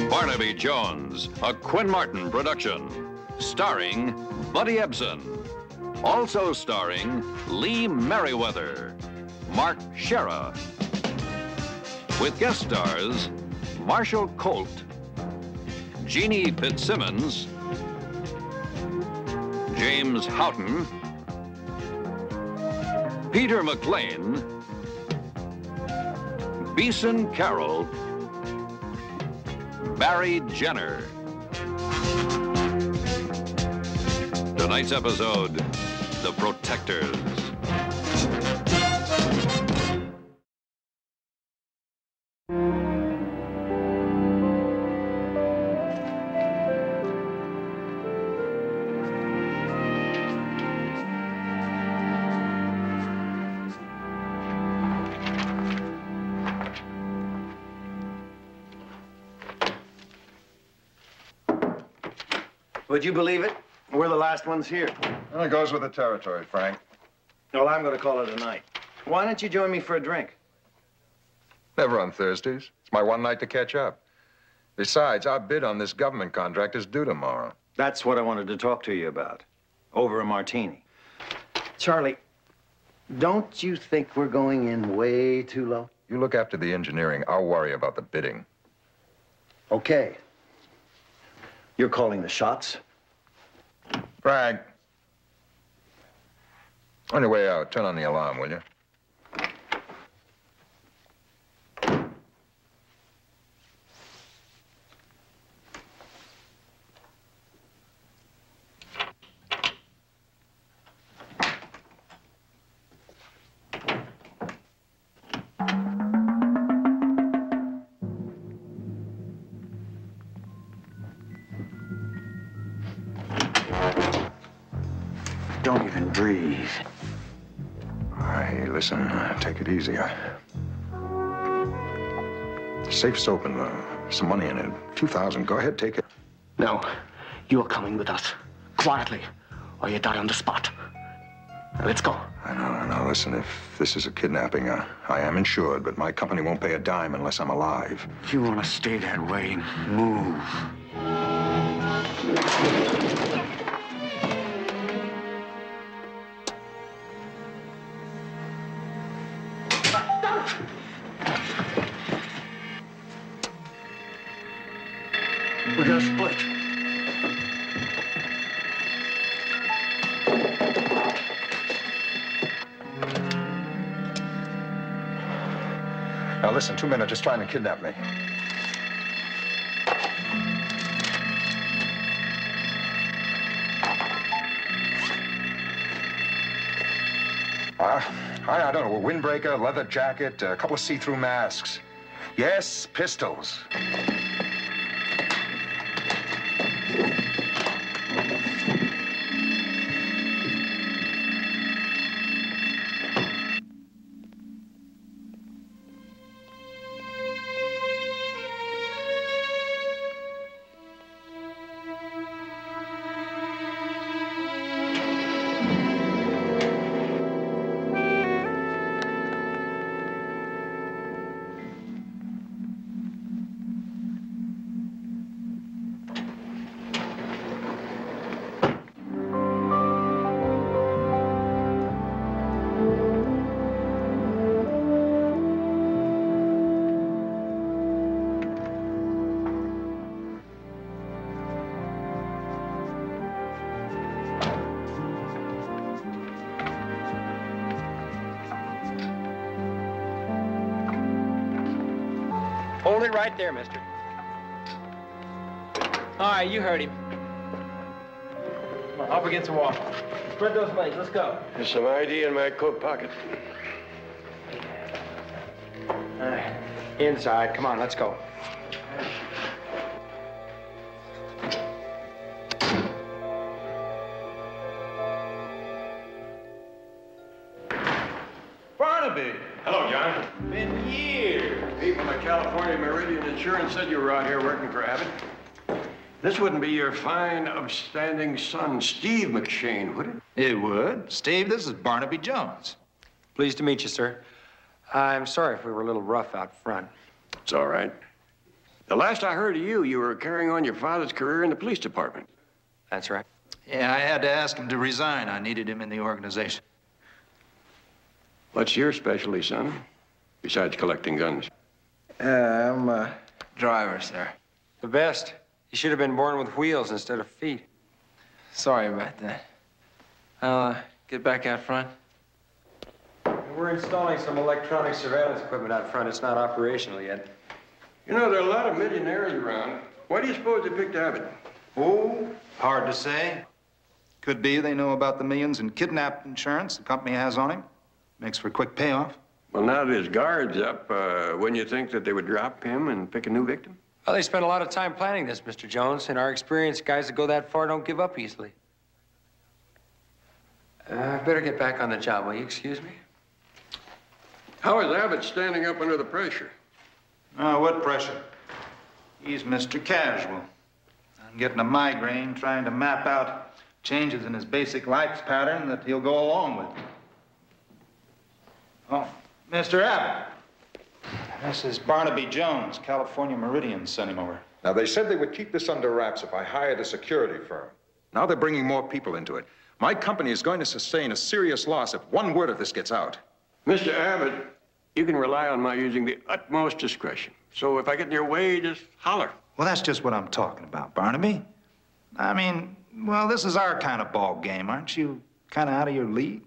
Barnaby Jones, a Quinn Martin production, starring Buddy Ebsen. Also starring Lee Merriweather, Mark Shera. With guest stars Marshall Colt, Jeannie Fitzsimmons, James Houghton, Peter McLean, Beeson Carroll, Barry Jenner. Tonight's episode, The Protectors. Would you believe it? We're the last ones here. Well, it goes with the territory, Frank. Well, I'm going to call it a night. Why don't you join me for a drink? Never on Thursdays. It's my one night to catch up. Besides, our bid on this government contract is due tomorrow. That's what I wanted to talk to you about. Over a martini. Charlie, don't you think we're going in way too low? You look after the engineering. I'll worry about the bidding. Okay. You're calling the shots? Frank. On your way out, turn on the alarm, will you? Don't even breathe. Hey, listen, take it easy. The safe's open. Some money in it. 2,000. Go ahead, take it. No, you're coming with us. Quietly, or you die on the spot. Now, let's go. I know. Listen, if this is a kidnapping, I am insured, but my company won't pay a dime unless I'm alive. If you want to stay that way, move. We're gonna split. Now listen, 2 men are just trying to kidnap me. I don't know, a windbreaker, leather jacket, a couple of see-through masks. Yes, pistols. Hold it right there, mister. All right, you heard him. Come on, up against the wall. Spread those legs, let's go. There's some ID in my coat pocket. All right, inside, come on, let's go. Barnaby! Hello, John. Been years. People at California Meridian Insurance said you were out here working for Abbott. This wouldn't be your fine, upstanding son, Steve McShane, would it? It would. Steve, this is Barnaby Jones. Pleased to meet you, sir. I'm sorry if we were a little rough out front. It's all right. The last I heard of you, you were carrying on your father's career in the police department. That's right. Yeah, I had to ask him to resign. I needed him in the organization. What's your specialty, son? Besides collecting guns. I'm a driver, sir. The best. You should have been born with wheels instead of feet. Sorry about that. I'll get back out front. We're installing some electronic surveillance equipment out front. It's not operational yet. You know, there are a lot of millionaires around. Why do you suppose they picked Abbott? Oh, hard to say. Could be they know about the millions in kidnap insurance the company has on him. Makes for a quick payoff. Well, now that his guard's up, wouldn't you think that they would drop him and pick a new victim? Well, they spent a lot of time planning this, Mr. Jones. In our experience, guys that go that far don't give up easily. I better get back on the job. Will you excuse me? How is Abbott standing up under the pressure? What pressure? He's Mr. Casual. I'm getting a migraine trying to map out changes in his basic life pattern that he'll go along with. Oh, Mr. Abbott. This is Barnaby Jones, California Meridian, sent him over. Now, they said they would keep this under wraps if I hired a security firm. Now they're bringing more people into it. My company is going to sustain a serious loss if one word of this gets out. Mr. Abbott, you can rely on my using the utmost discretion. So if I get in your way, just holler. Well, that's just what I'm talking about, Barnaby. I mean, well, this is our kind of ball game. Aren't you kind of out of your league?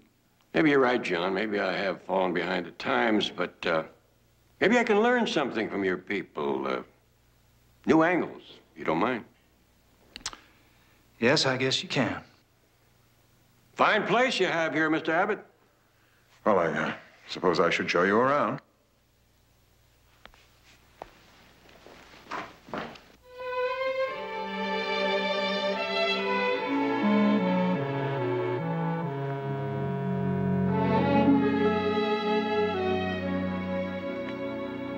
Maybe you're right, John. Maybe I have fallen behind the times, but maybe I can learn something from your people. New angles, if you don't mind. Yes, I guess you can. Fine place you have here, Mr. Abbott. Well, I suppose I should show you around.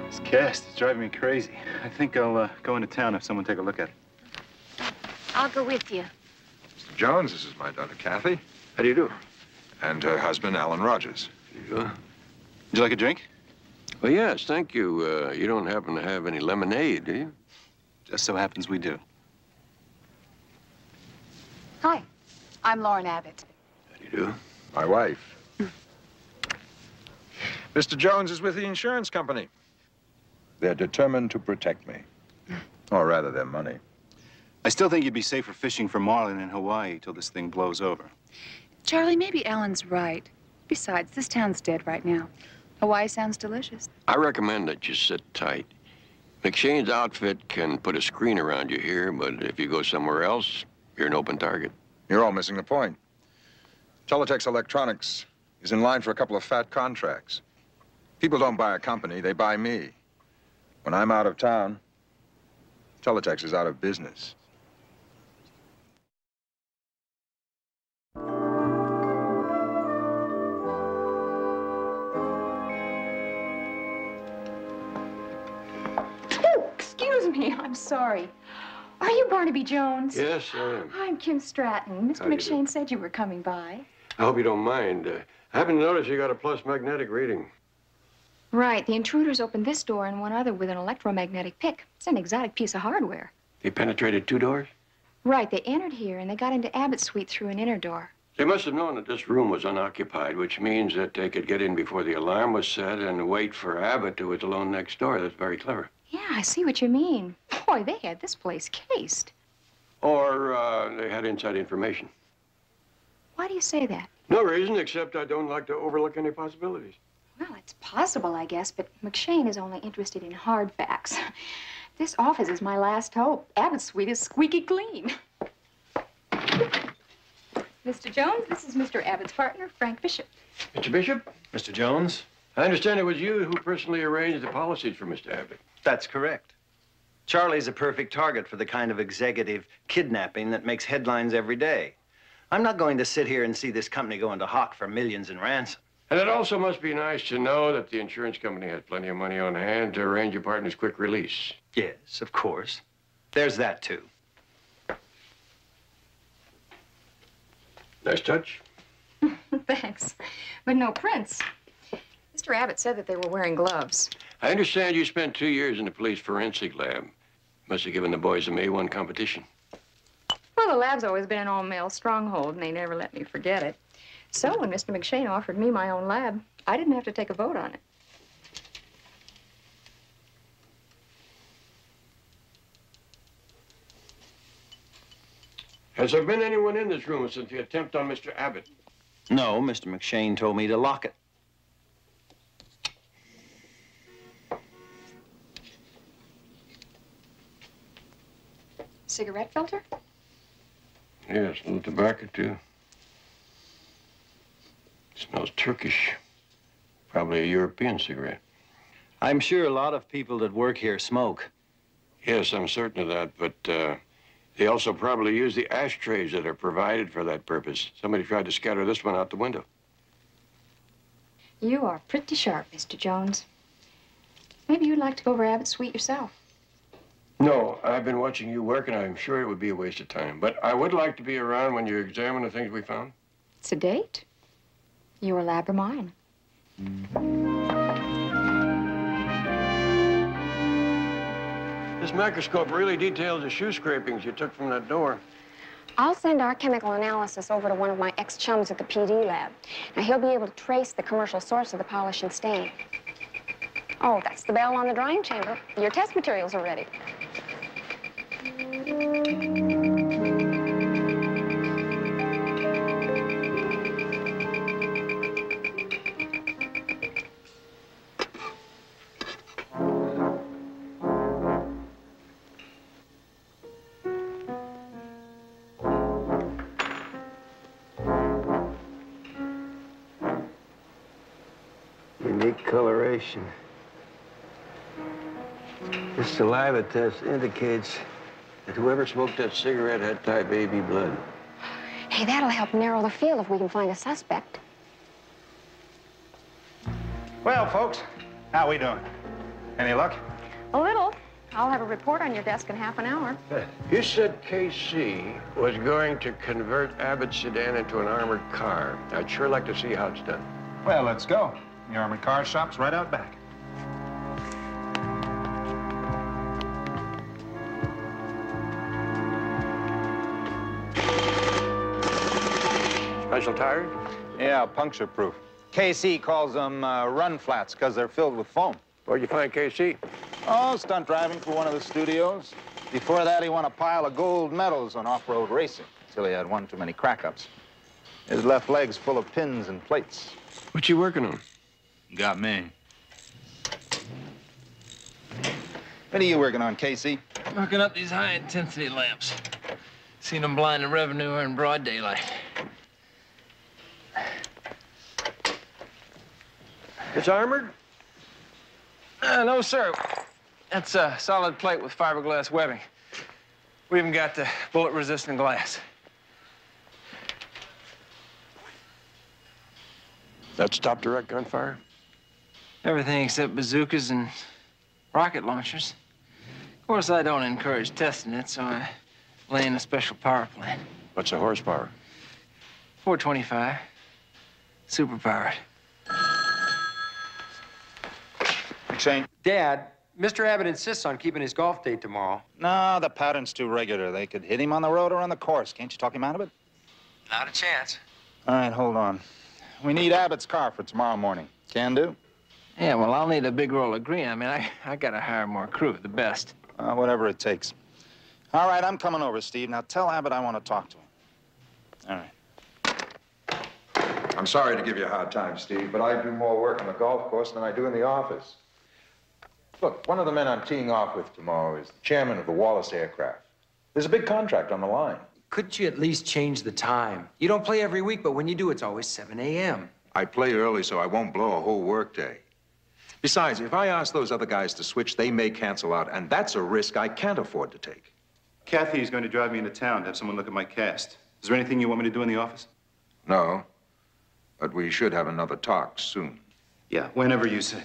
This cast is driving me crazy. I think I'll go into town have someone take a look at it. I'll go with you. Mr. Jones, this is my daughter, Kathy. How do you do? And her husband, Alan Rogers. Sure. Would you like a drink? Well, yes, thank you. You don't happen to have any lemonade, do you? Just so happens we do. Hi, I'm Lauren Abbott. How do you do? My wife. Mr. Jones is with the insurance company. They're determined to protect me. Or rather, their money. I still think you'd be safer fishing for marlin in Hawaii till this thing blows over. Charlie, maybe Alan's right. Besides, this town's dead right now. Hawaii sounds delicious. I recommend that you sit tight. McShane's outfit can put a screen around you here, but if you go somewhere else, you're an open target. You're all missing the point. Teletex Electronics is in line for a couple of fat contracts. People don't buy a company, they buy me. When I'm out of town, Teletex is out of business. Oh, excuse me, I'm sorry. Are you Barnaby Jones? Yes, I am. I'm Kim Stratton. Mr. How do you McShane do? said you were coming by. I hope you don't mind. I happen to notice you got a plus magnetic reading. Right, the intruders opened this door and one other with an electromagnetic pick. It's an exotic piece of hardware. They penetrated 2 doors? Right, they entered here and they got into Abbott's suite through an inner door. They must have known that this room was unoccupied, which means that they could get in before the alarm was set and wait for Abbott, who was alone next door. That's very clever. Yeah, I see what you mean. Boy, they had this place cased. Or they had inside information. Why do you say that? No reason, except I don't like to overlook any possibilities. Well, it's possible, I guess, but McShane is only interested in hard facts. This office is my last hope. Abbott's suite is squeaky clean. Mr. Jones, this is Mr. Abbott's partner, Frank Bishop. Mr. Bishop? Mr. Jones? I understand it was you who personally arranged the policies for Mr. Abbott. That's correct. Charlie's a perfect target for the kind of executive kidnapping that makes headlines every day. I'm not going to sit here and see this company go into hock for millions in ransom. And it also must be nice to know that the insurance company has plenty of money on hand to arrange your partner's quick release. Yes, of course. There's that, too. Nice touch. Thanks. But no prints. Mr. Abbott said that they were wearing gloves. I understand you spent 2 years in the police forensic lab. Must have given the boys a May 1 competition. Well, the lab's always been an all-male stronghold, and they never let me forget it. So when Mr. McShane offered me my own lab, I didn't have to take a vote on it. Has there been anyone in this room since the attempt on Mr. Abbott? No, Mr. McShane told me to lock it. Cigarette filter? Yes, a little tobacco, too. Smells Turkish. Probably a European cigarette. I'm sure a lot of people that work here smoke. Yes, I'm certain of that, but they also probably use the ashtrays that are provided for that purpose. Somebody tried to scatter this one out the window. You are pretty sharp, Mr. Jones. Maybe you'd like to go over Abbott's suite yourself. No, I've been watching you work, and I'm sure it would be a waste of time. But I would like to be around when you examine the things we found. It's a date. Your lab or mine. This microscope really details the shoe scrapings you took from that door. I'll send our chemical analysis over to one of my ex-chums at the PD lab. Now, he'll be able to trace the commercial source of the polish and stain. Oh, that's the bell on the drying chamber. Your test materials are ready. Unique coloration. This saliva test indicates that whoever smoked that cigarette had type AB blood. Hey, that'll help narrow the field if we can find a suspect. Well, folks, how we doing? Any luck? A little. I'll have a report on your desk in half an hour. You said KC was going to convert Abbott's sedan into an armored car. I'd sure like to see how it's done. Well, let's go. The armored car shop's right out back. Special tires? Yeah, puncture-proof. KC calls them run flats because they're filled with foam. Where'd you find KC? Oh, stunt driving for one of the studios. Before that, he won a pile of gold medals on off-road racing until he had one too many crack-ups. His left leg's full of pins and plates. What you working on? Got me. What are you working on, Casey? Working up these high-intensity lamps. Seen them blind the revenue in broad daylight. It's armored? No, sir. That's a solid plate with fiberglass webbing. We even got the bullet-resistant glass. That stop direct gunfire? Everything except bazookas and rocket launchers. Of course, I don't encourage testing it, so I lay in a special power plant. What's the horsepower? 425. Superpowered. McShane? Dad, Mr. Abbott insists on keeping his golf date tomorrow. No, the pattern's too regular. They could hit him on the road or on the course. Can't you talk him out of it? Not a chance. All right, hold on. We need Abbott's car for tomorrow morning. Can do? Yeah, well, I'll need a big roll of green. I mean, I gotta hire more crew, the best. Whatever it takes. All right, I'm coming over, Steve. Now tell Abbott I want to talk to him. All right. I'm sorry to give you a hard time, Steve, but I do more work on the golf course than I do in the office. Look, one of the men I'm teeing off with tomorrow is the chairman of the Wallace Aircraft. There's a big contract on the line. Couldn't you at least change the time? You don't play every week, but when you do, it's always 7 a.m. I play early so I won't blow a whole workday. Besides, if I ask those other guys to switch, they may cancel out, and that's a risk I can't afford to take. Kathy's going to drive me into town to have someone look at my cast. Is there anything you want me to do in the office? No. But we should have another talk soon. Yeah, whenever you say.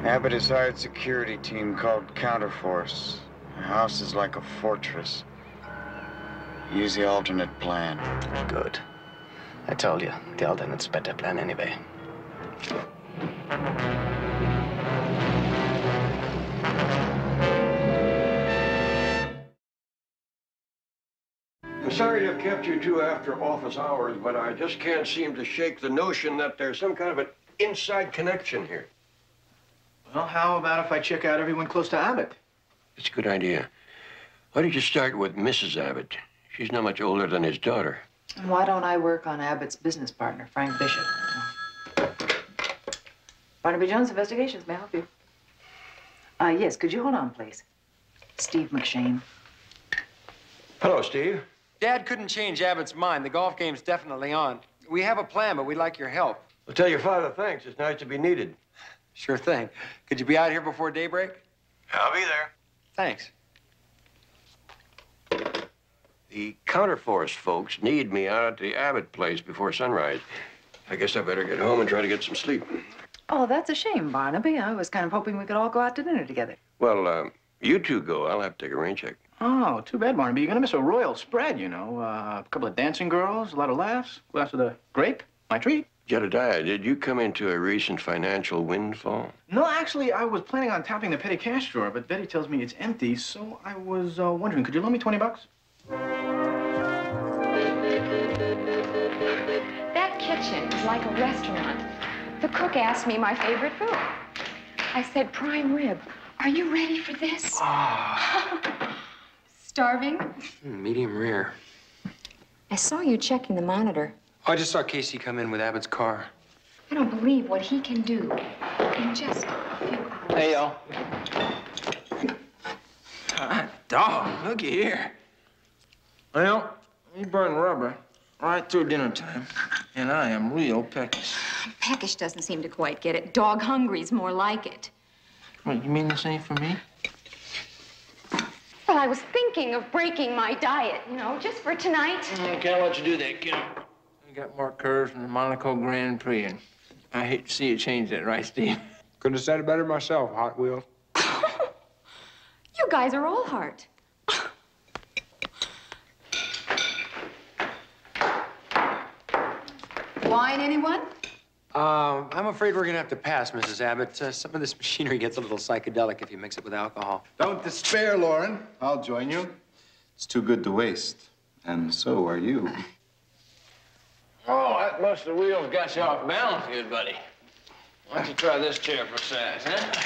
Abbott has hired security team called Counterforce. The house is like a fortress. Use the alternate plan. Good. I told you, the alternate's better plan anyway. I'm sorry to have kept you two after office hours, but I just can't seem to shake the notion that there's some kind of an inside connection here. Well, how about if I check out everyone close to Abbott? It's a good idea. Why don't you start with Mrs. Abbott? She's not much older than his daughter. And why don't I work on Abbott's business partner, Frank Bishop? Barnaby Jones Investigations, may I help you? Yes, could you hold on, please? Steve McShane. Hello, Steve. Dad couldn't change Abbott's mind. The golf game's definitely on. We have a plan, but we'd like your help. Well, tell your father thanks. It's nice to be needed. Sure thing. Could you be out here before daybreak? I'll be there. Thanks. The Counterforce folks need me out at the Abbott place before sunrise. I guess I better get home and try to get some sleep. Oh, that's a shame, Barnaby. I was kind of hoping we could all go out to dinner together. Well, you two go. I'll have to take a rain check. Oh, too bad, Barnaby. You're gonna miss a royal spread, you know. A couple of dancing girls, a lot of laughs, glass of the grape, my treat. Jedediah, did you come into a recent financial windfall? No, actually, I was planning on tapping the petty cash drawer, but Betty tells me it's empty, so I was wondering, could you loan me 20 bucks? That kitchen is like a restaurant. The cook asked me my favorite food. I said prime rib. Are you ready for this? Starving? Medium rare. I saw you checking the monitor. Oh, I just saw Casey come in with Abbott's car. I don't believe what he can do in just a few hours. Hey, y'all. Hot dog, looky here. Well, you burn rubber right through dinner time, and I am real peckish. Peckish doesn't seem to quite get it. Dog hungry's more like it. What, you mean this ain't for me? Well, I was thinking of breaking my diet, you know, just for tonight. I can't let you do that, kid. I got more curves than the Monaco Grand Prix, and I hate to see you change that, right, Steve? Couldn't have said it better myself, Hot Wheels. You guys are all heart. Wine, anyone? I'm afraid we're gonna have to pass, Mrs. Abbott. Some of this machinery gets a little psychedelic if you mix it with alcohol. Don't despair, Lauren. I'll join you. It's too good to waste. And so are you. Oh, that busted wheel's got you off balance, good buddy. Why don't you try this chair for size, huh?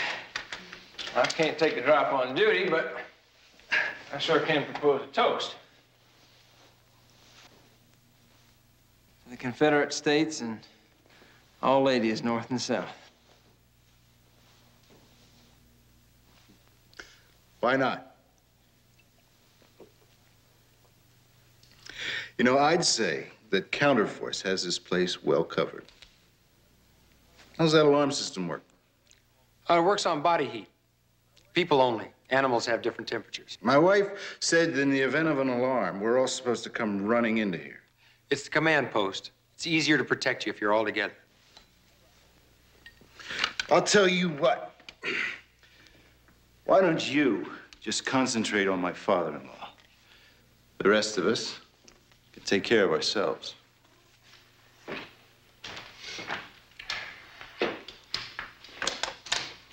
I can't take a drop on duty, but I sure can propose a toast. To the Confederate States and all ladies north and south. Why not? You know, I'd say that Counterforce has this place well covered. How's that alarm system work? It works on body heat. People only. Animals have different temperatures. My wife said that in the event of an alarm, we're all supposed to come running into here. It's the command post. It's easier to protect you if you're all together. I'll tell you what. Why don't you just concentrate on my father-in-law? The rest of us can take care of ourselves.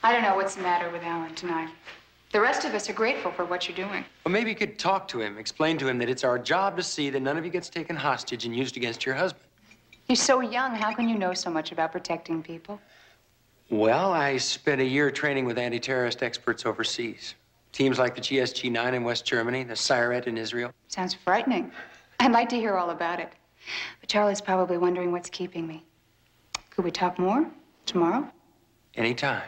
I don't know what's the matter with Alan tonight. The rest of us are grateful for what you're doing. Well, maybe you could talk to him, explain to him that it's our job to see that none of you gets taken hostage and used against your husband. You're so young. How can you know so much about protecting people? Well, I spent a year training with anti-terrorist experts overseas. Teams like the GSG-9 in West Germany, the Siret in Israel. Sounds frightening. I'd like to hear all about it. But Charlie's probably wondering what's keeping me. Could we talk more tomorrow? Anytime.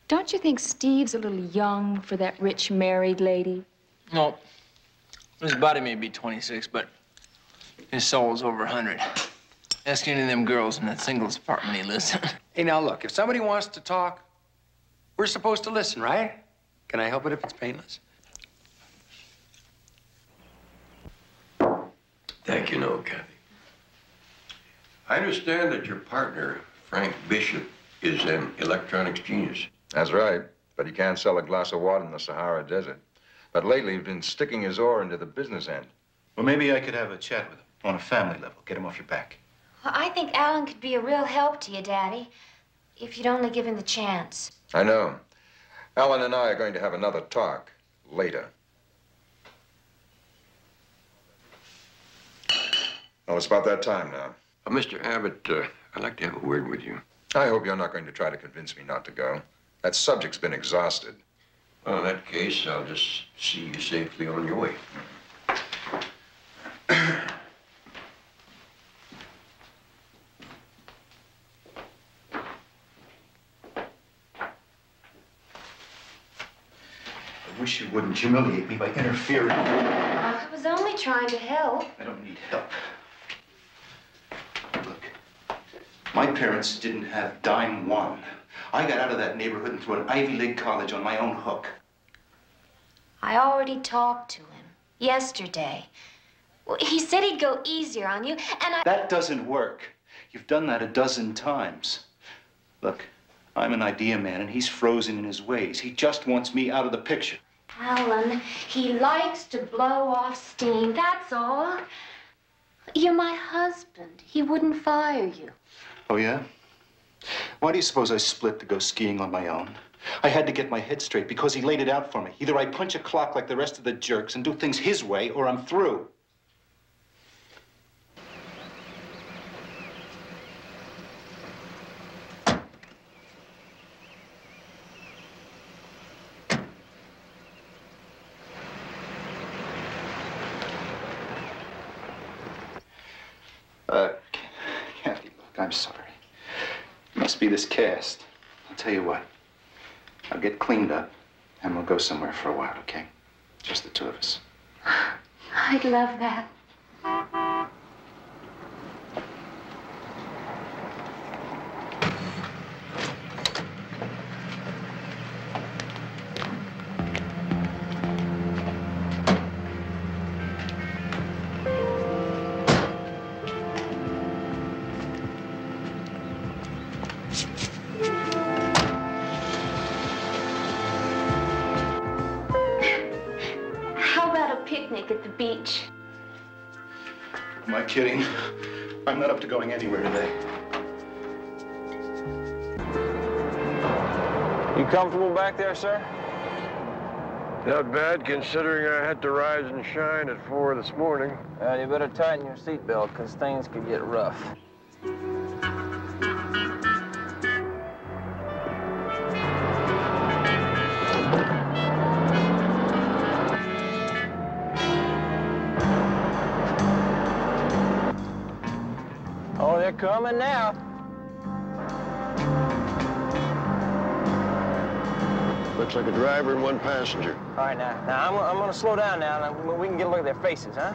Don't you think Steve's a little young for that rich married lady? No. His body may be 26, but his soul's over 100. Ask any of them girls in that singles apartment he lives in. Hey, now look, if somebody wants to talk, we're supposed to listen, right? Can I help it if it's painless? Thank you, no, Kathy. I understand that your partner, Frank Bishop, is an electronics genius. That's right, but he can't sell a glass of water in the Sahara Desert. But lately, he's been sticking his oar into the business end. Well, maybe I could have a chat with him on a family level, get him off your back. Well, I think Alan could be a real help to you, Daddy, if you'd only give him the chance. I know. Alan and I are going to have another talk later. Oh, it's about that time now. Mr. Abbott, I'd like to have a word with you. I hope you're not going to try to convince me not to go. That subject's been exhausted. Well, in that case, I'll just see you safely on your way. I wish you wouldn't humiliate me by interfering. I was only trying to help. I don't need help. Look, my parents didn't have dime one. I got out of that neighborhood and through an Ivy League college on my own hook. I already talked to him yesterday. Well, he said he'd go easier on you, and I... That doesn't work. You've done that a dozen times. Look, I'm an idea man, and he's frozen in his ways. He just wants me out of the picture. Alan, he likes to blow off steam, that's all. You're my husband. He wouldn't fire you. Oh, yeah? Why do you suppose I split to go skiing on my own? I had to get my head straight because he laid it out for me. Either I punch a clock like the rest of the jerks and do things his way, or I'm through. Kathy, look, I'm sorry. It must be this cast. I'll tell you what. I'll get cleaned up, and we'll go somewhere for a while, okay? Just the two of us. I'd love that. Picnic at the beach. Am I kidding? I'm not up to going anywhere today. You comfortable back there, sir? Not bad, considering I had to rise and shine at 4 this morning. Well, you better tighten your seatbelt, because things could get rough. Oh, they're coming now. Looks like a driver and 1 passenger. All right, now I'm gonna slow down now. We can get a look at their faces, huh?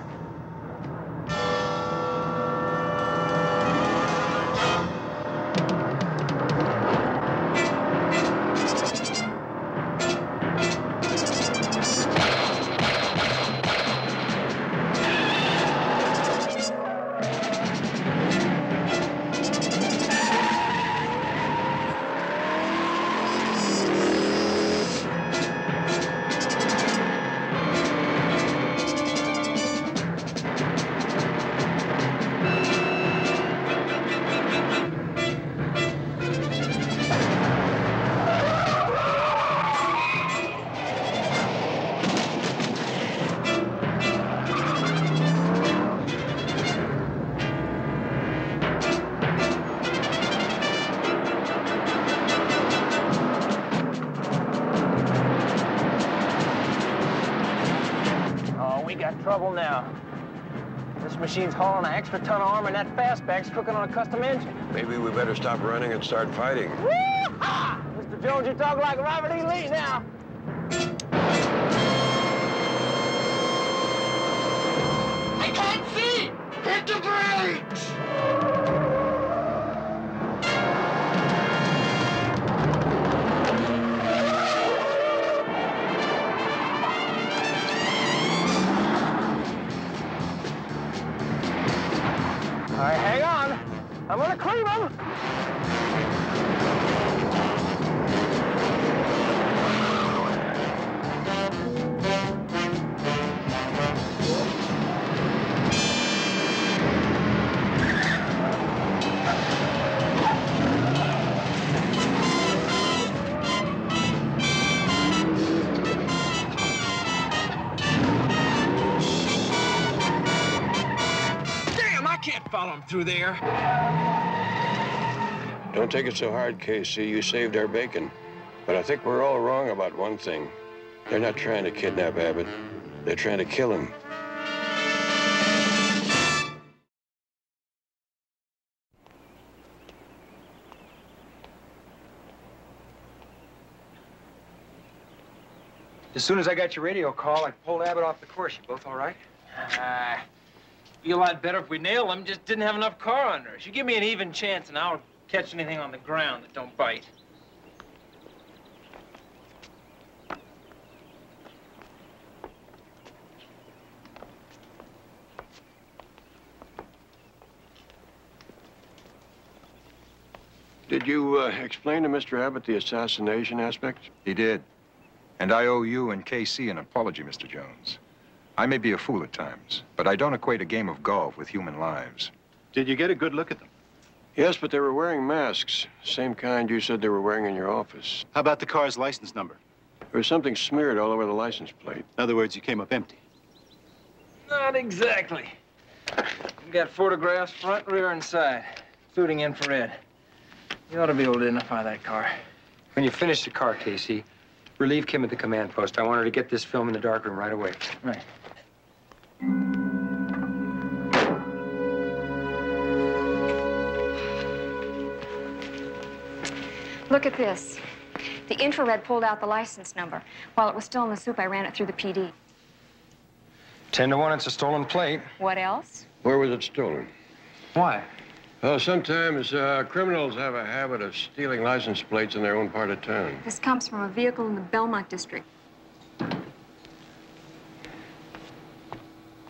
Trouble now. This machine's hauling an extra ton of armor, and that fastback's cooking on a custom engine. Maybe we better stop running and start fighting. Woo-ha! Mr. Jones, you talk like Robert E. Lee now. I can't see! Hit the brakes! All right, hang on. I'm gonna cream him. Follow him through there. Don't take it so hard, Casey. You saved our bacon. But I think we're all wrong about one thing. They're not trying to kidnap Abbott. They're trying to kill him. As soon as I got your radio call, I pulled Abbott off the course. You both all right? Be a lot better if we nail him. Just didn't have enough car under us. You give me an even chance, and I'll catch anything on the ground that don't bite. Did you explain to Mr. Abbott the assassination aspect? He did. And I owe you and KC an apology, Mr. Jones. I may be a fool at times, but I don't equate a game of golf with human lives. Did you get a good look at them? Yes, but they were wearing masks. Same kind you said they were wearing in your office. How about the car's license number? There was something smeared all over the license plate. In other words, you came up empty. Not exactly. We got photographs front, rear, and side, including infrared. You ought to be able to identify that car. When you finish the car, Casey, relieve Kim at the command post. I want her to get this film in the darkroom right away. Right. Look at this. The infrared pulled out the license number. While it was still in the soup, I ran it through the PD. 10 to 1, it's a stolen plate. What else? Where was it stolen? Why? Sometimes criminals have a habit of stealing license plates in their own part of town. This comes from a vehicle in the Belmont district.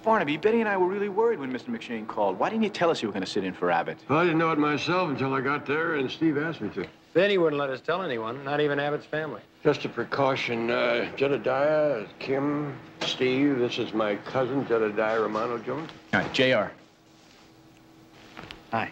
Barnaby, Betty and I were really worried when Mr. McShane called. Why didn't you tell us you were going to sit in for Abbott? Well, I didn't know it myself until I got there, and Steve asked me to. Betty wouldn't let us tell anyone, not even Abbott's family. Just a precaution. Jedediah, Kim, Steve, this is my cousin, Jedediah Romano Jones. All right, JR. Hi.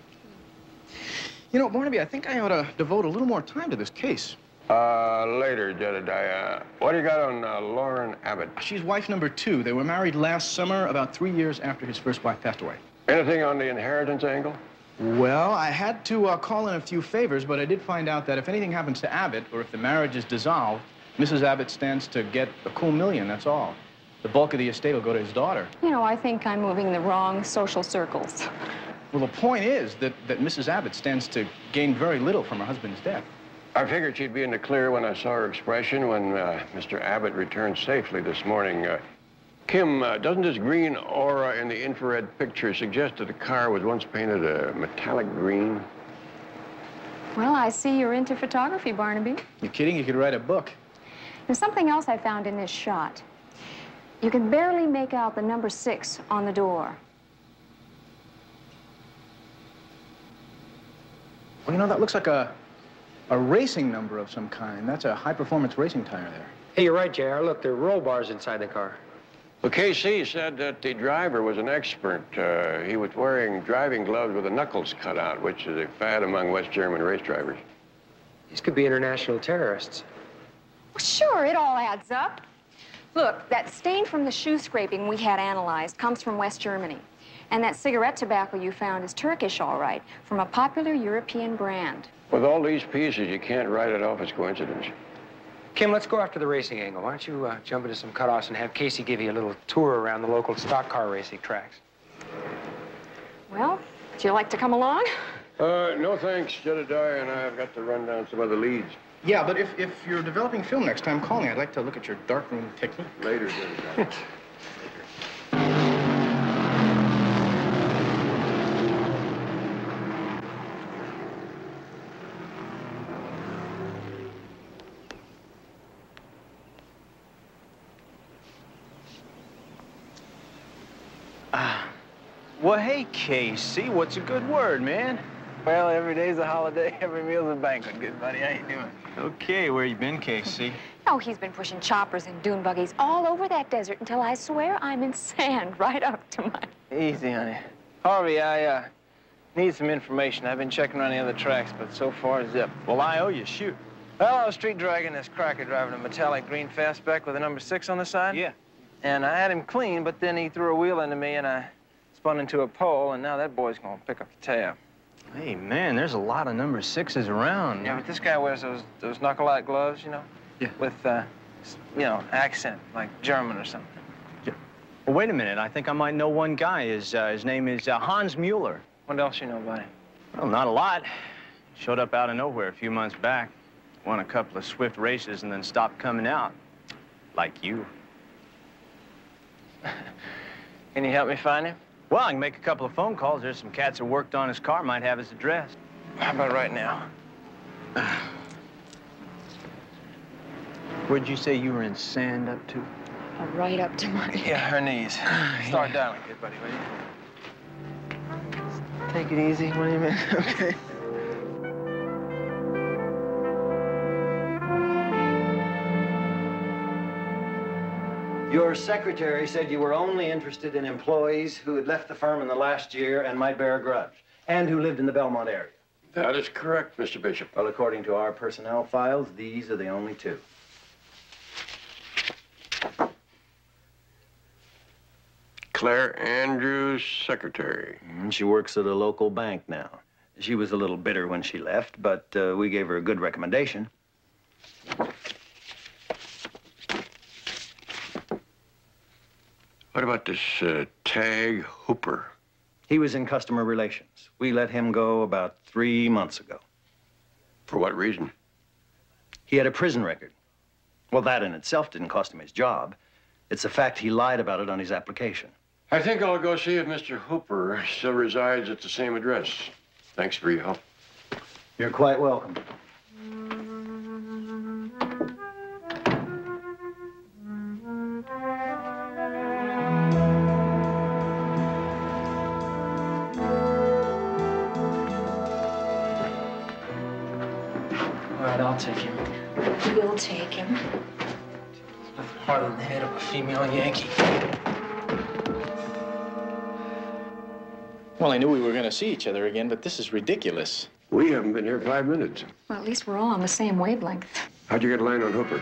You know, Barnaby, I think I ought to devote a little more time to this case. Later, Jedediah. What do you got on Lauren Abbott? She's wife number 2. They were married last summer, about 3 years after his first wife passed away. Anything on the inheritance angle? Well, I had to call in a few favors, but I did find out that if anything happens to Abbott, or if the marriage is dissolved, Mrs. Abbott stands to get a cool $1 million, that's all. The bulk of the estate will go to his daughter. You know, I think I'm moving in the wrong social circles. Well, the point is that Mrs. Abbott stands to gain very little from her husband's death. I figured she'd be in the clear when I saw her expression when Mr. Abbott returned safely this morning. Kim, doesn't this green aura in the infrared picture suggest that the car was once painted a metallic green? Well, I see you're into photography, Barnaby. You're kidding? You could write a book. There's something else I found in this shot. You can barely make out the number 6 on the door. Well, you know, that looks like a racing number of some kind. That's a high-performance racing tire there. Hey, you're right, JR. Look, there are roll bars inside the car. Well, KC said that the driver was an expert. He was wearing driving gloves with the knuckles cut out, which is a fad among West German race drivers. These could be international terrorists. Well, sure, it all adds up. Look, that stain from the shoe scraping we had analyzed comes from West Germany. And that cigarette tobacco you found is Turkish, all right, from a popular European brand. With all these pieces, you can't write it off as coincidence. Kim, let's go after the racing angle. Why don't you jump into some cutoffs and have Casey give you a little tour around the local stock car racing tracks? Well, would you like to come along? No thanks. Jedediah and I have got to run down some other leads. Yeah, but if you're developing film next time, call me. I'd like to look at your darkroom technique. Later, Jedediah. Well, hey, Casey, what's a good word, man? Well, every day's a holiday, every meal's a banquet. Good buddy, how you doing? Okay, where you been, Casey? Oh, he's been pushing choppers and dune buggies all over that desert until I swear I'm in sand right up to my... Easy, honey. Harvey, I need some information. I've been checking around the other tracks, but so far, zip. Well, I owe you. Shoot. Well, I was street dragging this cracker driving a metallic green fastback with a number 6 on the side. Yeah. And I had him clean, but then he threw a wheel into me, and I spun into a pole, and now that boy's gonna pick up the tab. Hey, man, there's a lot of number 6s around. Yeah, but this guy wears those knuckle-out gloves, you know? Yeah. With, you know, accent, like German or something. Yeah. Well, wait a minute. I think I might know one guy. His name is Hans Mueller. What else you know about him? Well, not a lot. Showed up out of nowhere a few months back. Won a couple of swift races and then stopped coming out. Like you. Can you help me find him? Well, I can make a couple of phone calls. There's some cats that worked on his car, might have his address. How about right now? Where'd you say you were in sand up to? Right up to my... Yeah, her knees. Start dialing, good buddy, will you? Take it easy. What do you mean? Okay. Your secretary said you were only interested in employees who had left the firm in the last year and might bear a grudge, and who lived in the Belmont area. That is correct, Mr. Bishop. Well, according to our personnel files, these are the only 2. Claire Andrews, secretary. She works at a local bank now. She was a little bitter when she left, but we gave her a good recommendation. What about this Tag Hooper? He was in customer relations. We let him go about 3 months ago. For what reason? He had a prison record. Well, that in itself didn't cost him his job. It's the fact he lied about it on his application. I think I'll go see if Mr. Hooper still resides at the same address. Thanks for your help. You're quite welcome. All right, I'll take him. We'll take him. Nothing harder than the head of a female Yankee. Well, I knew we were going to see each other again, but this is ridiculous. We haven't been here 5 minutes. Well, at least we're all on the same wavelength. How'd you get a line on Hooper?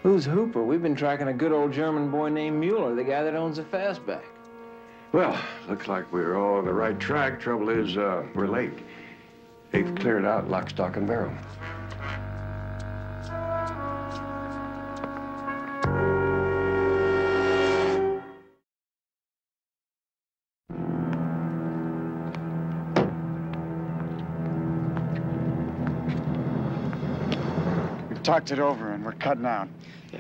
Who's Hooper? We've been tracking a good old German boy named Mueller, the guy that owns the fastback. Well, looks like we're all on the right track. Trouble is, we're late. They've cleared out lock, stock, and barrel. We've talked it over and we're cutting out. Yeah.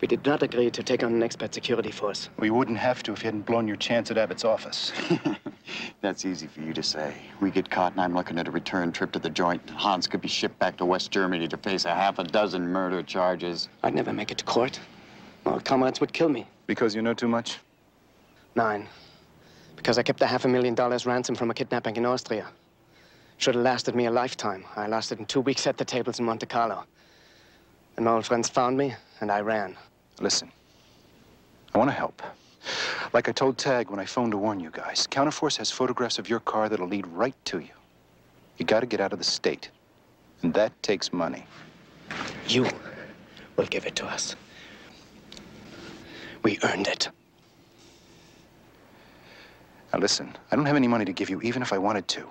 We did not agree to take on an expert security force. We wouldn't have to if you hadn't blown your chance at Abbott's office. That's easy for you to say. We get caught and I'm looking at a return trip to the joint. Hans could be shipped back to West Germany to face a half a dozen murder charges. I'd never make it to court. My comrades would kill me. Because you know too much? 9. Because I kept a $500,000 ransom from a kidnapping in Austria. Should have lasted me a lifetime. I lost it in 2 weeks at the tables in Monte Carlo. And my old friends found me, and I ran. Listen, I want to help. Like I told Tag when I phoned to warn you guys, Counterforce has photographs of your car that'll lead right to you. You got to get out of the state, and that takes money. You will give it to us. We earned it. Now listen, I don't have any money to give you, even if I wanted to.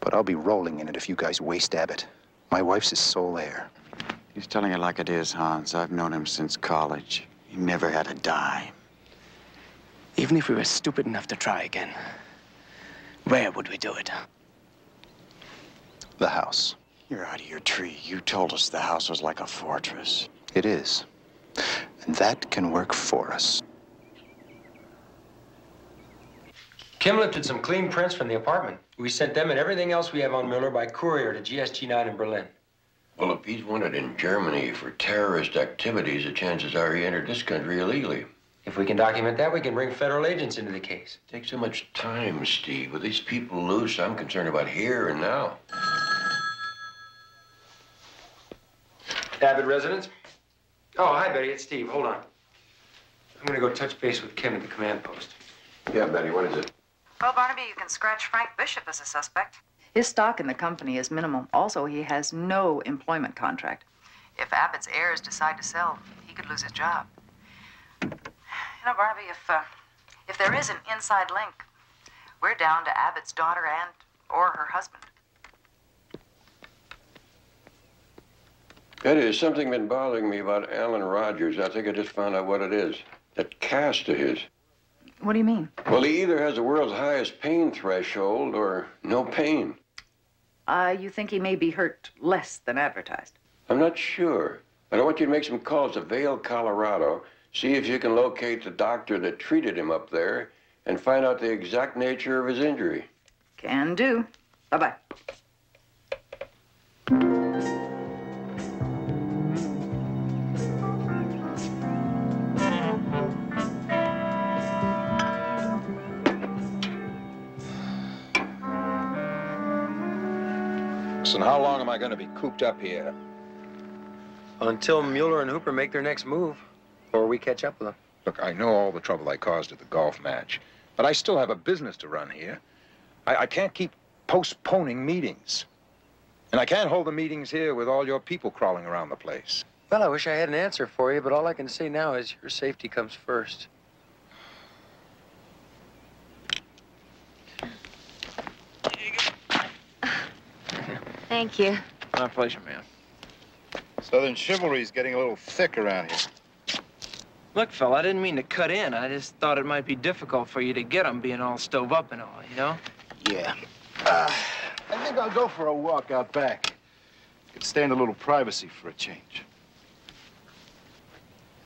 But I'll be rolling in it if you guys waste Abbott. My wife's his sole heir. He's telling it like it is, Hans. I've known him since college. He never had a dime. Even if we were stupid enough to try again, where would we do it? The house. You're out of your tree. You told us the house was like a fortress. It is. And that can work for us. Kim lifted some clean prints from the apartment. We sent them and everything else we have on Mueller by courier to GSG-9 in Berlin. Well, if he's wanted in Germany for terrorist activities, the chances are he entered this country illegally. If we can document that, we can bring federal agents into the case. It takes so much time, Steve. With these people loose, I'm concerned about here and now. Abbott residence? Oh, hi, Betty. It's Steve. Hold on. I'm gonna go touch base with Kim at the command post. Yeah, Betty, what is it? Well, Barnaby, you can scratch Frank Bishop as a suspect. His stock in the company is minimal. Also, he has no employment contract. If Abbott's heirs decide to sell, he could lose his job. You know, Barnaby, if there is an inside link, we're down to Abbott's daughter or her husband. Betty, there's something been bothering me about Alan Rogers. I think I just found out what it is. That cast of his. What do you mean? Well, he either has the world's highest pain threshold or no pain. You think he may be hurt less than advertised? I'm not sure, but I want you to make some calls to Vail, Colorado, see if you can locate the doctor that treated him up there, and find out the exact nature of his injury. Can do. Bye-bye. Listen, how long am I going to be cooped up here? Until Mueller and Hooper make their next move, or we catch up with them. Look, I know all the trouble I caused at the golf match, but I still have a business to run here. I can't keep postponing meetings. And I can't hold the meetings here with all your people crawling around the place. Well, I wish I had an answer for you, but all I can say now is your safety comes first. Thank you. My pleasure, ma'am. Southern chivalry's getting a little thick around here. Look, fella, I didn't mean to cut in. I just thought it might be difficult for you to get them being all stove up and all, you know? Yeah. I think I'll go for a walk out back. Could stand a little privacy for a change.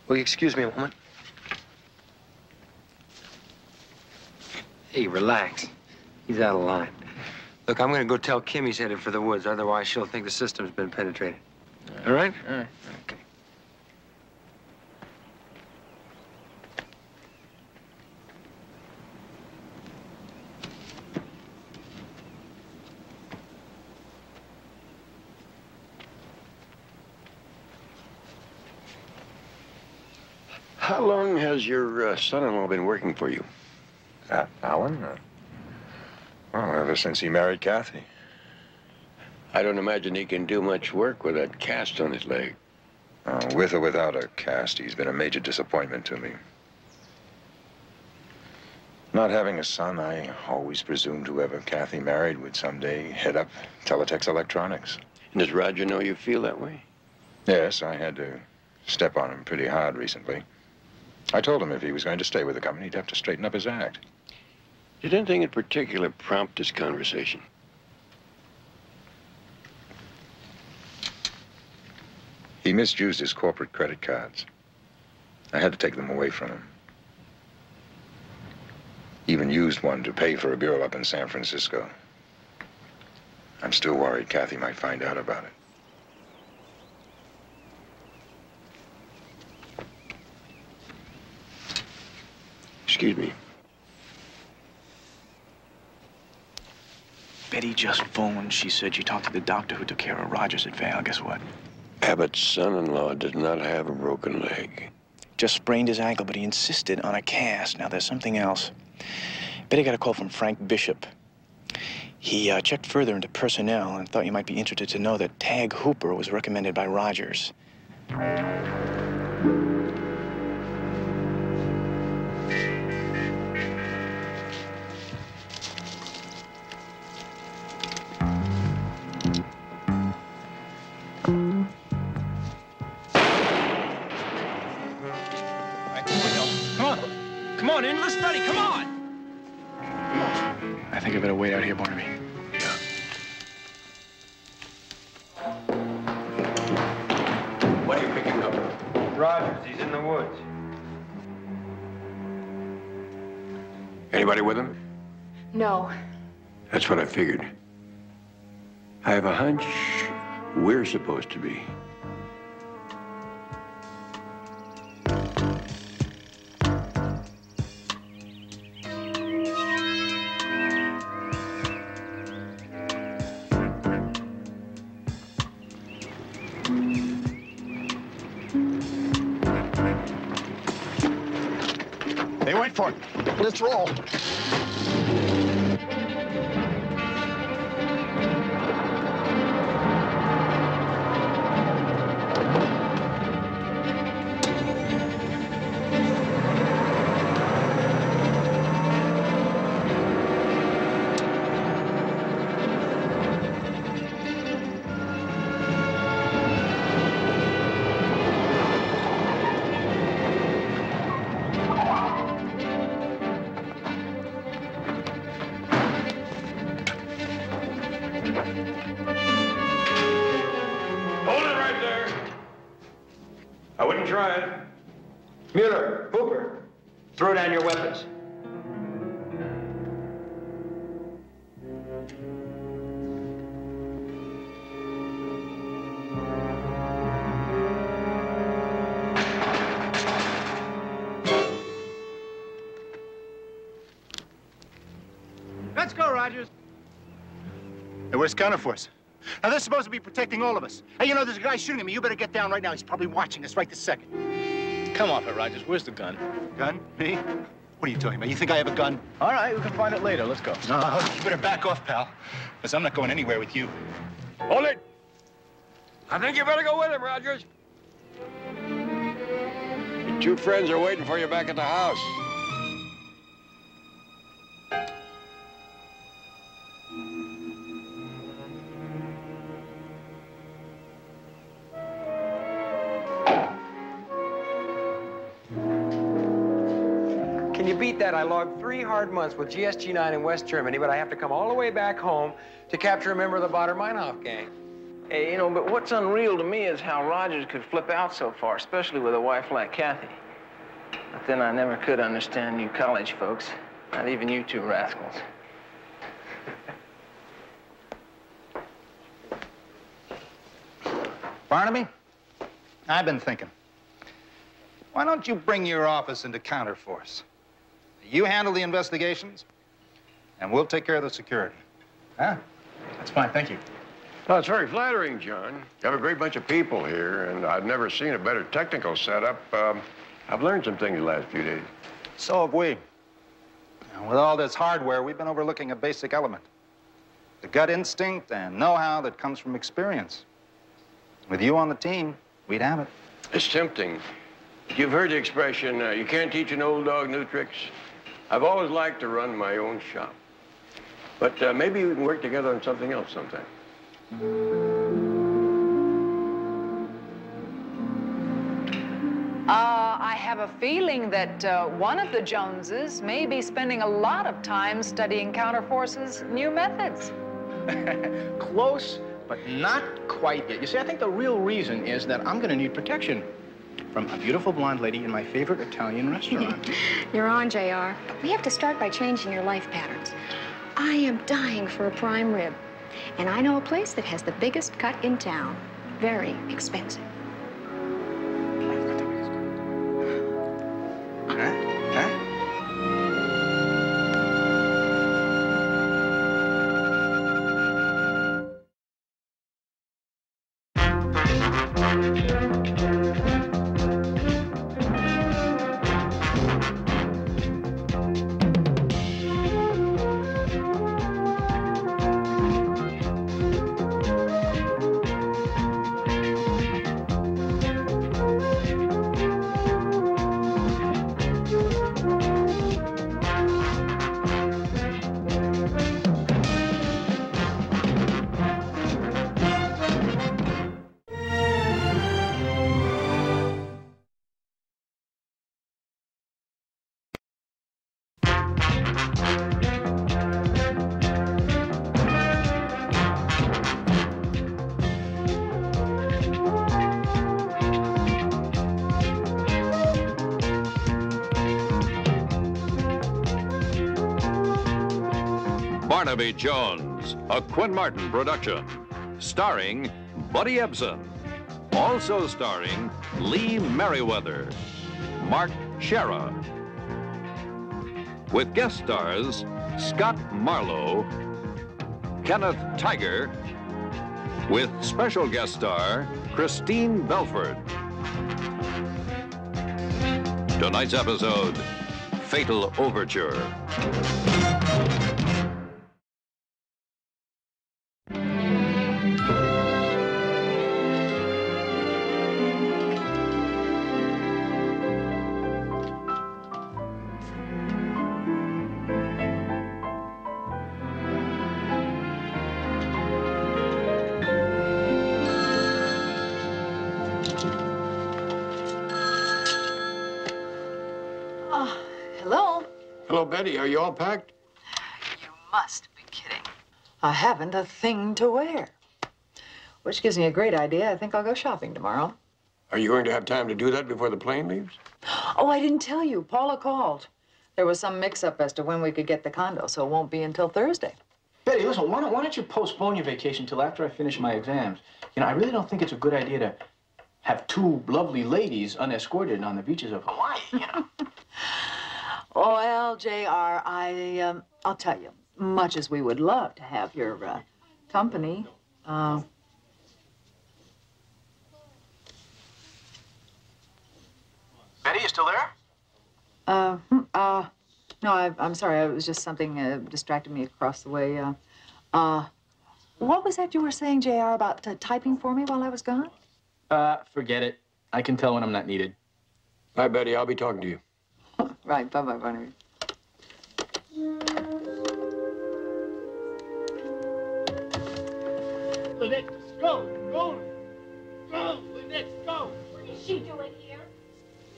Will you excuse me a moment? Hey, relax. He's out of line. Look, I'm gonna go tell Kim he's headed for the woods, otherwise she'll think the system's been penetrated. All right? All right. Okay. How long has your son-in-law been working for you? Alan? Well, ever since he married Kathy. I don't imagine he can do much work with that cast on his leg. With or without a cast, he's been a major disappointment to me. Not having a son, I always presumed whoever Kathy married would someday head up Teletex Electronics. And does Roger know you feel that way? Yes, I had to step on him pretty hard recently. I told him if he was going to stay with the company, he'd have to straighten up his act. Did anything in particular prompt this conversation? He misused his corporate credit cards. I had to take them away from him. Even used one to pay for a girl up in San Francisco. I'm still worried Kathy might find out about it. Excuse me. Betty just phoned. She said she talked to the doctor who took care of Rogers at Vail. Guess what? Abbott's son-in-law does not have a broken leg. Just sprained his ankle, but he insisted on a cast. Now, there's something else. Betty got a call from Frank Bishop. He checked further into personnel and thought you might be interested to know that Tag Hooper was recommended by Rogers. Come on, into the study, come on! I think I better wait out here, Barnaby. What are you picking up? Rogers, he's in the woods. Anybody with him? No. That's what I figured. I have a hunch we're supposed to be. They went for it. Let's roll. Hold it right there. I wouldn't try it. Mueller, Hooper, throw down your weapons. Let's go, Rogers. Hey, where's Counterforce? Now, they're supposed to be protecting all of us. Hey, you know, there's a guy shooting at me. You better get down right now. He's probably watching us right this second. Come off it, Rogers. Where's the gun? Gun? Me? What are you talking about? You think I have a gun? All right, we can find it later. Let's go. No, you better back off, pal. Because I'm not going anywhere with you. Hold it. I think you better go with him, Rogers. Your two friends are waiting for you back at the house. Can you beat that? I logged 3 hard months with GSG-9 in West Germany, but I have to come all the way back home to capture a member of the Baader-Meinhof gang. Hey, you know, but what's unreal to me is how Rogers could flip out so far, especially with a wife like Kathy. But then I never could understand you college folks, not even you two rascals. Barnaby, I've been thinking. Why don't you bring your office into Counterforce? You handle the investigations, and we'll take care of the security. Huh? That's fine, thank you. Well, it's very flattering, John. You have a great bunch of people here, and I've never seen a better technical setup. I've learned some things the last few days. So have we. And with all this hardware, we've been overlooking a basic element. The gut instinct and know-how that comes from experience. With you on the team, we'd have it. It's tempting. You've heard the expression, you can't teach an old dog new tricks. I've always liked to run my own shop. But maybe we can work together on something else sometime. I have a feeling that one of the Joneses may be spending a lot of time studying Counterforce's new methods. Close, but not quite yet. You see, I think the real reason is that I'm going to need protection from a beautiful blonde lady in my favorite Italian restaurant. You're on, JR. But we have to start by changing your life patterns. I am dying for a prime rib. And I know a place that has the biggest cut in town. Very expensive. Barnaby Jones, a Quinn Martin production, starring Buddy Ebsen, also starring Lee Merriweather, Mark Shera, with guest stars Scott Marlowe, Kenneth Tiger, with special guest star Christine Belford. Tonight's episode, Fatal Overture. Hello? Hello, Betty. Are you all packed? You must be kidding. I haven't a thing to wear. Which gives me a great idea. I think I'll go shopping tomorrow. Are you going to have time to do that before the plane leaves? Oh, I didn't tell you. Paula called. There was some mix-up as to when we could get the condo, so it won't be until Thursday. Betty, listen, why don't you postpone your vacation till after I finish my exams? You know, I really don't think it's a good idea to have two lovely ladies unescorted on the beaches of Hawaii, you know. Well, JR, I'll tell you, much as we would love to have your company, Betty, you still there? no, I'm sorry. It was just something distracted me across the way. What was that you were saying, JR, about typing for me while I was gone? Forget it. I can tell when I'm not needed. Bye, Betty. I'll be talking to you. Right. Bye-bye, Barnaby. Lynette, go! Go! Go, Lynette, go! What is she doing here?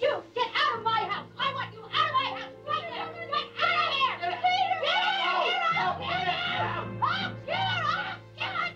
You, get out of my house! I want you out of my house! Right now! Get out of here! Get out! Get out! Get out! Oh, get out! Get out!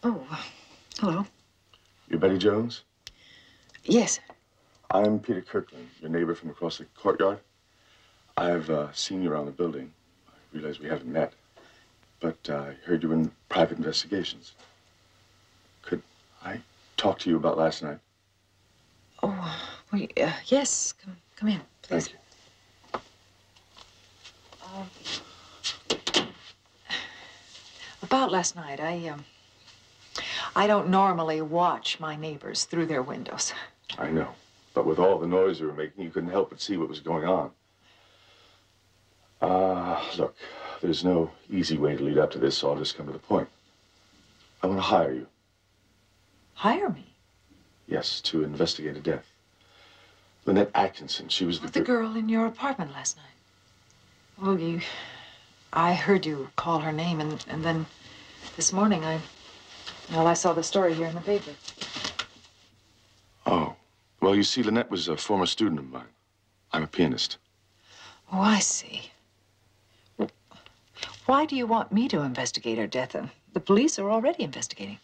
Oh, hello. You Betty Jones? Yes. I'm Peter Kirkland, your neighbor from across the courtyard. I've seen you around the building. I realize we haven't met, but I heard you in private investigations. Could I talk to you about last night? Oh, well, yes. Come in, please. Thank you. About last night, I don't normally watch my neighbors through their windows. I know, but with all the noise you were making, you couldn't help but see what was going on. Look, there's no easy way to lead up to this, so I'll just come to the point. I want to hire you. Hire me? Yes, to investigate a death. Lynette Atkinson, she was The girl in your apartment last night. Well, I heard you call her name, and then this morning I saw the story here in the paper. Oh, well, you see, Lynette was a former student of mine. I'm a pianist. Oh, I see. Why do you want me to investigate her death? The police are already investigating.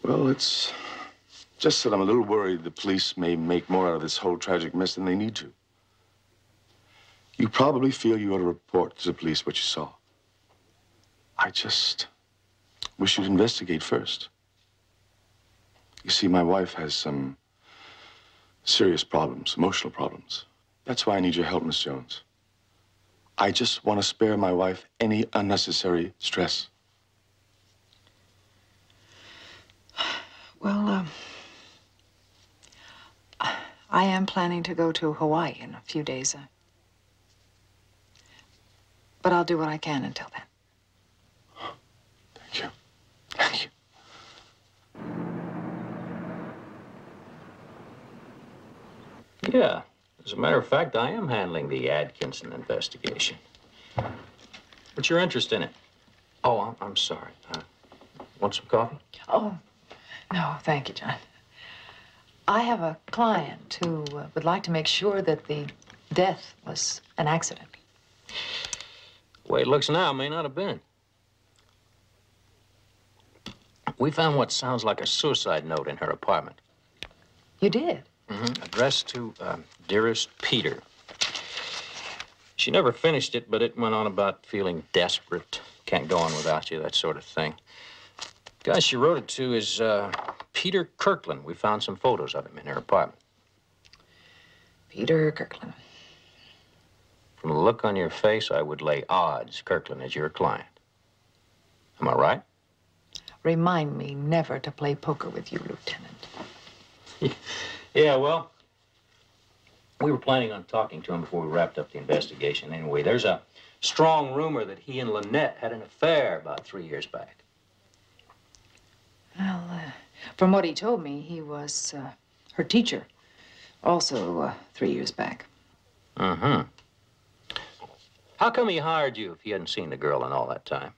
Well, it's just that I'm a little worried the police may make more out of this whole tragic mess than they need to. You probably feel you ought to report to the police what you saw. I just wish you'd investigate first. You see, my wife has some serious problems, emotional problems. That's why I need your help, Miss Jones. I just want to spare my wife any unnecessary stress. Well, I am planning to go to Hawaii in a few days. But I'll do what I can until then. Thank you. Thank you. Yeah. As a matter of fact, I am handling the Atkinson investigation. What's your interest in it? Oh, I'm sorry. Want some coffee? Oh, no, thank you, John. I have a client who would like to make sure that the death was an accident. The way it looks now, may not have been. We found what sounds like a suicide note in her apartment. You did? Mm-hmm. Addressed to Dearest Peter. She never finished it, but it went on about feeling desperate, can't go on without you, that sort of thing. The guy she wrote it to is Peter Kirkland. We found some photos of him in her apartment. Peter Kirkland. From the look on your face, I would lay odds Kirkland is your client. Am I right? Remind me never to play poker with you, Lieutenant. Yeah, well, we were planning on talking to him before we wrapped up the investigation. Anyway, there's a strong rumor that he and Lynette had an affair about 3 years back. Well, from what he told me, he was her teacher, also 3 years back. Mm-hmm. How come he hired you if he hadn't seen the girl in all that time?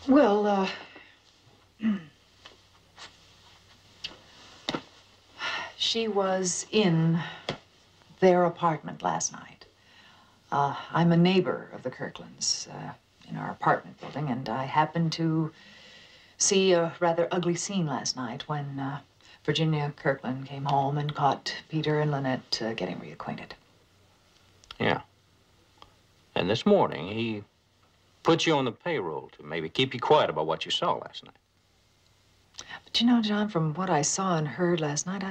Well, she was in their apartment last night. I'm a neighbor of the Kirklands in our apartment building, and I happened to see a rather ugly scene last night when Virginia Kirkland came home and caught Peter and Lynette getting reacquainted. Yeah. And this morning, he put you on the payroll to maybe keep you quiet about what you saw last night. But you know, John, from what I saw and heard last night,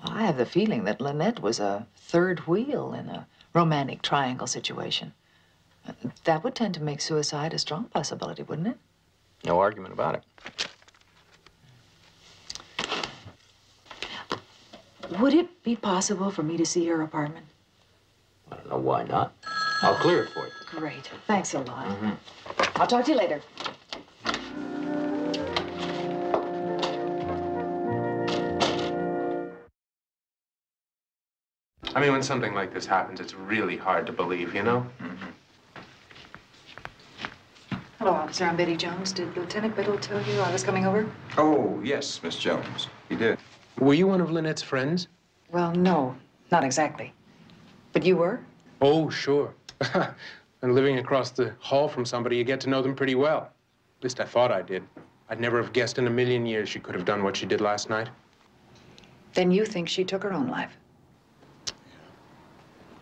I have the feeling that Lynette was a third wheel in a romantic triangle situation. That would tend to make suicide a strong possibility, wouldn't it? No argument about it. Would it be possible for me to see her apartment? I don't know why not. I'll clear it for you. Great. Thanks a lot. Mm-hmm. I'll talk to you later. I mean, when something like this happens, it's really hard to believe, you know? Mm-hmm. Hello, officer. I'm Betty Jones. Did Lieutenant Biddle tell you I was coming over? Oh, yes, Miss Jones. He did. Were you one of Lynette's friends? Well, no, not exactly. But you were? Oh, sure. And living across the hall from somebody, you get to know them pretty well. At least I thought I did. I'd never have guessed in a million years she could have done what she did last night. Then you think she took her own life?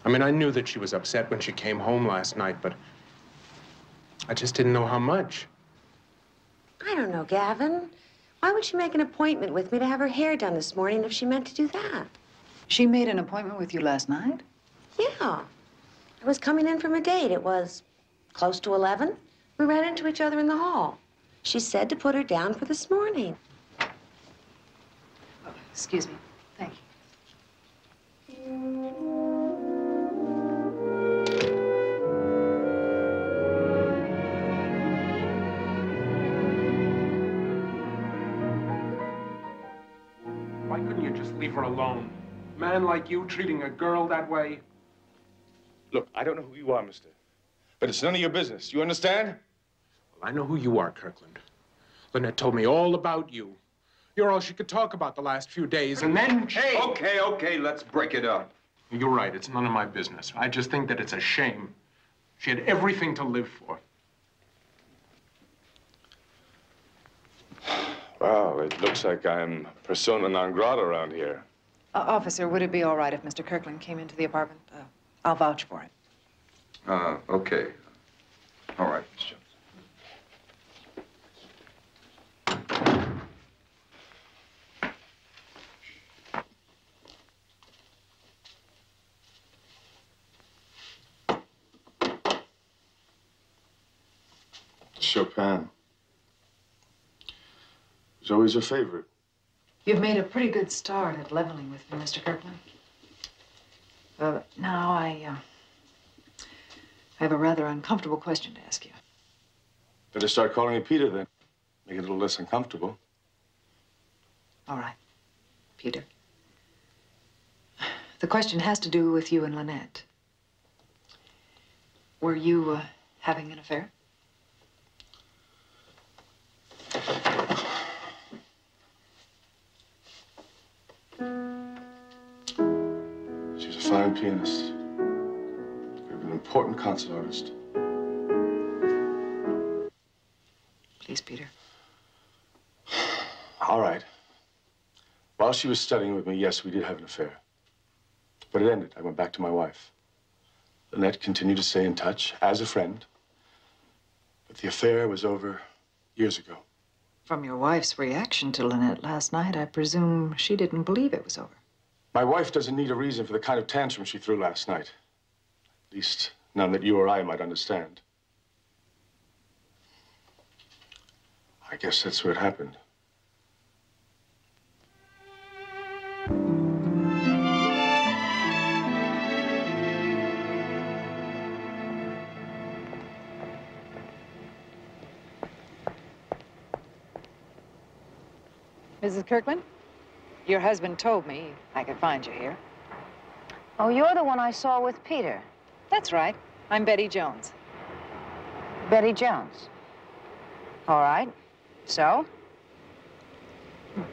I mean, I knew that she was upset when she came home last night, but I just didn't know how much. I don't know, Gavin. Why would she make an appointment with me to have her hair done this morning if she meant to do that? She made an appointment with you last night? Yeah. I was coming in from a date. It was close to 11. We ran into each other in the hall. She said to put her down for this morning. Oh, excuse me. Thank you. Why couldn't you just leave her alone? A man like you treating a girl that way? Look, I don't know who you are, mister, but it's none of your business. You understand? Well, I know who you are, Kirkland. Lynette told me all about you. You're all she could talk about the last few days, and then she... Hey! Okay, let's break it up. You're right, it's none of my business. I just think that it's a shame. She had everything to live for. Well, it looks like I'm persona non grata around here. Officer, would it be all right if Mr. Kirkland came into the apartment? I'll vouch for it. Okay. All right, Miss Jones. Chopin. He's always a favorite. You've made a pretty good start at leveling with me, Mr. Kirkland. Now I have a rather uncomfortable question to ask you. Better start calling me Peter, then. Make it a little less uncomfortable. All right, Peter. The question has to do with you and Lynette. Were you having an affair? She's a fine pianist. An important concert artist. Please, Peter. All right. While she was studying with me, yes, we did have an affair. But it ended. I went back to my wife. Lynette continued to stay in touch as a friend. But the affair was over years ago. From your wife's reaction to Lynette last night, I presume she didn't believe it was over. My wife doesn't need a reason for the kind of tantrum she threw last night. At least none that you or I might understand. I guess that's where it happened. Mrs. Kirkland, your husband told me I could find you here. Oh, you're the one I saw with Peter. That's right. I'm Betty Jones. Betty Jones. All right. So?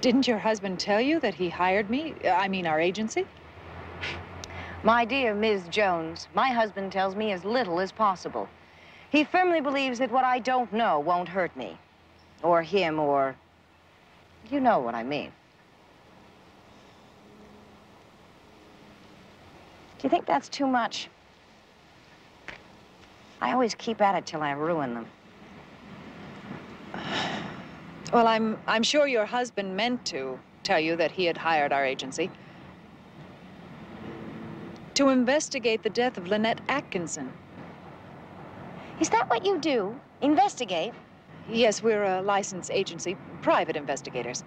Didn't your husband tell you that he hired me? I mean, our agency? My dear Ms. Jones, my husband tells me as little as possible. He firmly believes that what I don't know won't hurt me. Or him, or... You know what I mean. Do you think that's too much? I always keep at it till I ruin them. Well, I'm sure your husband meant to tell you that he had hired our agency to investigate the death of Lynette Atkinson. Is that what you do? Investigate? Yes, we're a licensed agency, private investigators.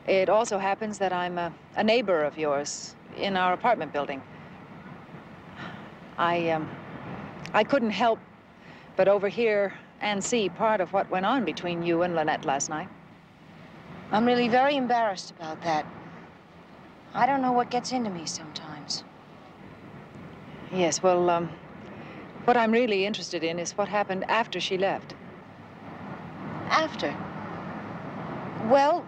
It also happens that I'm a neighbor of yours in our apartment building. I couldn't help but overhear and see part of what went on between you and Lynette last night. I'm really very embarrassed about that. I don't know what gets into me sometimes. Yes, well, what I'm really interested in is what happened after she left. After? Well,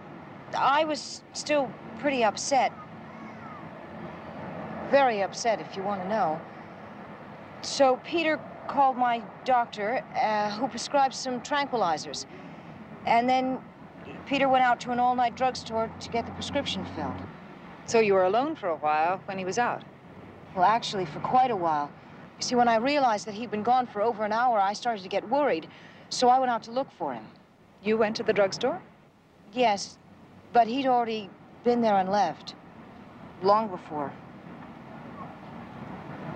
I was still pretty upset. Very upset, if you want to know. So Peter called my doctor, who prescribed some tranquilizers. And then Peter went out to an all-night drugstore to get the prescription filled. So you were alone for a while when he was out? Well, actually, for quite a while. You see, when I realized that he'd been gone for over an hour, I started to get worried. So I went out to look for him. You went to the drugstore? Yes, but he'd already been there and left. Long before.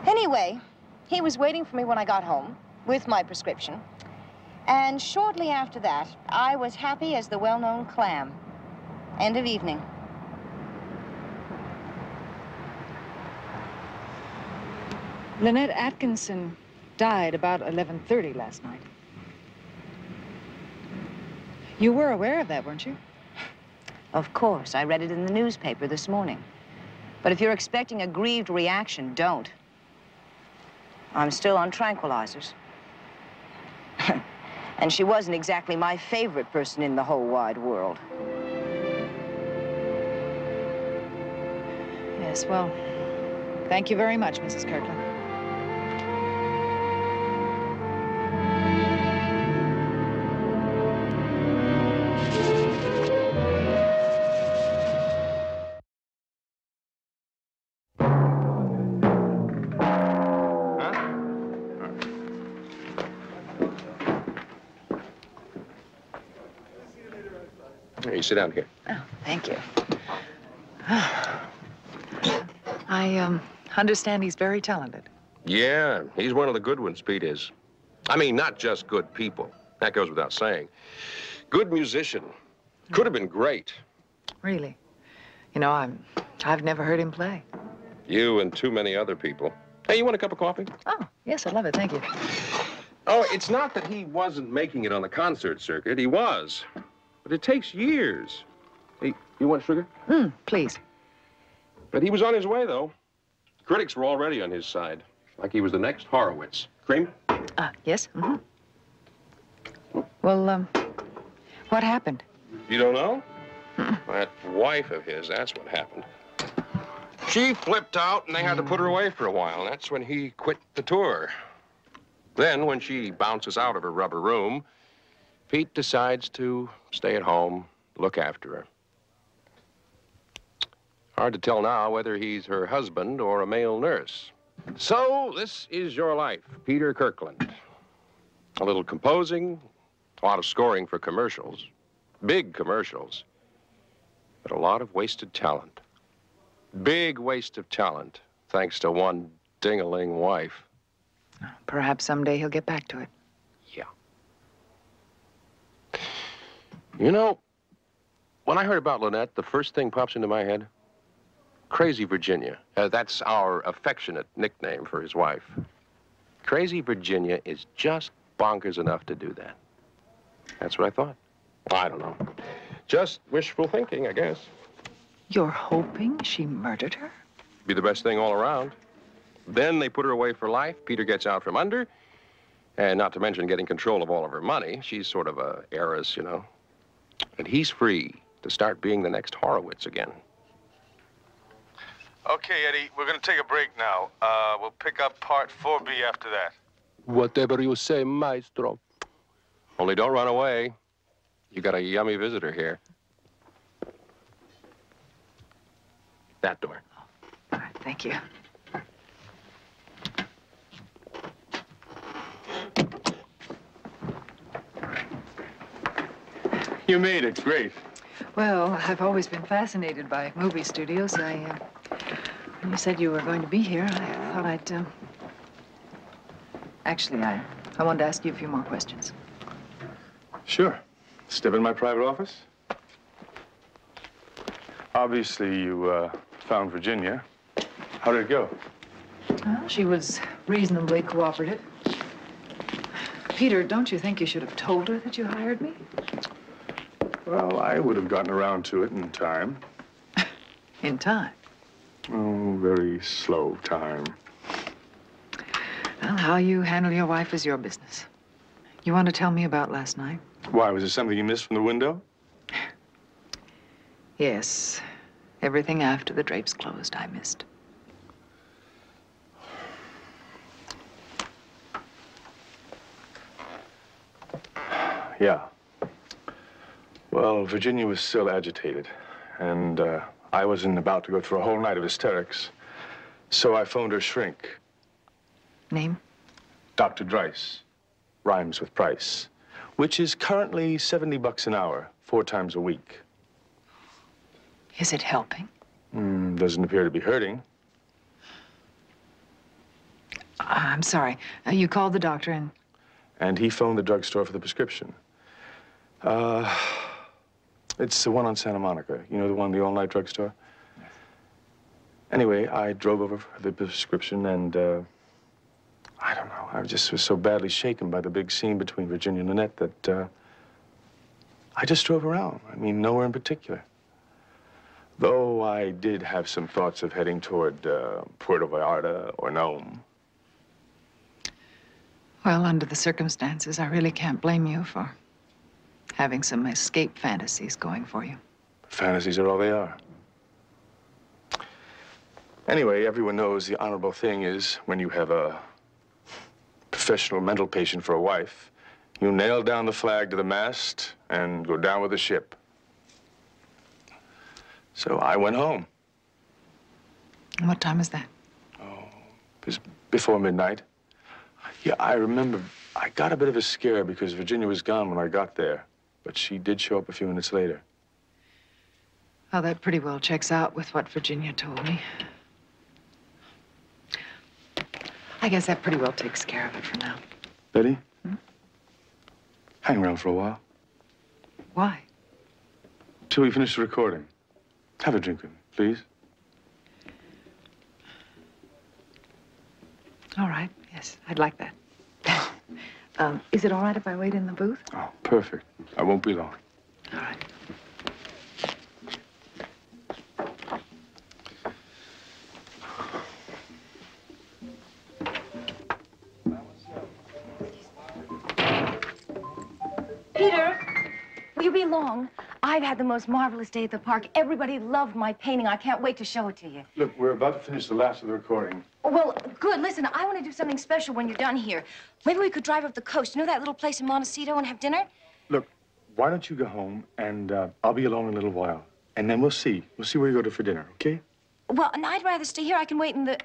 Anyway, he was waiting for me when I got home with my prescription. And shortly after that, I was happy as the well-known clam. End of evening. Lynette Atkinson died about 11:30 last night. You were aware of that, weren't you? Of course. I read it in the newspaper this morning. But if you're expecting a grieved reaction, don't. I'm still on tranquilizers. And she wasn't exactly my favorite person in the whole wide world. Yes, well, thank you very much, Mrs. Kirkland. Here, you sit down here. Oh, thank you. I understand he's very talented. Yeah, he's one of the good ones, Pete is. I mean, not just good people. That goes without saying. Good musician. Could have been great. Really? You know, I've never heard him play. You and too many other people. Hey, you want a cup of coffee? Oh, yes, I'd love it. Thank you. Oh, it's not that he wasn't making it on the concert circuit. He was. But it takes years. Hey, you want sugar? Please. But he was on his way, though. Critics were already on his side. Like he was the next Horowitz. Cream? Yes. Well, what happened? You don't know? That wife of his, that's what happened. She flipped out, and they had to put her away for a while. And that's when he quit the tour. Then, when she bounces out of her rubber room, Pete decides to stay at home, look after her. Hard to tell now whether he's her husband or a male nurse. So, this is your life, Peter Kirkland. A little composing, a lot of scoring for commercials, big commercials, but a lot of wasted talent. Big waste of talent, thanks to one ding-a-ling wife. Perhaps someday he'll get back to it. Yeah. You know, when I heard about Lynette, the first thing pops into my head, Crazy Virginia. That's our affectionate nickname for his wife. Crazy Virginia is just bonkers enough to do that. That's what I thought. I don't know. Just wishful thinking, I guess. You're hoping she murdered her? Be the best thing all around. Then they put her away for life. Peter gets out from under. And not to mention getting control of all of her money. She's sort of a heiress, you know. And he's free to start being the next Horowitz again. Okay, Eddie, we're going to take a break now. We'll pick up part 4B after that. Whatever you say, maestro. Only don't run away. You got a yummy visitor here. That door. All right, thank you. You made it. Great. Well, I've always been fascinated by movie studios. When you said you were going to be here, I thought I'd, Actually, I wanted to ask you a few more questions. Sure. Step in my private office. Obviously, you found Virginia. How did it go? Well, she was reasonably cooperative. Peter, don't you think you should have told her that you hired me? Well, I would have gotten around to it in time. In time? Oh, very slow time. Well, how you handle your wife is your business. You want to tell me about last night? Why, was there something you missed from the window? Yes. Everything after the drapes closed, I missed. Yeah. Well, Virginia was still agitated, and I wasn't about to go through a whole night of hysterics. So I phoned her shrink. Name? Dr. Dreiss. Rhymes with price. Which is currently $70 an hour, 4 times a week. Is it helping? Doesn't appear to be hurting. I'm sorry. You called the doctor and... And he phoned the drugstore for the prescription. It's the one on Santa Monica. You know, the all-night drugstore? Yes. Anyway, I drove over for the prescription and, I don't know. I just was so badly shaken by the big scene between Virginia and Lynette that, I just drove around. I mean, nowhere in particular. Though I did have some thoughts of heading toward, Puerto Vallarta or Nome. Well, under the circumstances, I really can't blame you for having some escape fantasies going for you. Fantasies are all they are. Anyway, everyone knows the honorable thing is when you have a professional mental patient for a wife, you nail down the flag to the mast and go down with the ship. So I went home. And what time is that? It was before midnight. Yeah, I remember I got a bit of a scare because Virginia was gone when I got there, but she did show up a few minutes later. Oh, that pretty well checks out with what Virginia told me. I guess that pretty well takes care of it for now. Betty? Hang around for a while. Why? Till we finish the recording. Have a drink with me, please. All right. Yes, I'd like that. Is it all right if I wait in the booth? Oh, perfect. I won't be long. All right. Peter, will you be long? I've had the most marvelous day at the park. Everybody loved my painting. I can't wait to show it to you. Look, we're about to finish the last of the recording. Well, good. Listen, I want to do something special when you're done here. Maybe we could drive up the coast. You know that little place in Montecito and have dinner? Look, why don't you go home and I'll be alone in a little while. And then we'll see. We'll see where you go to for dinner, okay? Well, and I'd rather stay here. I can wait in the...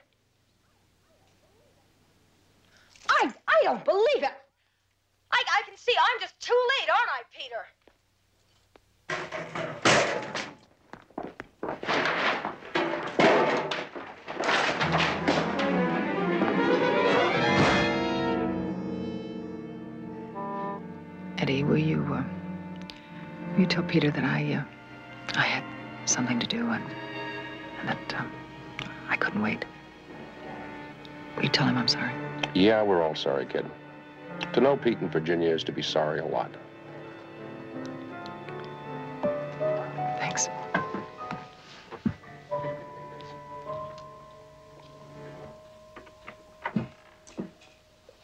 I don't believe it. I can see I'm just too late, aren't I, Peter? Eddie, will you tell Peter that I had something to do and that I couldn't wait? Will you tell him I'm sorry? Yeah, we're all sorry, kid. To know Pete and Virginia is to be sorry a lot. Thanks.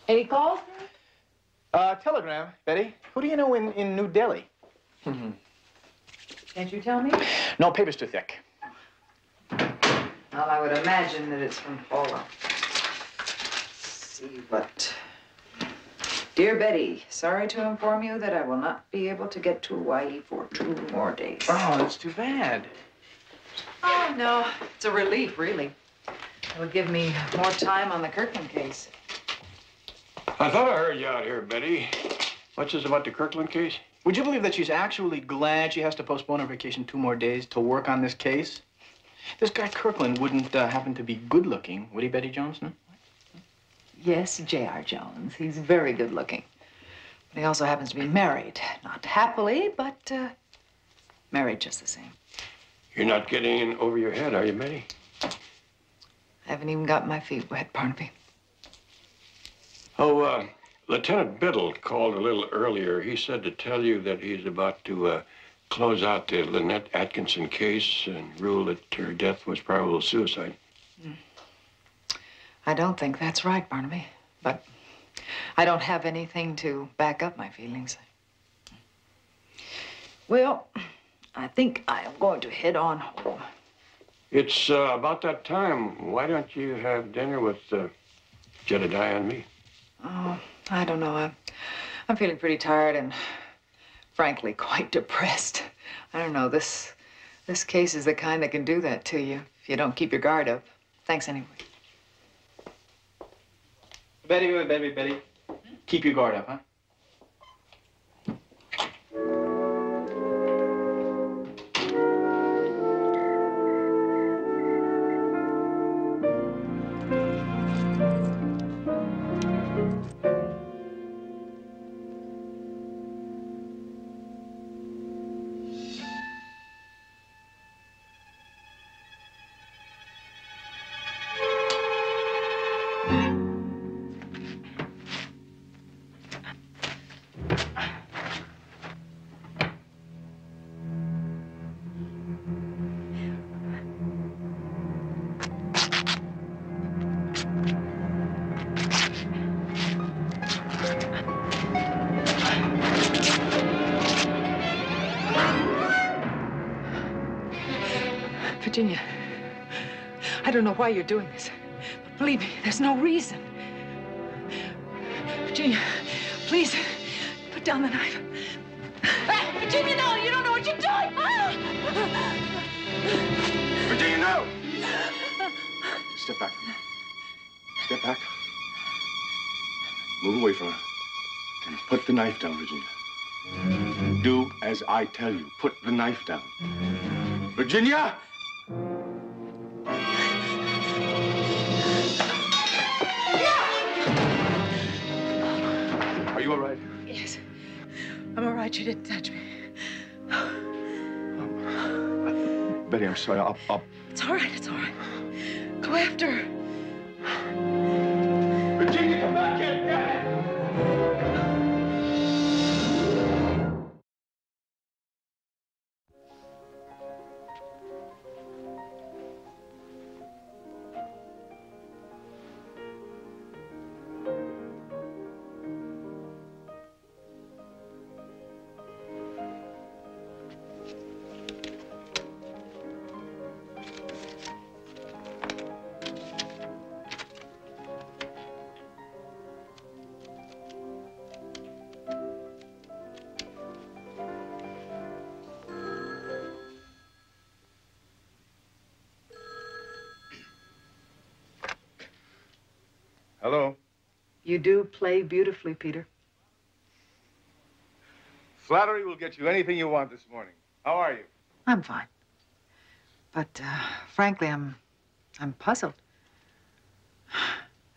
Any calls? Telegram, Betty. Who do you know in New Delhi? Can't you tell me? No, paper's too thick. Well, I would imagine that it's from Paula. See what... Dear Betty, sorry to inform you that I will not be able to get to Hawaii for 2 more days. Oh, that's too bad. Oh, no. It's a relief, really. It would give me more time on the Kirkland case. I thought I heard you out here, Betty. What's this about the Kirkland case? Would you believe that she's actually glad she has to postpone her vacation 2 more days to work on this case? This guy Kirkland wouldn't happen to be good-looking, would he, Betty Johnson? Yes, J.R. Jones. He's very good-looking. But he also happens to be married. Not happily, but married just the same. You're not getting in over your head, are you, Betty? I haven't even got my feet wet, Barnaby. Oh, Lieutenant Biddle called a little earlier. He said to tell you that he's about to close out the Lynette Atkinson case and rule that her death was probable suicide. I don't think that's right, Barnaby. But I don't have anything to back up my feelings. Well, I think I am going to head on home. It's about that time. Why don't you have dinner with Jedediah and me? Oh, I don't know. I'm feeling pretty tired, and frankly quite depressed. I don't know, this case is the kind that can do that to you if you don't keep your guard up. Thanks anyway. Betty. Keep your guard up, huh? Virginia, I don't know why you're doing this, but believe me, there's no reason. Virginia, please, put down the knife. Virginia, no, you don't know what you're doing. Virginia, no! Step back. Step back. Move away from her. And put the knife down, Virginia. Do as I tell you. Put the knife down. Virginia! Are you all right? Yes, I'm all right. You didn't touch me. Betty, I'm sorry. I'll... It's all right. It's all right. Go after her. Virginia, come back here! Get it! Hello? You do play beautifully, Peter. Flattery will get you anything you want this morning. How are you? I'm fine. But, frankly, I'm puzzled.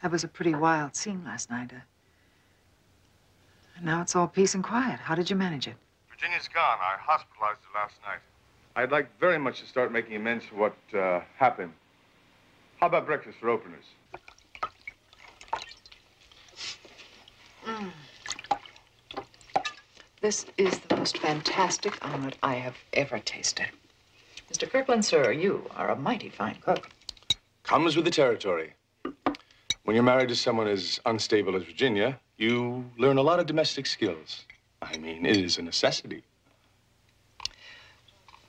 That was a pretty wild scene last night. And now it's all peace and quiet. How did you manage it? Virginia's gone. I hospitalized her last night. I'd like very much to start making amends for what happened. How about breakfast for openers? This is the most fantastic omelet I have ever tasted. Mr. Kirkland, sir, you are a mighty fine cook. Comes with the territory. When you're married to someone as unstable as Virginia, you learn a lot of domestic skills. I mean, it is a necessity.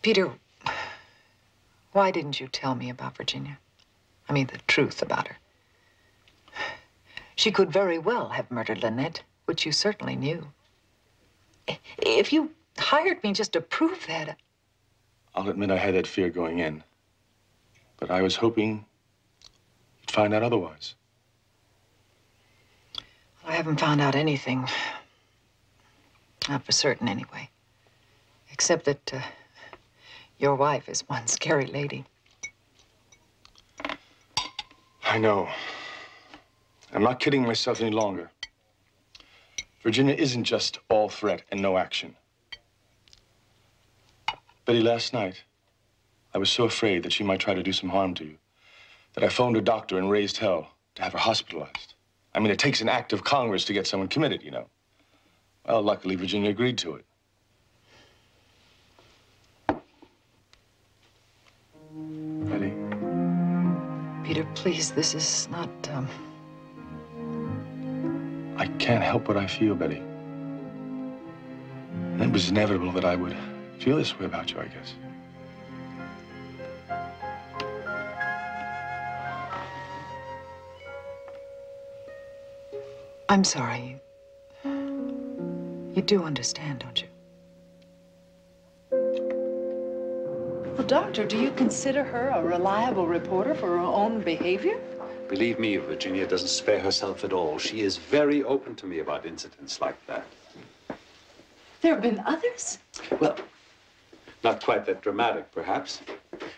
Peter, why didn't you tell me about Virginia? I mean, the truth about her. She could very well have murdered Lynette, which you certainly knew. If you hired me just to prove that... I'll admit I had that fear going in. But I was hoping you'd find out otherwise. I haven't found out anything. Not for certain, anyway. Except that your wife is one scary lady. I know. I'm not kidding myself any longer. Virginia isn't just all threat and no action. Betty, last night, I was so afraid that she might try to do some harm to you that I phoned a doctor and raised hell to have her hospitalized. I mean, it takes an act of Congress to get someone committed, you know. Well, luckily, Virginia agreed to it. Betty. Peter, please, this is not, I can't help what I feel, Betty. And it was inevitable that I would feel this way about you, I guess. I'm sorry. You do understand, don't you? Doctor, do you consider her a reliable reporter for her own behavior? Believe me, Virginia doesn't spare herself at all. She is very open to me about incidents like that. There have been others? Well, not quite that dramatic, perhaps.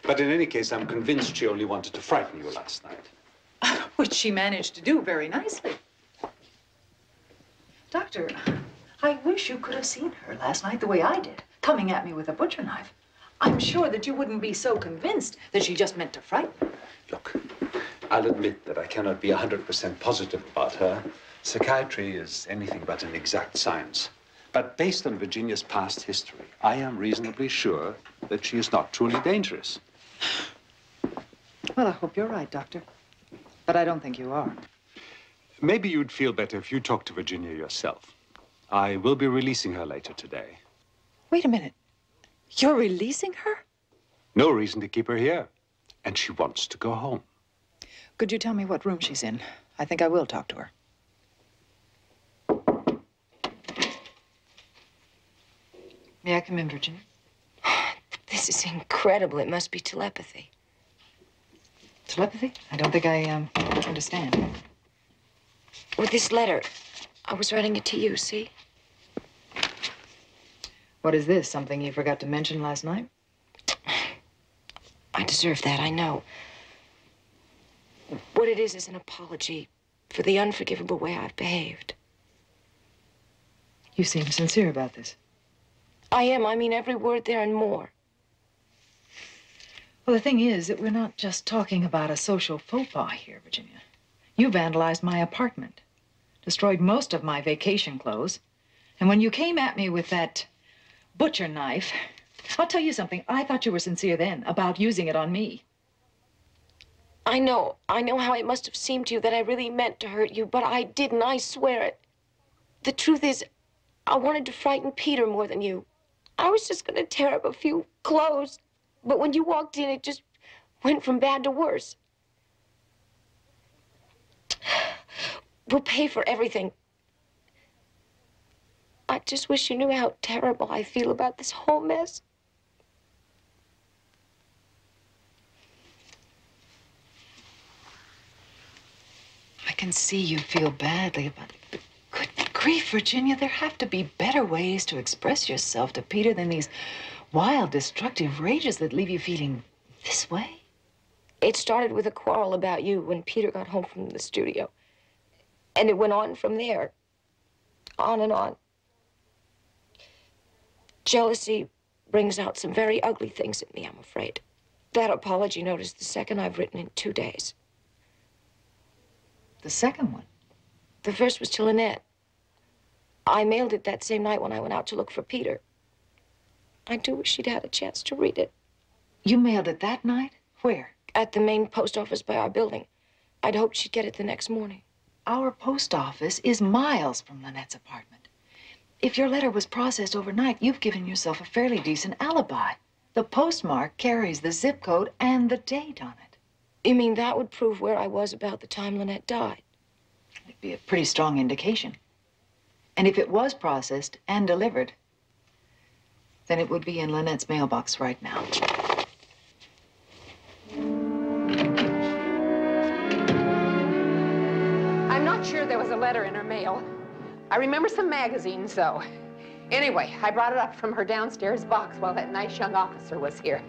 But in any case, I'm convinced she only wanted to frighten you last night. Which she managed to do very nicely. Doctor, I wish you could have seen her last night the way I did, coming at me with a butcher knife. I'm sure that you wouldn't be so convinced that she just meant to frighten me. Look, I'll admit that I cannot be 100% positive about her. Psychiatry is anything but an exact science. But based on Virginia's past history, I am reasonably sure that she is not truly dangerous. Well, I hope you're right, Doctor. But I don't think you are. Maybe you'd feel better if you talked to Virginia yourself. I will be releasing her later today. Wait a minute. You're releasing her? No reason to keep her here. And she wants to go home. Could you tell me what room she's in? I think I will talk to her. May I come in, Virginia? This is incredible. It must be telepathy. Telepathy? I don't think I understand. With this letter, I was writing it to you, see? What is this? Something you forgot to mention last night? I deserve that, I know. What it is an apology for the unforgivable way I've behaved. You seem sincere about this. I am. I mean every word there and more. Well, the thing is that we're not just talking about a social faux pas here, Virginia. You vandalized my apartment, destroyed most of my vacation clothes, and when you came at me with that butcher knife, I'll tell you something. I thought you were sincere then about using it on me. I know how it must have seemed to you that I really meant to hurt you, but I didn't, I swear it. The truth is, I wanted to frighten Peter more than you. I was just gonna tear up a few clothes, but when you walked in, it just went from bad to worse. We'll pay for everything. I just wish you knew how terrible I feel about this whole mess. I can see you feel badly about it, but good grief, Virginia, there have to be better ways to express yourself to Peter than these wild, destructive rages that leave you feeling this way. It started with a quarrel about you when Peter got home from the studio. And it went on from there. On and on. Jealousy brings out some very ugly things in me, I'm afraid. That apology note is the second I've written in 2 days. The second one? The first was to Lynette. I mailed it that same night when I went out to look for Peter. I do wish she'd had a chance to read it. You mailed it that night? Where? At the main post office by our building. I'd hoped she'd get it the next morning. Our post office is miles from Lynette's apartment. If your letter was processed overnight, you've given yourself a fairly decent alibi. The postmark carries the zip code and the date on it. You mean that would prove where I was about the time Lynette died? It'd be a pretty strong indication. And if it was processed and delivered, then it would be in Lynette's mailbox right now. I'm not sure there was a letter in her mail. I remember some magazines, though. Anyway, I brought it up from her downstairs box while that nice young officer was here.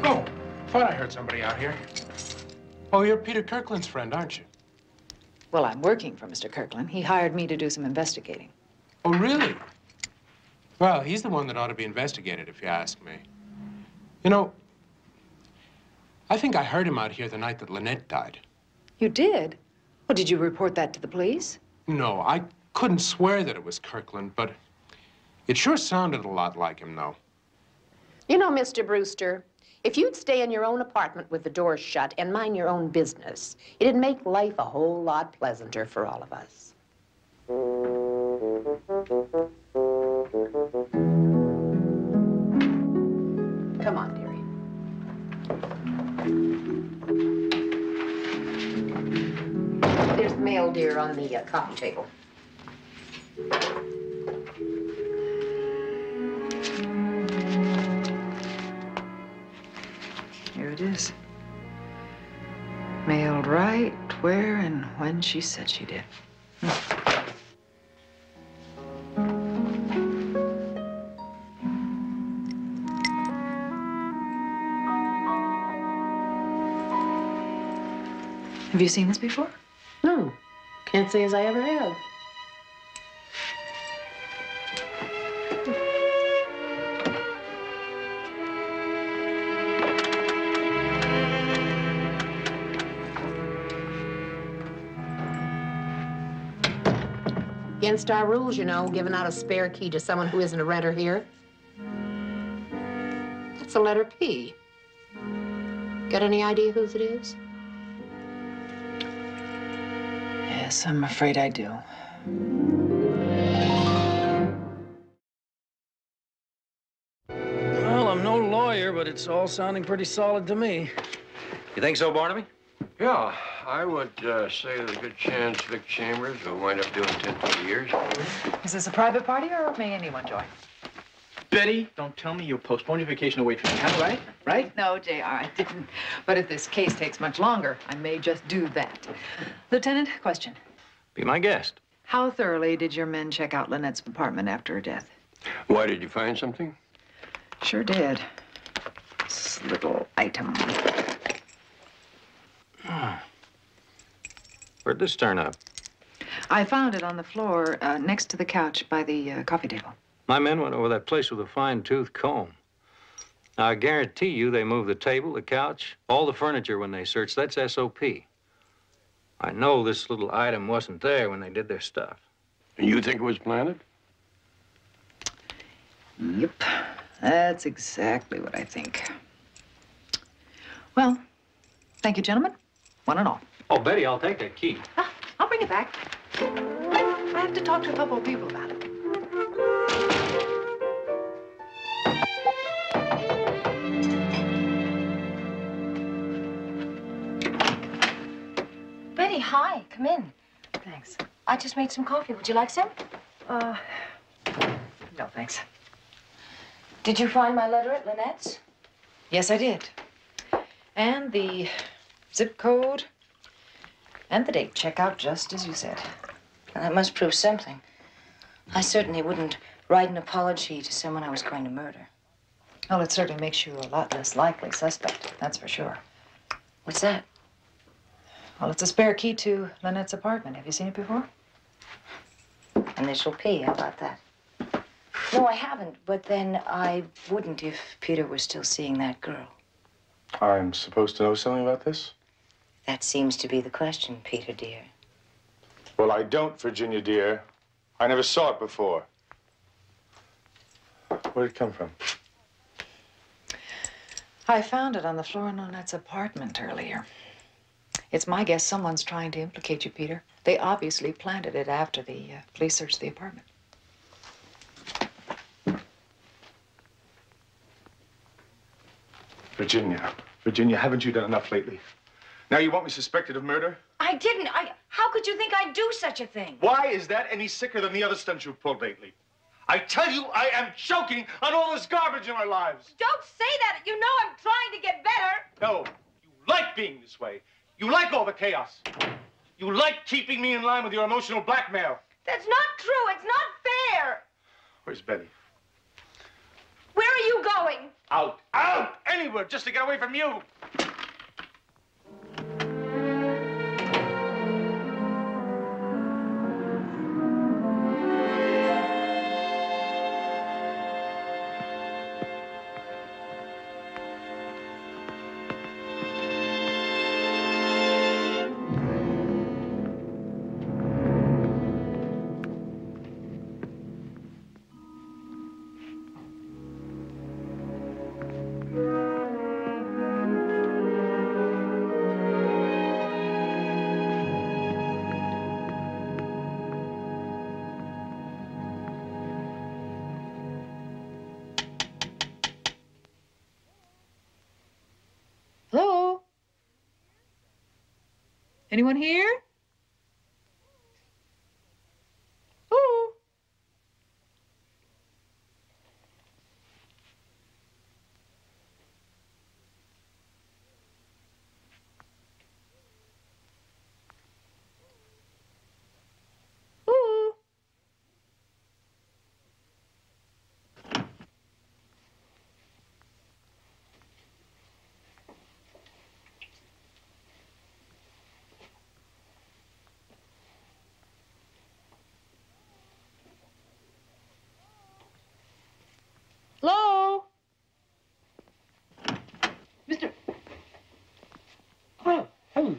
Oh, thought I heard somebody out here. Oh, you're Peter Kirkland's friend, aren't you? Well, I'm working for Mr. Kirkland. He hired me to do some investigating. Oh, really? Well, he's the one that ought to be investigated, if you ask me. You know, I think I heard him out here the night that Lynette died. You did? Well, did you report that to the police? No, I couldn't swear that it was Kirkland, but it sure sounded a lot like him, though. You know, Mr. Brewster, if you'd stay in your own apartment with the doors shut and mind your own business, it'd make life a whole lot pleasanter for all of us. Come on, dearie. There's mail, dear, on the coffee table. when she said she did. Have you seen this before? No, can't say as I ever have. Against our rules, you know, giving out a spare key to someone who isn't a renter here. That's the letter P. Got any idea whose it is? Yes, I'm afraid I do. Well, I'm no lawyer, but it's all sounding pretty solid to me. You think so, Barnaby? Yeah, I would say there's a good chance Vic Chambers will wind up doing 10, 20 years. Is this a private party or may anyone join? Betty, don't tell me you'll postpone your vacation away from town, right? Right? No, JR, I didn't. But if this case takes much longer, I may just do that. Lieutenant, question. Be my guest. How thoroughly did your men check out Lynette's apartment after her death? Why, did you find something? Sure did. This little item. Where'd this turn up? I found it on the floor next to the couch by the coffee table. My men went over that place with a fine-tooth comb. Now, I guarantee you they moved the table, the couch, all the furniture when they searched. That's SOP. I know this little item wasn't there when they did their stuff. And you think it was planted? Yep. That's exactly what I think. Well, thank you, gentlemen. One and all. Oh, Betty, I'll take that key. I'll bring it back. I have to talk to a couple of people about it. Betty, hi. Come in. Thanks. I just made some coffee. Would you like some? No, thanks. Did you find my letter at Lynette's? Yes, I did. And the zip code and the date check out just as you said. Well, that must prove something. I certainly wouldn't write an apology to someone I was going to murder. Well, it certainly makes you a lot less likely suspect, that's for sure. What's that? Well, it's a spare key to Lynette's apartment. Have you seen it before? Initial P, how about that? No, I haven't, but then I wouldn't if Peter were still seeing that girl. I'm supposed to know something about this? That seems to be the question, Peter, dear. Well, I don't, Virginia, dear. I never saw it before. Where did it come from? I found it on the floor in Lynette's apartment earlier. It's my guess someone's trying to implicate you, Peter. They obviously planted it after the police searched the apartment. Virginia, haven't you done enough lately? Now you want me suspected of murder? I didn't. How could you think I'd do such a thing? Why is that any sicker than the other stunts you've pulled lately? I tell you, I am choking on all this garbage in our lives. Don't say that. You know I'm trying to get better. No, you like being this way. You like all the chaos. You like keeping me in line with your emotional blackmail. That's not true. It's not fair. Where's Betty? Where are you going? Out, anywhere, just to get away from you. Hello? Anyone here? Ooh.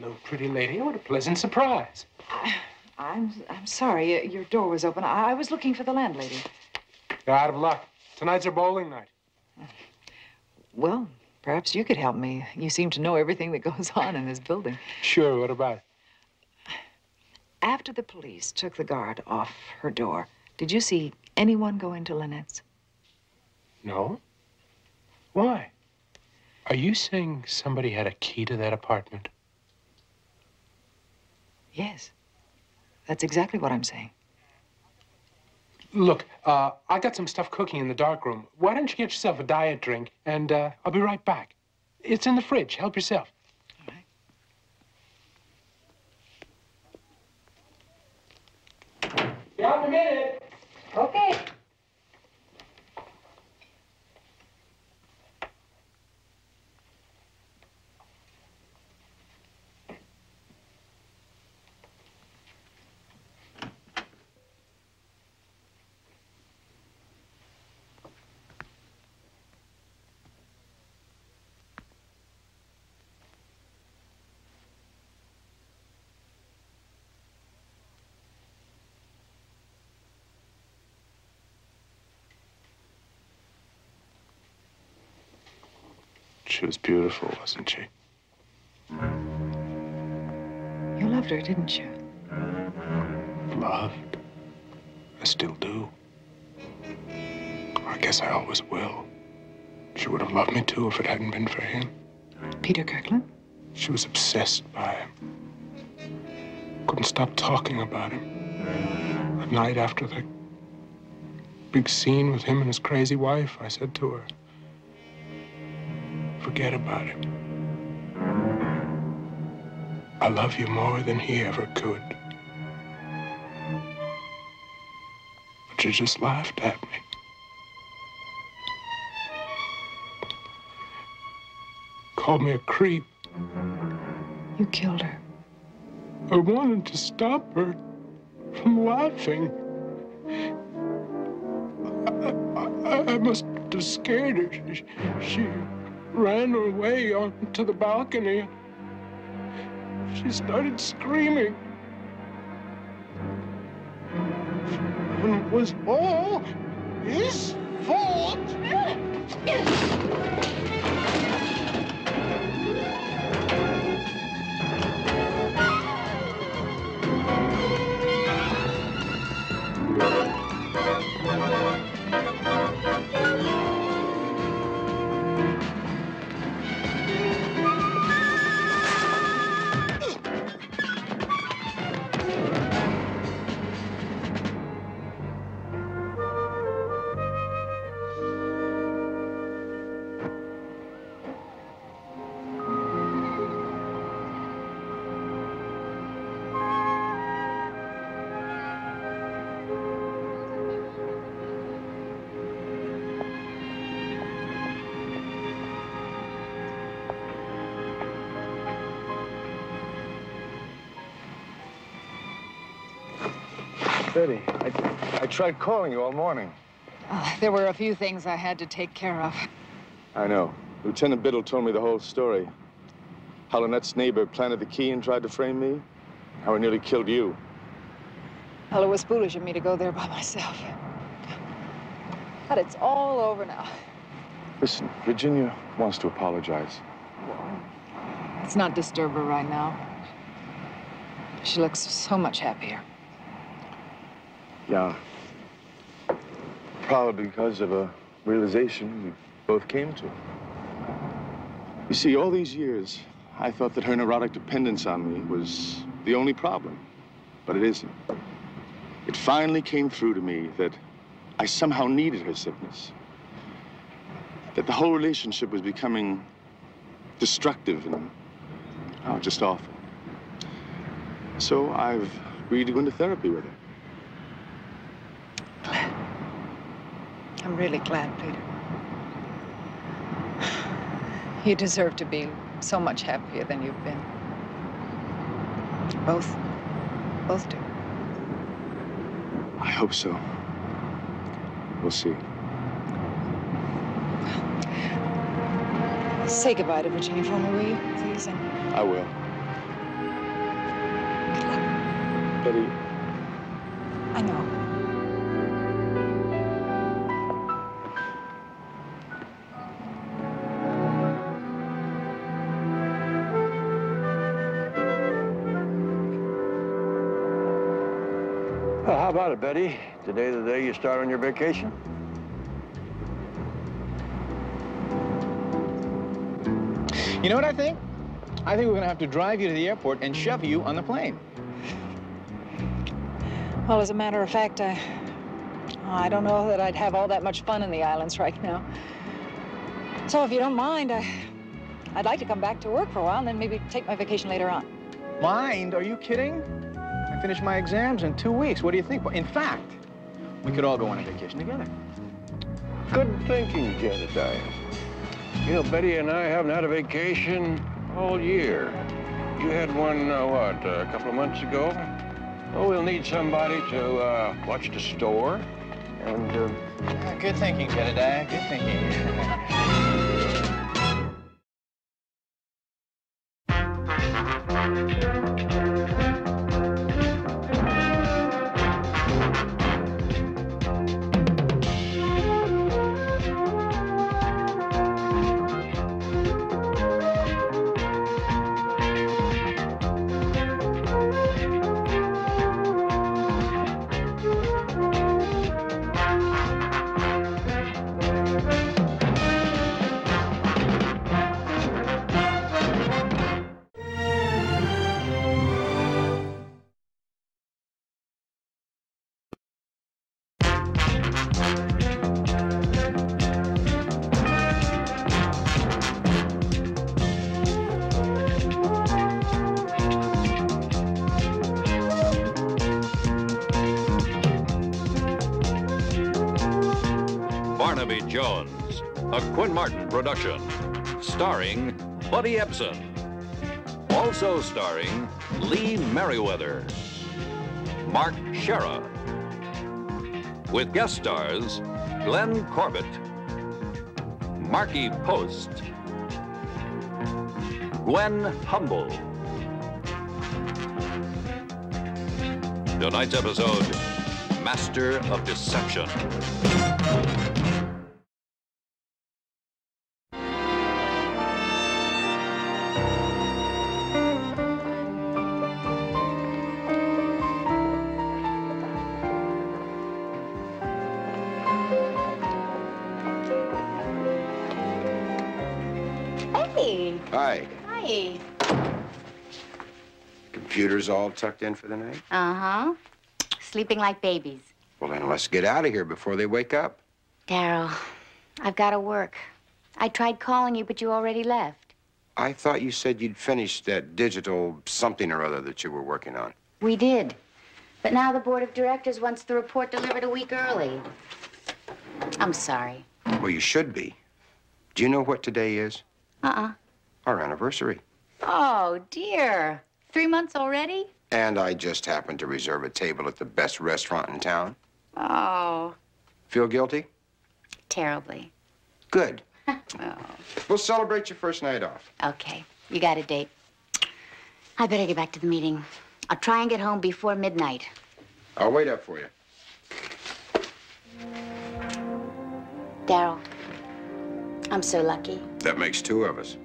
Hello, pretty lady. What a pleasant surprise. I'm sorry. Your door was open. I was looking for the landlady. You're out of luck. Tonight's her bowling night. Well, perhaps you could help me. You seem to know everything that goes on in this building. Sure, what about it? After the police took the guard off her door, did you see anyone go into Lynette's? No. Why? Are you saying somebody had a key to that apartment? Yes. That's exactly what I'm saying. Look, I got some stuff cooking in the dark room. Why don't you get yourself a diet drink, and I'll be right back. It's in the fridge. Help yourself. All right. Be out in a minute. Okay. She was beautiful, wasn't she? You loved her, didn't you? Loved? I still do. I guess I always will. She would have loved me, too, if it hadn't been for him. Peter Kirkland? She was obsessed by him. Couldn't stop talking about him. At night after the big scene with him and his crazy wife, I said to her, forget about him. I love you more than he ever could. But she just laughed at me. Called me a creep. You killed her. I wanted to stop her from laughing. I must have scared her. She ran away onto the balcony. She started screaming. And it was all his fault. Betty, I tried calling you all morning. There were a few things I had to take care of. I know. Lieutenant Biddle told me the whole story. How Lynette's neighbor planted the key and tried to frame me. How he nearly killed you. Well, it was foolish of me to go there by myself. But it's all over now. Listen, Virginia wants to apologize. Let's not disturb her right now. She looks so much happier. Yeah. Probably because of a realization we both came to. You see, all these years, I thought that her neurotic dependence on me was the only problem. But it isn't. It finally came through to me that I somehow needed her sickness. That the whole relationship was becoming destructive and, oh, just awful. So I've agreed to go into therapy with her. I'm really glad, Peter. You deserve to be so much happier than you've been. Both do. I hope so. We'll see. Say goodbye to Virginia for me, will you, please? I will. Betty. I know. Well, how about it, Betty? Today the day you start on your vacation? You know what I think? I think we're gonna have to drive you to the airport and shove you on the plane. Well, as a matter of fact, I don't know that I'd have all that much fun in the islands right now. So if you don't mind, I'd like to come back to work for a while and then maybe take my vacation later on. Mind? Are you kidding? I finish my exams in 2 weeks. What do you think? In fact, we could all go on a vacation together. Good thinking, Jedediah. You know, Betty and I haven't had a vacation all year. You had one, a couple of months ago? Oh, we'll need somebody to watch the store and... Yeah, good thinking, Jedediah. Good thinking. Barnaby Jones, a Quinn Martin production, starring Buddy Ebsen. Also starring Lee Merriweather, Mark Shera, with guest stars Glenn Corbett, Marky Post, Gwen Humble. Tonight's episode, Master of Deception. Hey. Hi. Hi. Computer's all tucked in for the night? Uh-huh. Sleeping like babies. Well, then let's get out of here before they wake up. Darryl, I've got to work. I tried calling you, but you already left. I thought you said you'd finished that digital something or other that you were working on. We did. But now the board of directors wants the report delivered a week early. I'm sorry. Well, you should be. Do you know what today is? Uh-uh. Our anniversary. Oh, dear. 3 months already? And I just happened to reserve a table at the best restaurant in town. Oh, Feel guilty? terribly. Good. Oh, We'll celebrate your first night off. okay. You got a date. I better get back to the meeting. I'll try and get home before midnight. I'll wait up for you. Darryl, I'm so lucky. That makes two of us.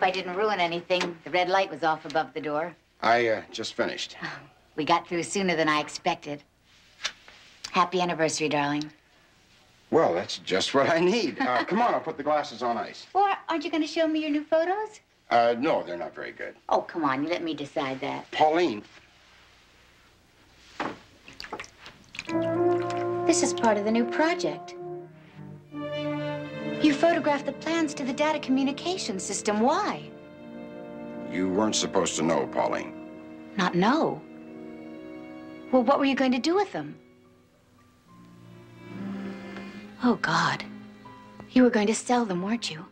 I didn't ruin anything. The red light was off above the door. I just finished. We got through sooner than I expected. Happy anniversary, darling. Well, that's just what I need. Come on, I'll put the glasses on ice. Well, aren't you going to show me your new photos? No, they're not very good. Oh, come on. You let me decide that. Pauline. This is part of the new project. You photographed the plans to the data communication system. Why? You weren't supposed to know, Pauline. Not know. Well, what were you going to do with them? Oh, God. You were going to sell them, weren't you?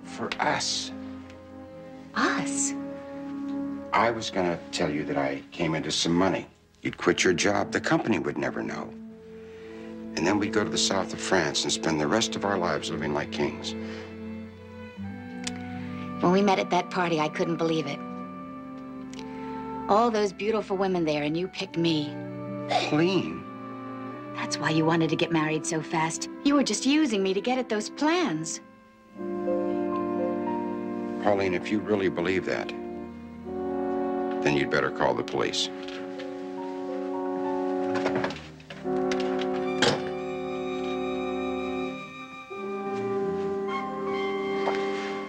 For us. Us? I was gonna tell you that I came into some money. You'd quit your job, the company would never know. And then we'd go to the south of France and spend the rest of our lives living like kings. When we met at that party, I couldn't believe it. All those beautiful women there, and you picked me. Pauline. That's why you wanted to get married so fast. You were just using me to get at those plans. Pauline, if you really believe that, then you'd better call the police.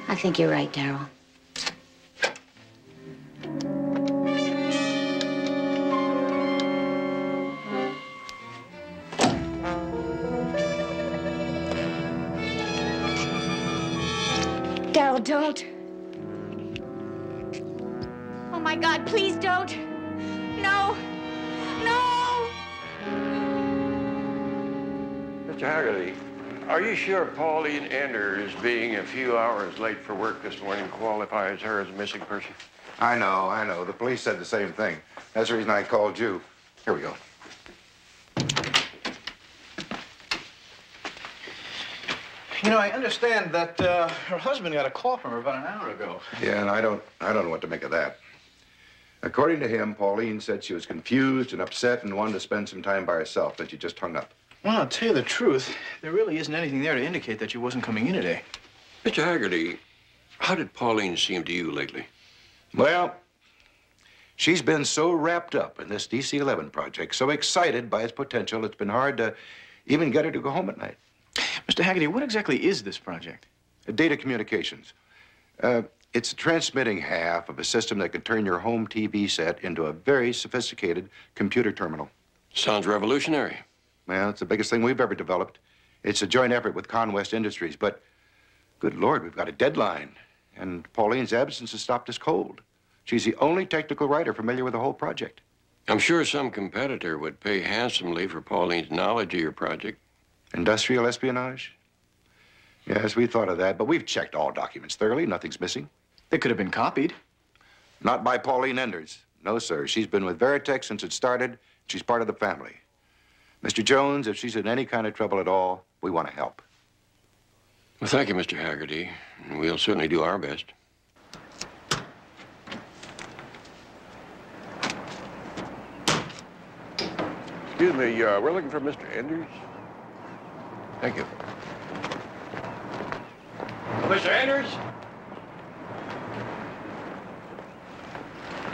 I think you're right, Darryl. Darryl, don't. Oh, my God, please don't. No. No! Mr. Haggerty, are you sure Pauline Enders being a few hours late for work this morning qualifies her as a missing person? I know. The police said the same thing. That's the reason I called you. Here we go. You know, I understand that her husband got a call from her about an hour ago. Yeah, and I don't know what to make of that. According to him, Pauline said she was confused and upset and wanted to spend some time by herself, but she just hung up. Well, I'll tell you the truth. There really isn't anything there to indicate that she wasn't coming in today. Mr. Haggerty, how did Pauline seem to you lately? Well, she's been so wrapped up in this DC-11 project, so excited by its potential, it's been hard to even get her to go home at night. Mr. Haggerty, what exactly is this project? Data communications. It's the transmitting half of a system that could turn your home TV set into a very sophisticated computer terminal. Sounds revolutionary. Well, it's the biggest thing we've ever developed. It's a joint effort with ConWest Industries, but good Lord, we've got a deadline. And Pauline's absence has stopped us cold. She's the only technical writer familiar with the whole project. I'm sure some competitor would pay handsomely for Pauline's knowledge of your project. Industrial espionage? Yes, we thought of that, but we've checked all documents thoroughly. Nothing's missing. They could have been copied. Not by Pauline Enders. No, sir. She's been with Veritech since it started. She's part of the family. Mr. Jones, if she's in any kind of trouble at all, we want to help. Well, thank you, Mr. Haggerty. We'll certainly do our best. Excuse me, we're looking for Mr. Enders. Thank you. Mr. Enders?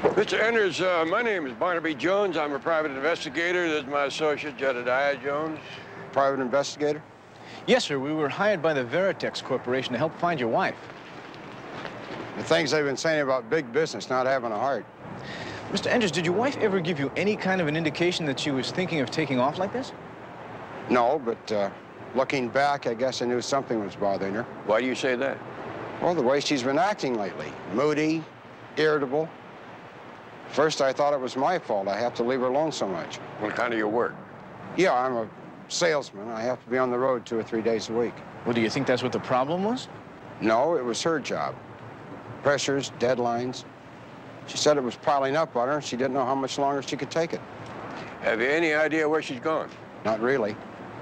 Mr. Enders, my name is Barnaby Jones. I'm a private investigator. This is my associate, Jedediah Jones. Private investigator? Yes, sir. We were hired by the Veritex Corporation to help find your wife. The things they've been saying about big business not having a heart. Mr. Enders, did your wife ever give you any kind of an indication that she was thinking of taking off like this? No, but looking back, I guess I knew something was bothering her. Why do you say that? Well, the way she's been acting lately. Moody, irritable. First, I thought it was my fault. I have to leave her alone so much. What kind of your work? Yeah, I'm a salesman. I have to be on the road 2 or 3 days a week. Well, do you think that's what the problem was? No, it was her job. Pressures, deadlines. She said it was piling up on her. She didn't know how much longer she could take it. Have you any idea where she's gone? Not really.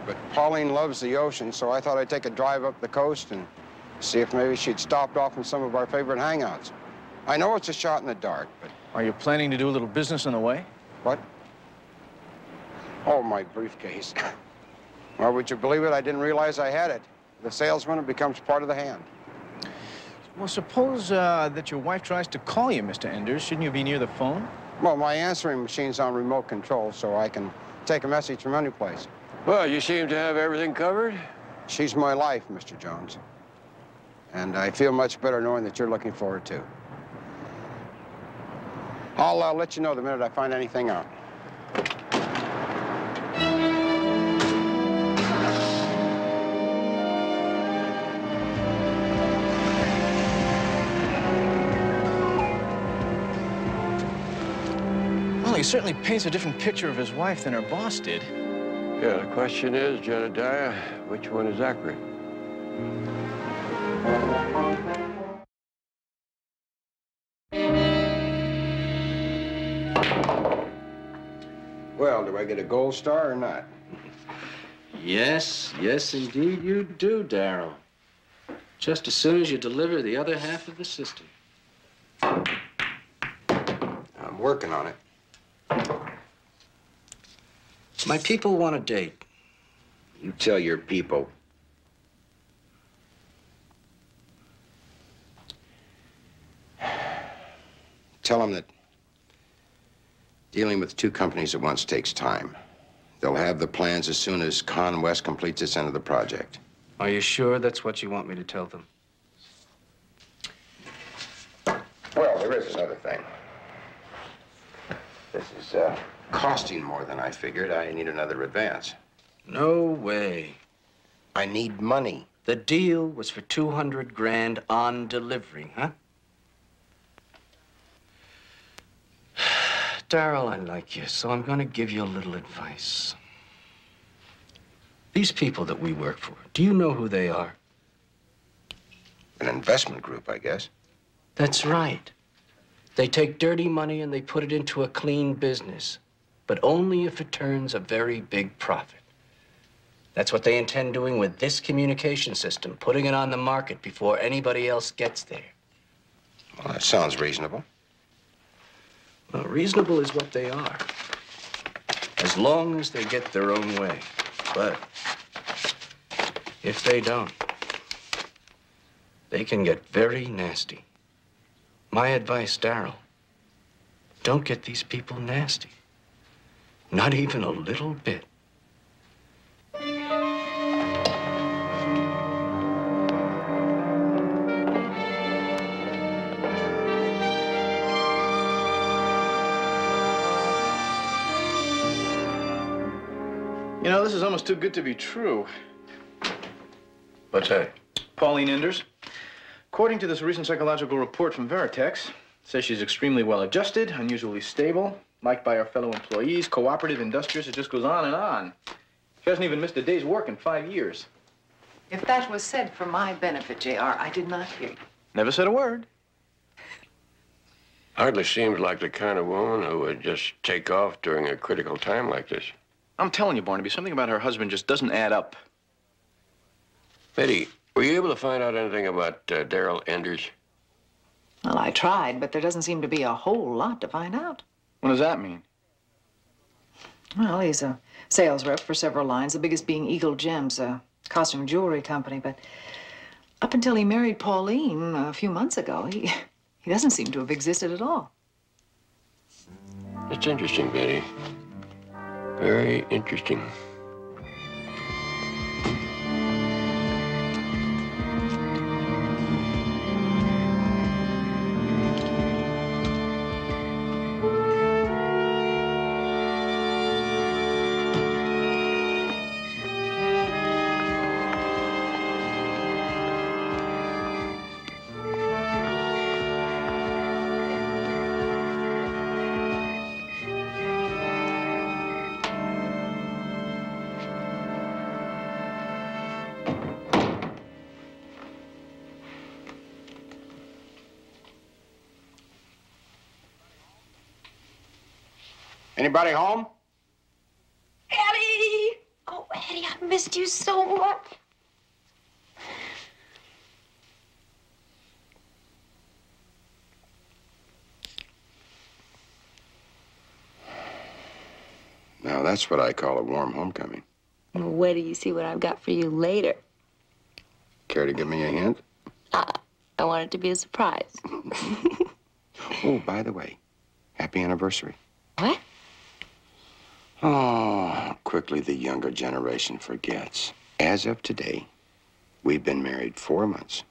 But Pauline loves the ocean, so I thought I'd take a drive up the coast and see if maybe she'd stopped off in some of our favorite hangouts. I know it's a shot in the dark, but... Are you planning to do a little business on the way? What? Oh, my briefcase. Well, would you believe it? I didn't realize I had it. the salesman becomes part of the hand. Well, suppose that your wife tries to call you, Mr. Enders. Shouldn't you be near the phone? Well, my answering machine's on remote control, so I can take a message from any place. Well, you seem to have everything covered. She's my life, Mr. Jones. And I feel much better knowing that you're looking for her, too. I'll let you know the minute I find anything out. Well, he certainly paints a different picture of his wife than her boss did. Yeah, the question is, Jedediah, which one is accurate? Well, do I get a gold star or not? Yes, indeed you do, Darryl. Just as soon as you deliver the other half of the system. I'm working on it. My people want a date. You tell your people. Tell them that dealing with two companies at once takes time. They'll have the plans as soon as Con West completes its end of the project. Are you sure that's what you want me to tell them? Well, there is another thing. This is costing more than I figured. I need another advance. No way. I need money. The deal was for 200 grand on delivery, huh? Darryl, I like you, so I'm going to give you a little advice. These people that we work for, do you know who they are? An investment group, I guess. That's right. They take dirty money and they put it into a clean business, but only if it turns a very big profit. That's what they intend doing with this communication system, putting it on the market before anybody else gets there. Well, that sounds reasonable. Well, reasonable is what they are, as long as they get their own way. But if they don't, they can get very nasty. My advice, Darryl, don't get these people nasty. Not even a little bit. You know, this is almost too good to be true. What's that? Pauline Enders. According to this recent psychological report from Veritex, says she's extremely well-adjusted, unusually stable, liked by her fellow employees, cooperative, industrious. It just goes on and on. She hasn't even missed a day's work in 5 years. If that was said for my benefit, J.R., I did not hear you. Never said a word. Hardly seems like the kind of woman who would just take off during a critical time like this. I'm telling you, Barnaby, something about her husband just doesn't add up. Betty, were you able to find out anything about Darryl Enders? Well, I tried, but there doesn't seem to be a whole lot to find out. What does that mean? Well, he's a sales rep for several lines, the biggest being Eagle Gems, a costume jewelry company. But up until he married Pauline a few months ago, he doesn't seem to have existed at all. That's interesting, Betty. Very interesting. Anybody home? Eddie! Oh, Eddie, I missed you so much. Now, that's what I call a warm homecoming. Well, wait till you see what I've got for you later. Care to give me a hint? I want it to be a surprise. Oh, by the way, happy anniversary. What? Oh, how quickly the younger generation forgets. As of today, we've been married 4 months,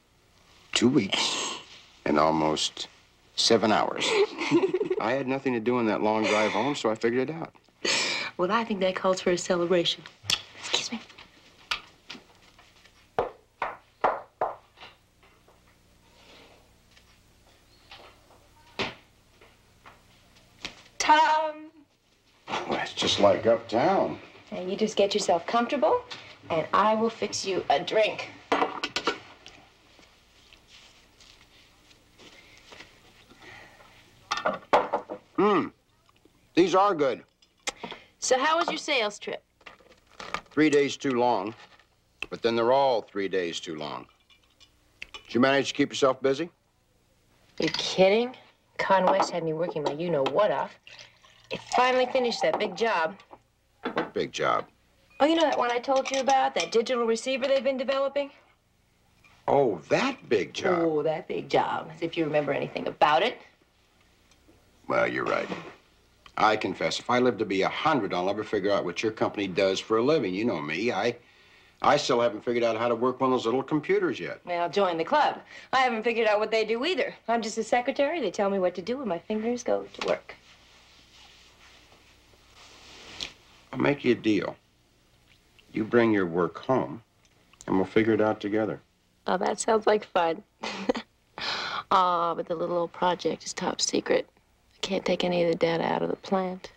2 weeks, and almost 7 hours. I had nothing to do on that long drive home, so I figured it out. Well, I think that calls for a celebration. Excuse me. Tom. Well, it's just like uptown. And you just get yourself comfortable, and I will fix you a drink. These are good. So how was your sales trip? 3 days too long, but then they're all 3 days too long. Did you manage to keep yourself busy? You kidding? Con West had me working my you-know-what off. I finally finished that big job. What big job? Oh, you know that one I told you about? That digital receiver they've been developing? Oh, that big job. Oh, that big job. As if you remember anything about it. Well, you're right. I confess, if I live to be 100, I'll never figure out what your company does for a living. You know me. I still haven't figured out how to work one of those little computers yet. Well, join the club. I haven't figured out what they do either. I'm just a secretary. They tell me what to do, and my fingers go to work. I'll make you a deal. You bring your work home, and we'll figure it out together. Oh, that sounds like fun. Oh, but the little old project is top secret. I can't take any of the data out of the plant.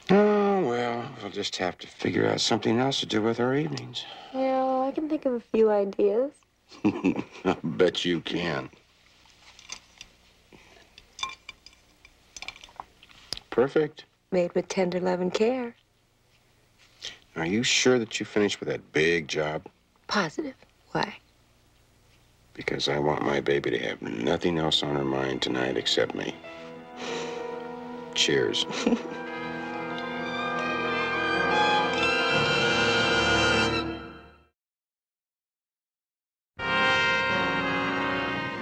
Oh, well, we'll just have to figure out something else to do with our evenings. Yeah, I can think of a few ideas. I bet you can. Perfect. Made with tender love and care. Are you sure that you finished with that big job? Positive. Why? Because I want my baby to have nothing else on her mind tonight except me. Cheers.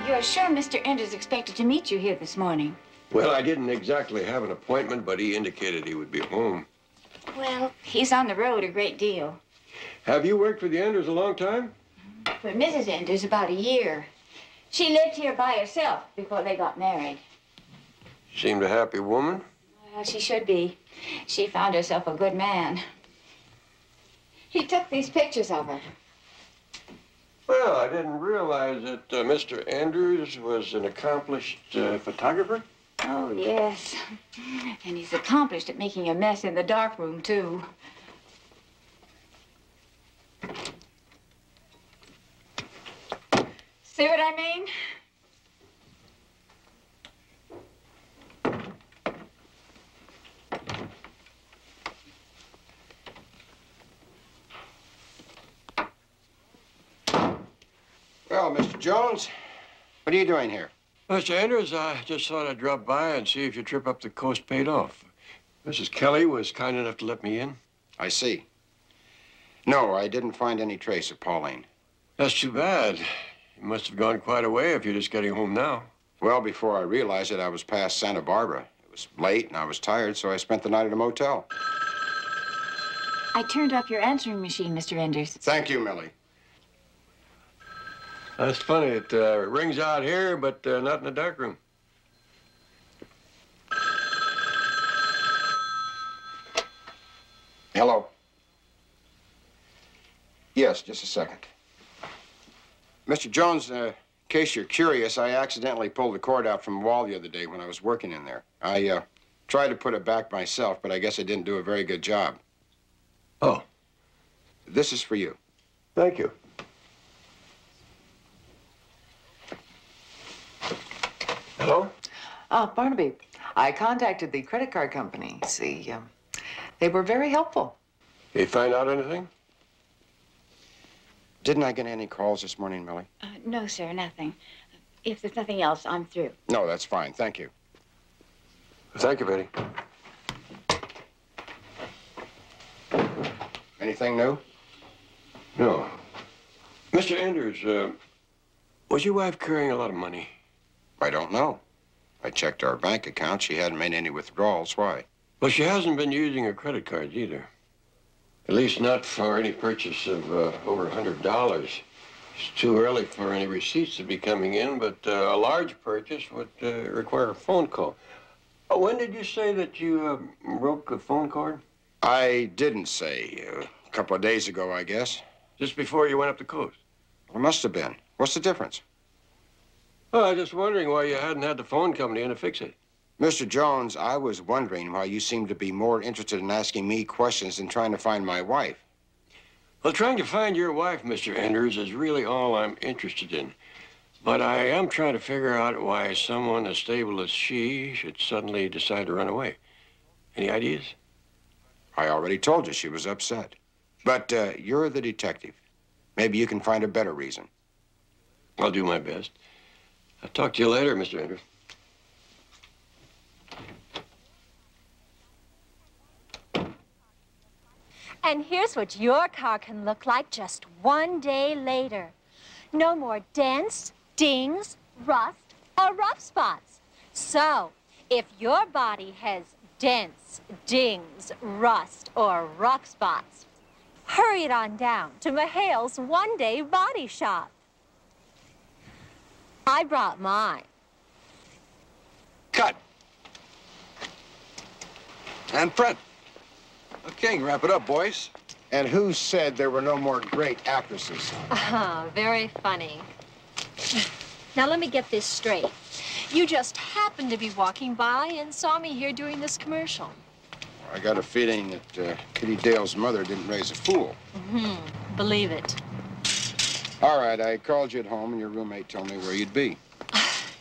You're sure Mr. Enders expected to meet you here this morning? Well, I didn't exactly have an appointment, but he indicated he would be home. Well, he's on the road a great deal. Have you worked for the Enders a long time? For Mrs. Enders, about a year. She lived here by herself before they got married. Seemed a happy woman. Well, she should be. She found herself a good man. He took these pictures of her. Well, I didn't realize that Mr. Enders was an accomplished photographer. Oh, yes. And he's accomplished at making a mess in the darkroom, too. See what I mean? Well, Mr. Jones, what are you doing here? Mr. Enders, I just thought I'd drop by and see if your trip up the coast paid off. Mrs. Kelly was kind enough to let me in. I see. No, I didn't find any trace of Pauline. That's too bad. You must have gone quite a way if you're just getting home now. Well, before I realized it, I was past Santa Barbara. It was late and I was tired, so I spent the night at a motel. I turned off your answering machine, Mr. Enders. Thank you, Millie. That's funny. It rings out here, but not in the darkroom. Hello. Yes, just a second. Mr. Jones, in case you're curious, I accidentally pulled the cord out from the wall the other day when I was working in there. I tried to put it back myself, but I guess I didn't do a very good job. Oh. This is for you. Thank you. Hello? Barnaby, I contacted the credit card company. See, they were very helpful. Did you find out anything? Didn't I get any calls this morning, Millie? No, sir, nothing. If there's nothing else, I'm through. No, that's fine. Thank you. Thank you, Betty. Anything new? No. Mr. Anders, was your wife carrying a lot of money? I don't know. I checked our bank account. She hadn't made any withdrawals. Why? Well, she hasn't been using her credit cards either. At least not for any purchase of over $100. It's too early for any receipts to be coming in, but a large purchase would require a phone call. When did you say that you broke the phone cord? I didn't say. A couple of days ago, I guess. Just before you went up the coast? It must have been. What's the difference? Well, I was just wondering why you hadn't had the phone company in to fix it. Mr. Jones, I was wondering why you seem to be more interested in asking me questions than trying to find my wife. Well, trying to find your wife, Mr. Anders, is really all I'm interested in. But I am trying to figure out why someone as stable as she should suddenly decide to run away. Any ideas? I already told you she was upset. But you're the detective. Maybe you can find a better reason. I'll do my best. I'll talk to you later, Mr. Anders. And here's what your car can look like just one day later. No more dents, dings, rust, or rough spots. So, if your body has dents, dings, rust, or rough spots, hurry it on down to Mahale's one-day body shop. I brought mine. Cut. And print. Okay, wrap it up, boys. And who said there were no more great actresses? Oh, very funny. Now, let me get this straight. You just happened to be walking by and saw me here doing this commercial. I got a feeling that Kitty Dale's mother didn't raise a fool. Believe it. All right, I called you at home, and your roommate told me where you'd be.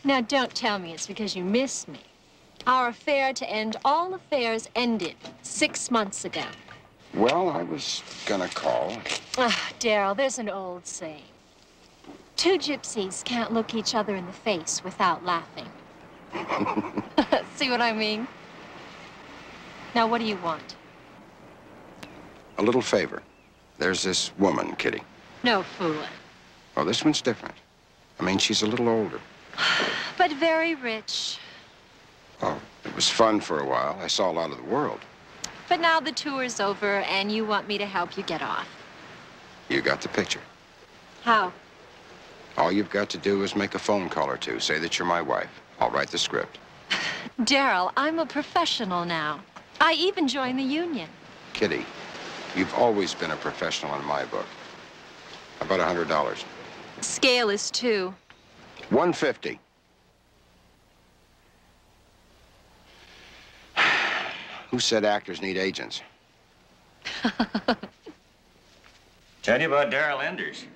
Now, don't tell me it's because you miss me. Our affair to end all affairs ended 6 months ago. Well, I was gonna call. Daryl, there's an old saying. Two gypsies can't look each other in the face without laughing. See what I mean? Now, what do you want? A little favor. There's this woman, Kitty. No fooling. Well, this one's different. I mean, she's a little older. But very rich. Oh, it was fun for a while. I saw a lot of the world. But now the tour's over, and you want me to help you get off. You got the picture. How? All you've got to do is make a phone call or two. Say that you're my wife. I'll write the script. Daryl, I'm a professional now. I even joined the union. Kitty, you've always been a professional in my book. About $100. Scale is 2. $150. Who said actors need agents? Tell you about Darrell Enders.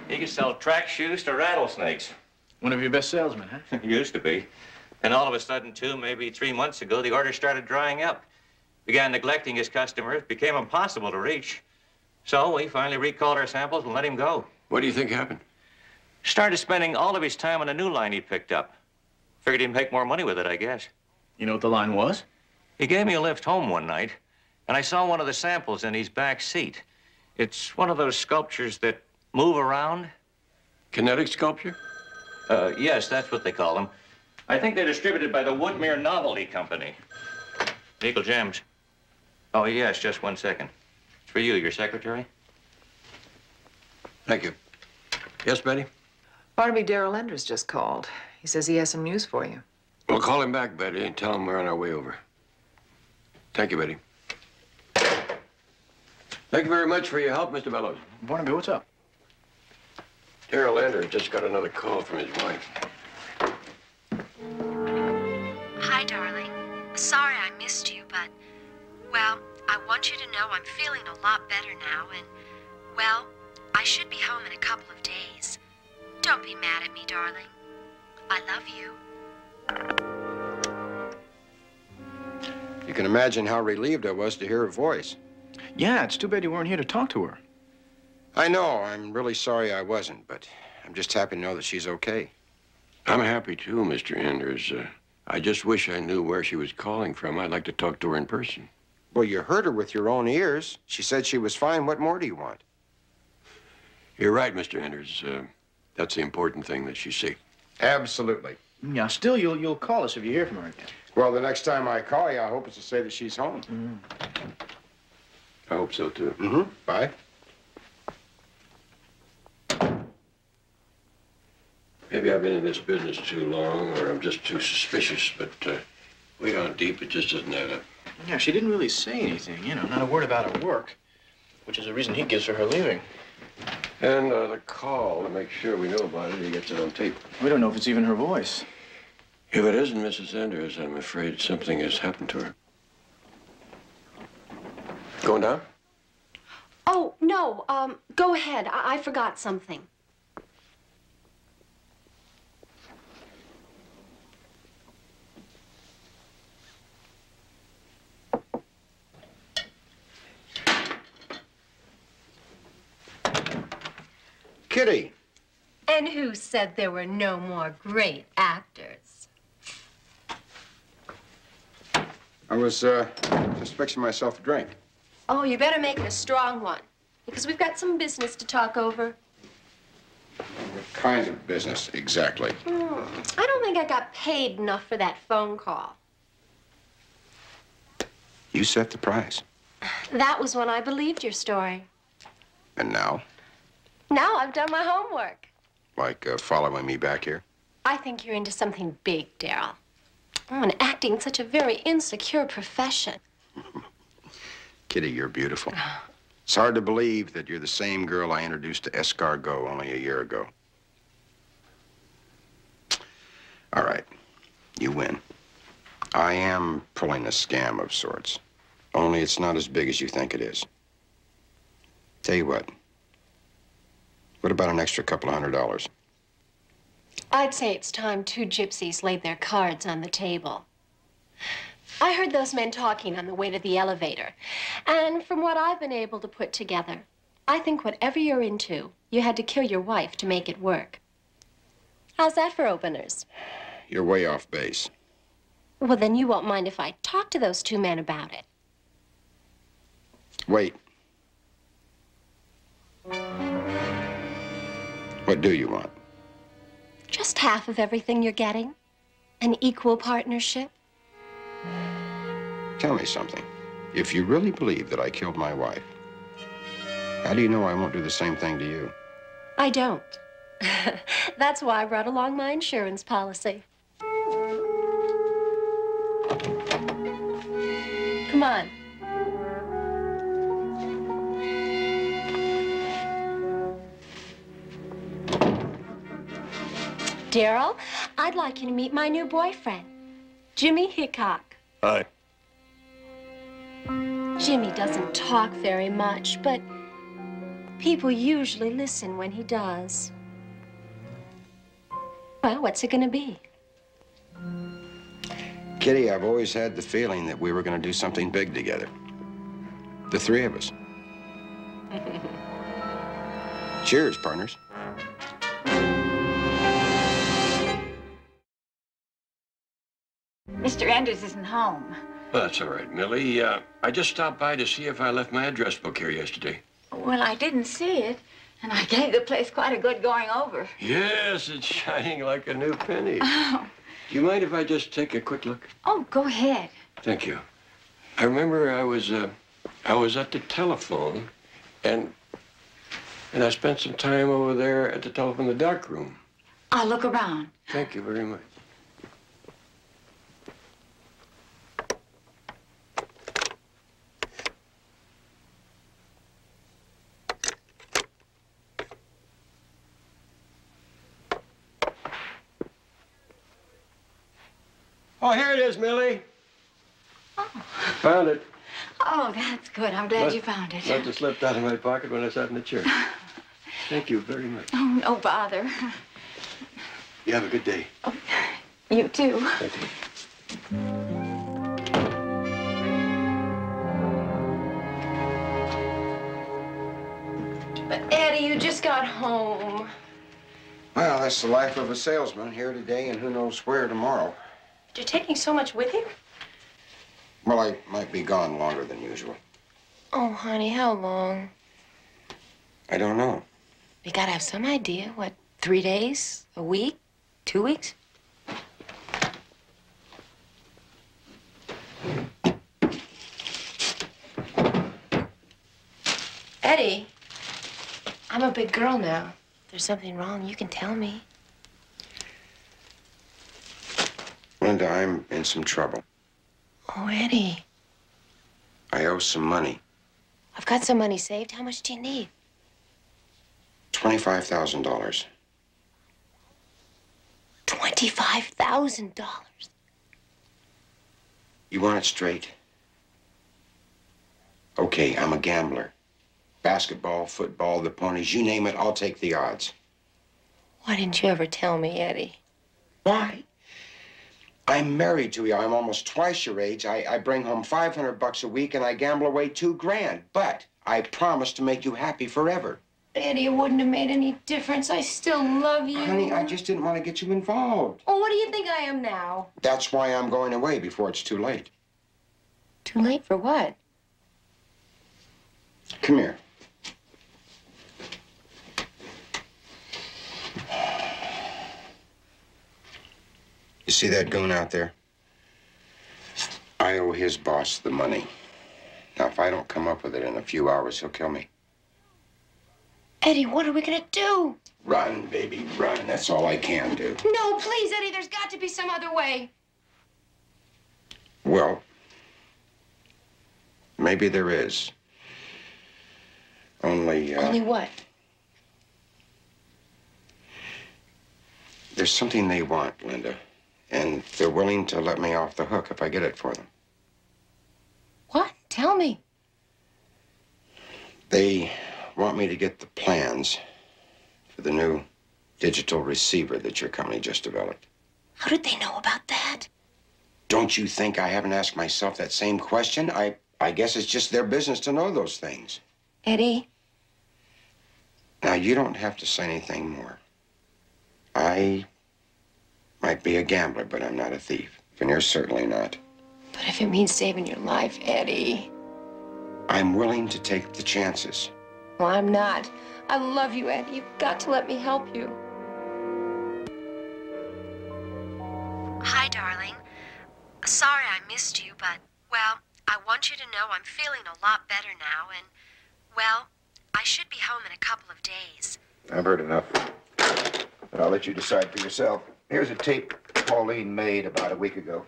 He could sell track shoes to rattlesnakes. One of your best salesmen, huh? Used to be. And all of a sudden, 2, maybe 3 months ago, the order started drying up. Began neglecting his customers, became impossible to reach. So we finally recalled our samples and let him go. What do you think happened? Started spending all of his time on a new line he picked up. Figured he'd make more money with it, I guess. You know what the line was? He gave me a lift home one night, and I saw one of the samples in his back seat. It's one of those sculptures that move around. Kinetic sculpture? Yes, that's what they call them. I think they're distributed by the Woodmere Novelty Company. Legal gems. Oh, yes, just 1 second. It's for you, your secretary. Thank you. Yes, Betty? Barnaby, Darrell Enders just called. He says he has some news for you. Well, call him back, Betty, and tell him we're on our way over. Thank you, Betty. Thank you very much for your help, Mr. Bellows. Barnaby, what's up? Darrell Enders just got another call from his wife. Hi, darling. Sorry I missed you, but, well, I want you to know I'm feeling a lot better now, and, well, I should be home in a couple of days. Don't be mad at me, darling. I love you. You can imagine how relieved I was to hear her voice. Yeah, it's too bad you weren't here to talk to her. I know. I'm really sorry I wasn't, but I'm just happy to know that she's okay. I'm happy, too, Mr. Enders. I just wish I knew where she was calling from. I'd like to talk to her in person. Well, you heard her with your own ears. She said she was fine. What more do you want? You're right, Mr. Enders. That's the important thing that she see. Absolutely. Now, still, you'll call us if you hear from her again. Well, the next time I call you, I hope it's to say that she's home. I hope so, too. Bye. Maybe I've been in this business too long, or I'm just too suspicious, but way down deep, it just doesn't add up. Yeah, she didn't really say anything, you know, not a word about her work, which is the reason he gives for her leaving. And the call to make sure we know about it, he gets it on tape. We don't know if it's even her voice. If it isn't Mrs. Enders, I'm afraid something has happened to her. Going down? Oh, no. Go ahead. I forgot something. Kitty. And who said there were no more great actors? I was just fixing myself a drink. Oh, you better make it a strong one, because we've got some business to talk over. What kind of business, exactly? I don't think I got paid enough for that phone call. You set the price. That was when I believed your story. And now? Now I've done my homework. Like following me back here? I think you're into something big, Daryl. Oh, and acting's such a very insecure profession. Kitty, you're beautiful. It's hard to believe that you're the same girl I introduced to escargot only a year ago. All right, you win. I am pulling a scam of sorts. Only it's not as big as you think it is. Tell you what about an extra couple of $100? I'd say it's time two gypsies laid their cards on the table. I heard those men talking on the way to the elevator. And from what I've been able to put together, I think whatever you're into, you had to kill your wife to make it work. How's that for openers? You're way off base. Well, then you won't mind if I talk to those two men about it. Wait. What do you want? Just half of everything you're getting. An equal partnership. Tell me something. If you really believe that I killed my wife, how do you know I won't do the same thing to you? I don't. That's why I brought along my insurance policy. Come on. Daryl, I'd like you to meet my new boyfriend, Jimmy Hickok. Hi. Jimmy doesn't talk very much, but people usually listen when he does. Well, what's it gonna be? Kitty, I've always had the feeling that we were going to do something big together. The three of us. Cheers, partners. Mr. Enders isn't home. Well, that's all right, Millie. I just stopped by to see if I left my address book here yesterday. Well, I didn't see it, and I gave the place quite a good going over. Yes, it's shining like a new penny. Oh. Do you mind if I just take a quick look? Oh, go ahead. Thank you. I remember I was at the telephone, and I spent some time over there at the telephone in the dark room. I'll look around. Thank you very much. Oh, here it is, Millie. Oh. Found it. Oh, that's good. I'm glad you found it. Must have slipped out of my pocket when I sat in the chair. Thank you very much. Oh, no bother. You have a good day. Oh, you too. Thank you. But Eddie, you just got home. Well, that's the life of a salesman, here today and who knows where tomorrow. You're taking so much with you? Well, I might be gone longer than usual. Oh, honey, how long? I don't know. We gotta have some idea. What, 3 days? A week? 2 weeks? Eddie, I'm a big girl now. If there's something wrong, you can tell me. Linda, I'm in some trouble. Oh, Eddie. I owe some money. I've got some money saved. How much do you need? $25,000. $25,000? You want it straight? Okay, I'm a gambler. Basketball, football, the ponies, you name it, I'll take the odds. Why didn't you ever tell me, Eddie? Why? I'm married to you. I'm almost twice your age. I bring home $500 a week and I gamble away $2 grand. But I promise to make you happy forever. Eddie, it wouldn't have made any difference. I still love you. Honey, I just didn't want to get you involved. Oh, what do you think I am now? That's why I'm going away before it's too late. Too late for what? Come here. You see that goon out there? I owe his boss the money. Now, if I don't come up with it in a few hours, he'll kill me. Eddie, what are we gonna do? Run, baby, run. That's all I can do. No, please, Eddie, there's got to be some other way. Well, maybe there is. Only, Only what? There's something they want, Linda. And they're willing to let me off the hook if I get it for them. What? Tell me. They want me to get the plans for the new digital receiver that your company just developed. How did they know about that? Don't you think I haven't asked myself that same question? I guess it's just their business to know those things. Eddie? Now, you don't have to say anything more. I might be a gambler, but I'm not a thief. And you're certainly not. But if it means saving your life, Eddie. I'm willing to take the chances. Well, I'm not. I love you, Eddie. You've got to let me help you. Hi, darling. Sorry I missed you, but, well, I want you to know I'm feeling a lot better now, and, well, I should be home in a couple of days. I've heard enough. But I'll let you decide for yourself. Here's a tape Pauline made about a week ago.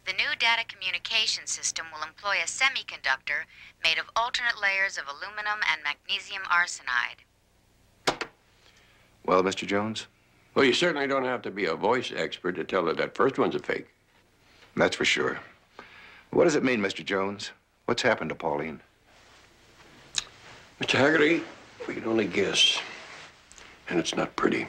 The new data communication system will employ a semiconductor made of alternate layers of aluminum and magnesium arsenide. Well, Mr. Jones? Well, you certainly don't have to be a voice expert to tell that that first one's a fake. That's for sure. What does it mean, Mr. Jones? What's happened to Pauline? Mr. Haggerty, we can only guess. And it's not pretty.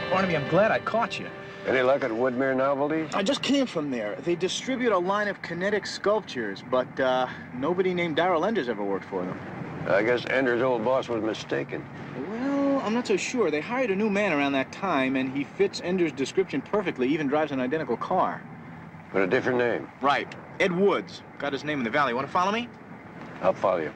Barnaby, I'm glad I caught you. Any luck at Woodmere Novelties? I just came from there. They distribute a line of kinetic sculptures, but nobody named Darrell Enders ever worked for them. I guess Ender's old boss was mistaken. Well, I'm not so sure. They hired a new man around that time, and he fits Ender's description perfectly, even drives an identical car. But a different name. Right. Ed Woods. Got his name in the valley. Want to follow me? I'll follow you.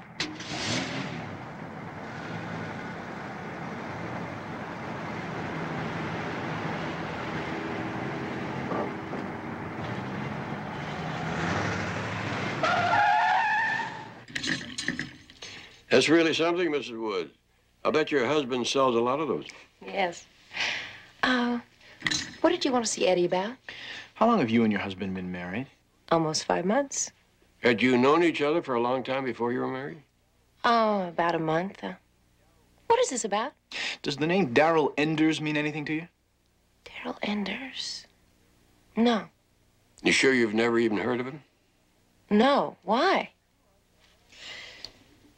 That's really something, Mrs. Woods. I'll bet your husband sells a lot of those. Yes. What did you want to see Eddie about? How long have you and your husband been married? Almost 5 months. Had you known each other for a long time before you were married? Oh, about a month. What is this about? Does the name Darrell Enders mean anything to you? Darrell Enders? No. You sure you've never even heard of him? No. Why?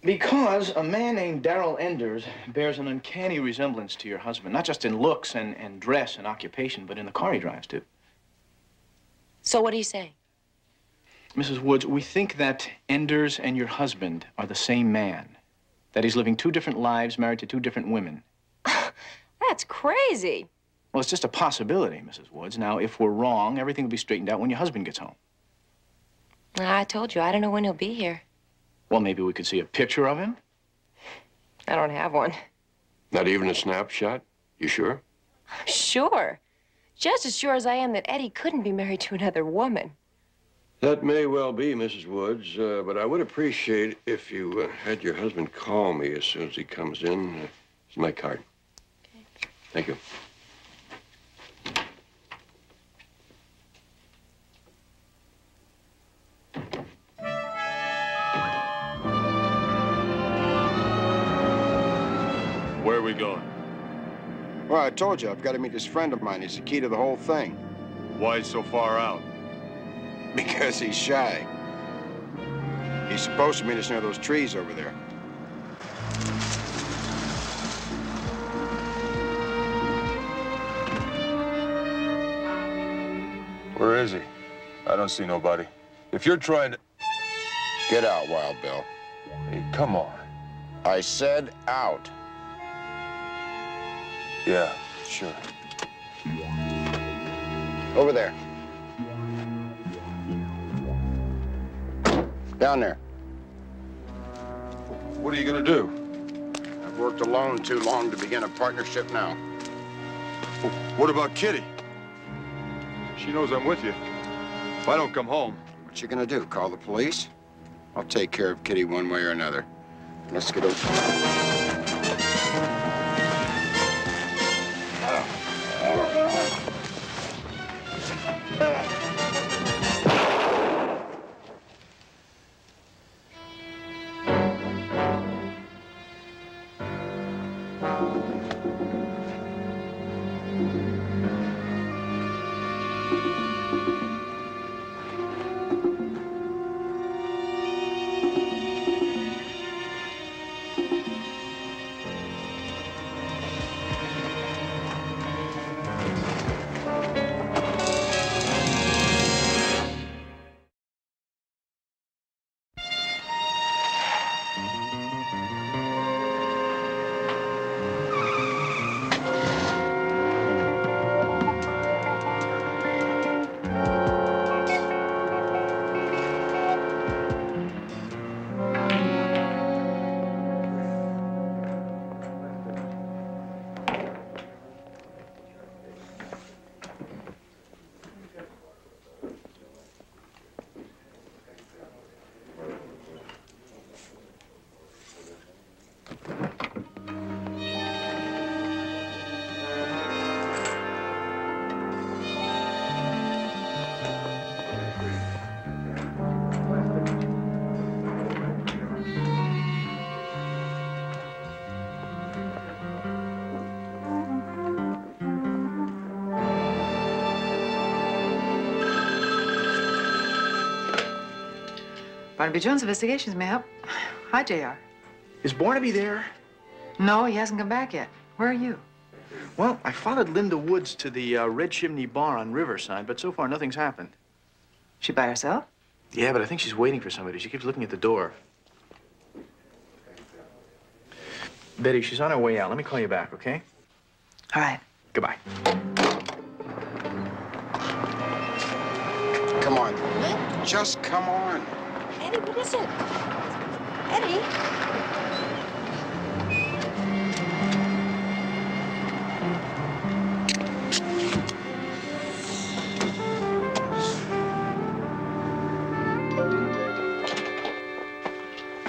Because a man named Darrell Enders bears an uncanny resemblance to your husband, not just in looks and dress and occupation, but in the car he drives, too. So what do you say? Mrs. Woods, we think that Enders and your husband are the same man. That he's living two different lives, married to two different women. That's crazy. Well, it's just a possibility, Mrs. Woods. Now, if we're wrong, everything will be straightened out when your husband gets home. I told you, I don't know when he'll be here. Well, maybe we could see a picture of him. I don't have one. Not even a snapshot? You sure? Sure. Just as sure as I am that Eddie couldn't be married to another woman. That may well be, Mrs. Woods, but I would appreciate if you had your husband call me as soon as he comes in. It's my card. Okay. Thank you. Where are we going? Well, I told you, I've got to meet this friend of mine. He's the key to the whole thing. Why so far out? Because he's shy. He's supposed to meet us near those trees over there. Where is he? I don't see nobody. If you're trying to... Get out, Wild Bill. Hey, come on. I said out. Yeah, sure. Over there. Down there. What are you gonna do? I've worked alone too long to begin a partnership now. What about Kitty? She knows I'm with you. If I don't come home... What you gonna do, call the police? I'll take care of Kitty one way or another. Let's get over. Barnaby Jones Investigations may help. Hi, JR. Is Barnaby there? No, he hasn't come back yet. Where are you? Well, I followed Linda Woods to the Red Chimney Bar on Riverside, but so far nothing's happened. She by herself? Yeah, but I think she's waiting for somebody. She keeps looking at the door. Betty, she's on her way out. Let me call you back, okay? All right. Goodbye. Come on. Just come on. Eddie, what is it? Eddie?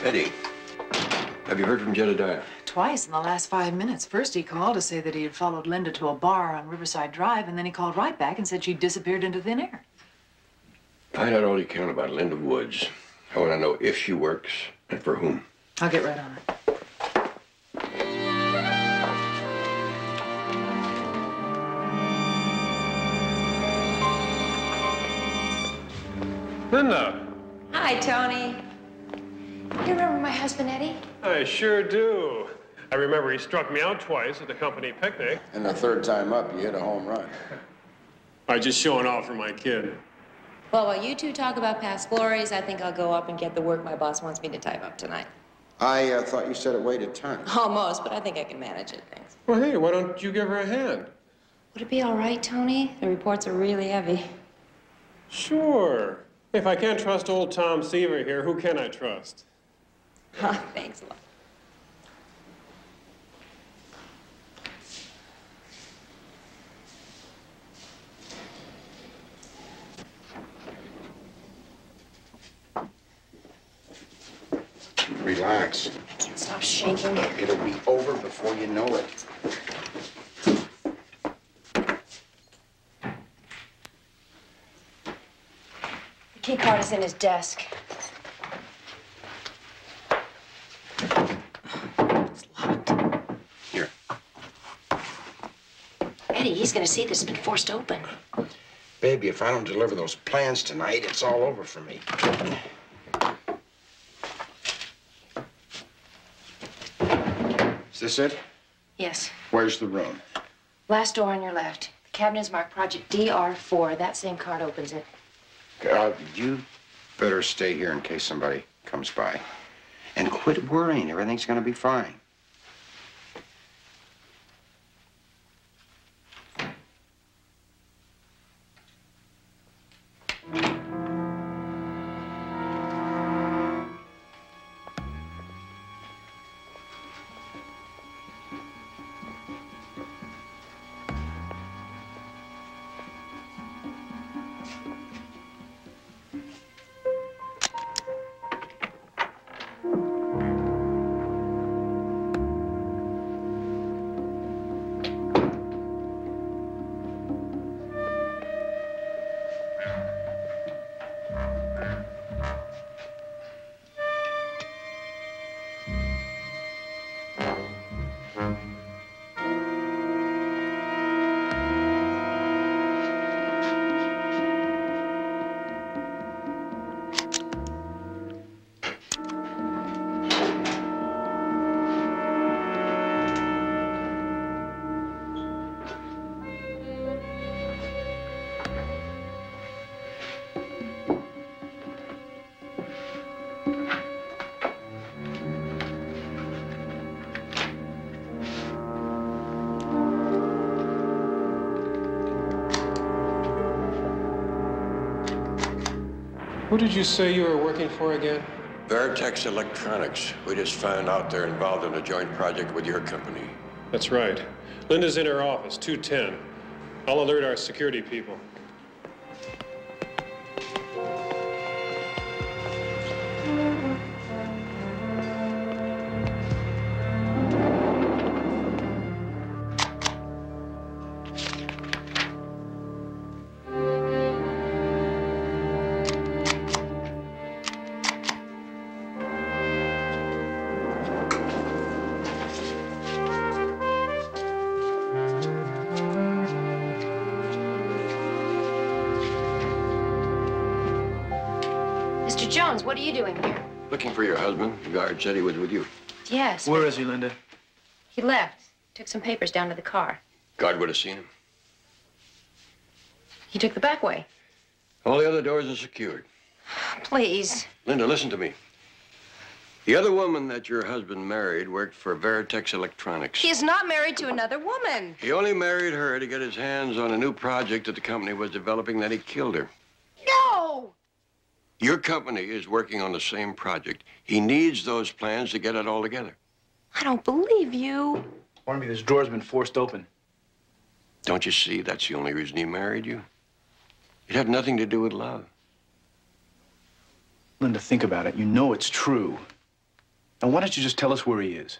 Eddie, have you heard from Jedediah? Twice in the last 5 minutes. First, he called to say that he had followed Linda to a bar on Riverside Drive, and then he called right back and said she'd disappeared into thin air. Find out all you can about Linda Woods. I want to know if she works and for whom. I'll get right on it. Linda. Hi, Tony. You remember my husband, Eddie? I sure do. I remember he struck me out twice at the company picnic. And the third time up, you hit a home run. I was just showing off for my kid. Well, while you two talk about past glories, I think I'll go up and get the work my boss wants me to type up tonight. I thought you said it weighed a ton. Almost, but I think I can manage it, thanks. Well, hey, why don't you give her a hand? Would it be all right, Tony? The reports are really heavy. Sure. If I can't trust old Tom Seaver here, who can I trust? Thanks a lot. Relax. I can't stop shaking. It'll be over before you know it. The key card is in his desk. It's locked. Here. Eddie, he's gonna see this has been forced open. Baby, if I don't deliver those plans tonight, it's all over for me. Is this it? Yes. Where's the room? Last door on your left. The cabinet is marked Project DR4. That same card opens it. You better stay here in case somebody comes by. And quit worrying. Everything's gonna be fine. Who did you say you were working for again? Veritex Electronics. We just found out they're involved in a joint project with your company. That's right. Linda's in her office, 210. I'll alert our security people. Mr. Jones, what are you doing here? Looking for your husband. The guard said he was with you. Yes. Where is he, Linda? He left. Took some papers down to the car. Guard would have seen him. He took the back way. All the other doors are secured. Please. Linda, listen to me. The other woman that your husband married worked for Veritex Electronics. He is not married to another woman. He only married her to get his hands on a new project that the company was developing, then he killed her. No! Your company is working on the same project. He needs those plans to get it all together. I don't believe you. Barnaby, this door's been forced open. Don't you see that's the only reason he married you? It had nothing to do with love. Linda, think about it. You know it's true. Now, why don't you just tell us where he is?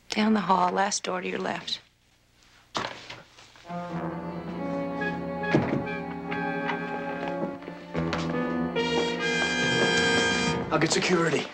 Down the hall, last door to your left. I'll get security.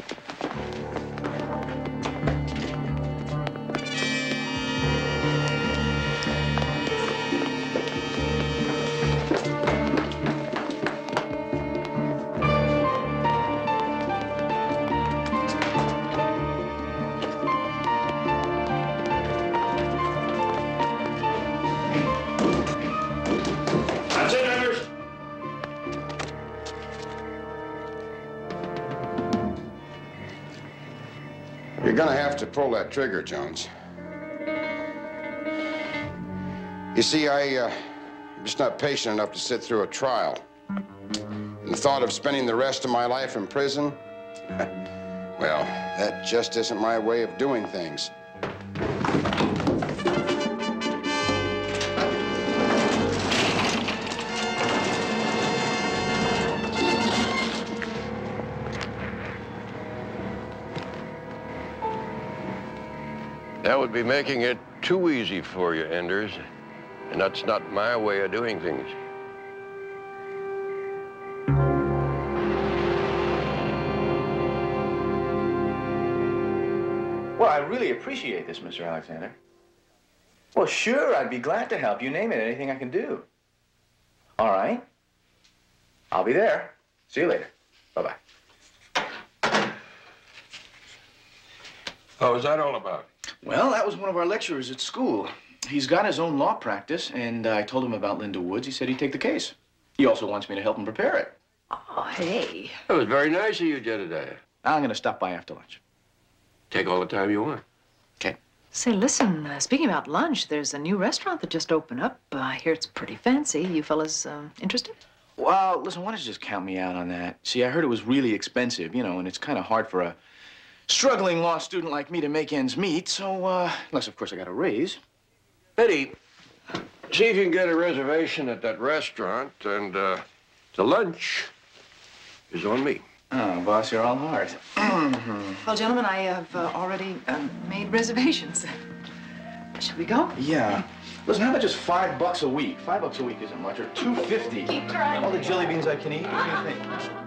gonna have to pull that trigger, Jones. You see, I'm just not patient enough to sit through a trial. And the thought of spending the rest of my life in prison, well, that just isn't my way of doing things. That would be making it too easy for you, Enders. And that's not my way of doing things. Well, I really appreciate this, Mr. Alexander. Well, sure, I'd be glad to help. You name it, anything I can do. All right. I'll be there. See you later. Bye-bye. What was that all about? Well, that was one of our lecturers at school. He's got his own law practice, and I told him about Linda Woods. He said he'd take the case. He also wants me to help him prepare it. Oh, hey. That was very nice of you, Jedediah. I'm going to stop by after lunch. Take all the time you want. Okay. Say, listen, speaking about lunch, there's a new restaurant that just opened up. I hear it's pretty fancy. You fellas interested? Well, listen, why don't you just count me out on that? See, I heard it was really expensive, you know, and it's kind of hard for a struggling law student like me to make ends meet, so, unless, of course, I got a raise. Eddie, see if you can get a reservation at that restaurant, and the lunch is on me. Oh, boss, you're all hard. Well, gentlemen, I have already made reservations. Should we go? Yeah. Listen, how about just $5 a week? $5 a week isn't much, or $2.50. Keep trying. All the jelly beans I can eat. What do you think?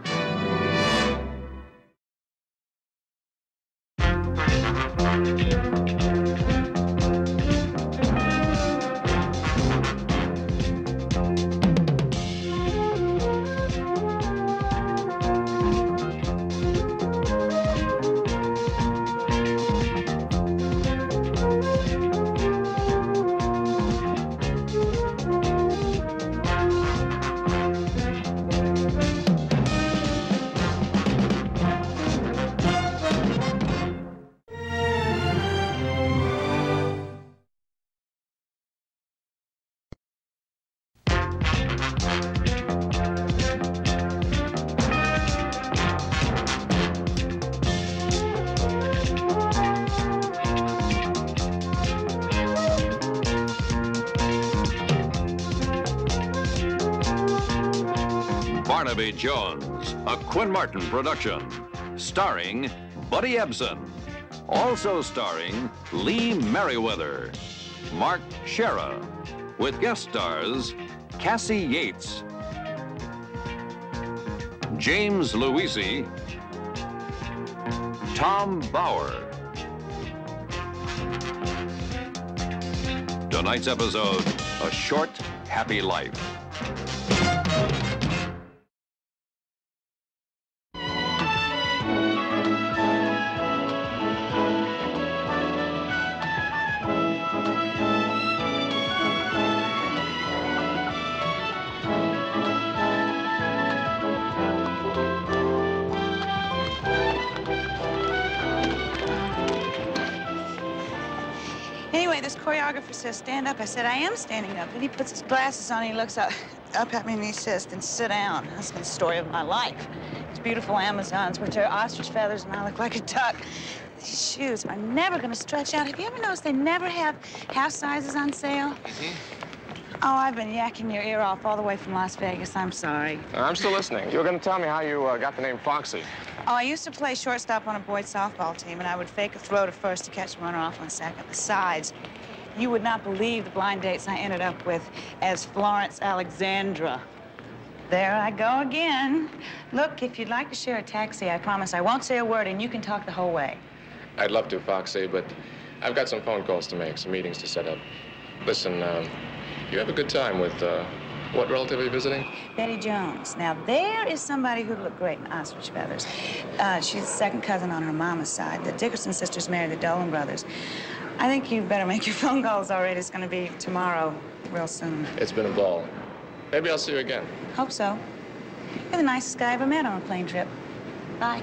Barnaby Jones, a Quinn Martin production, starring Buddy Ebsen, also starring Lee Merriweather, Mark Shera, with guest stars Cassie Yates, James Luisi, Tom Bauer. Tonight's episode, A Short, Happy Life. Anyway, this choreographer says, stand up. I said, I am standing up. Then he puts his glasses on, and he looks up at me, and he says, then sit down. That's the story of my life. These beautiful Amazons, which are ostrich feathers, and I look like a duck. These shoes are never going to stretch out. Have you ever noticed they never have half sizes on sale? Mm-hmm. Oh, I've been yakking your ear off all the way from Las Vegas. I'm sorry. I'm still listening. You were going to tell me how you got the name Foxy. Oh, I used to play shortstop on a boys' softball team, and I would fake a throw to first to catch the runner off on second. Besides, you would not believe the blind dates I ended up with as Florence Alexandra. There I go again. Look, if you'd like to share a taxi, I promise I won't say a word, and you can talk the whole way. I'd love to, Foxy, but I've got some phone calls to make, some meetings to set up. Listen, you have a good time with, what relative are you visiting? Betty Jones. Now, there is somebody who'd look great in ostrich feathers. She's the second cousin on her mama's side. The Dickerson sisters married the Dolan brothers. I think you better make your phone calls already. It's going to be tomorrow, real soon. It's been a ball. Maybe I'll see you again. Hope so. You're the nicest guy I ever met on a plane trip. Bye.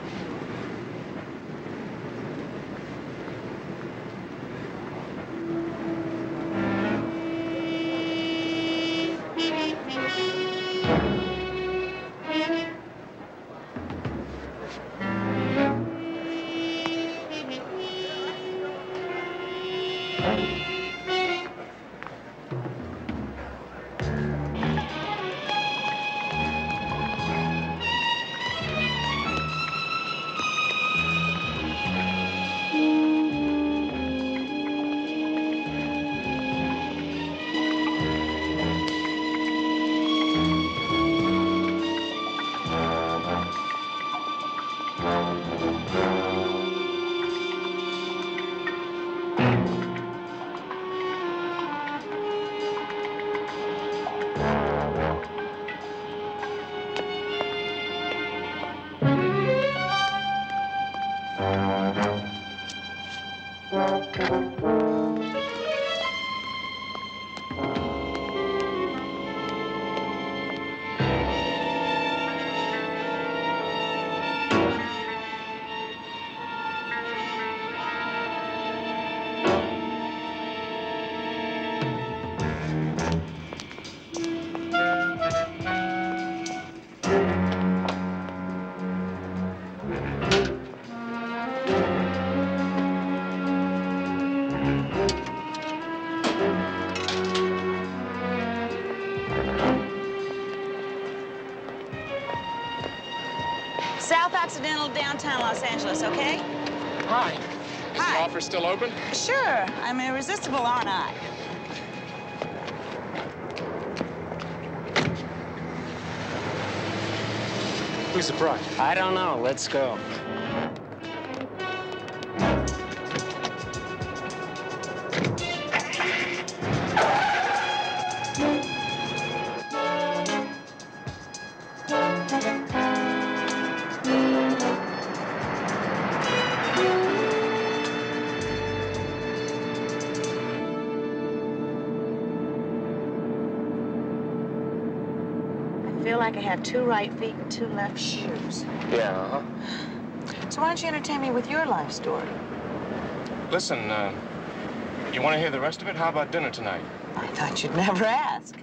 South Occidental, downtown Los Angeles, okay? Hi. Is the office still open? Sure. I'm irresistible, aren't I? Who's the bride? I don't know. Let's go. I feel like I have 2 right feet and 2 left shoes. Yeah, uh-huh. So why don't you entertain me with your life story? Listen, you want to hear the rest of it? How about dinner tonight? I thought you'd never ask.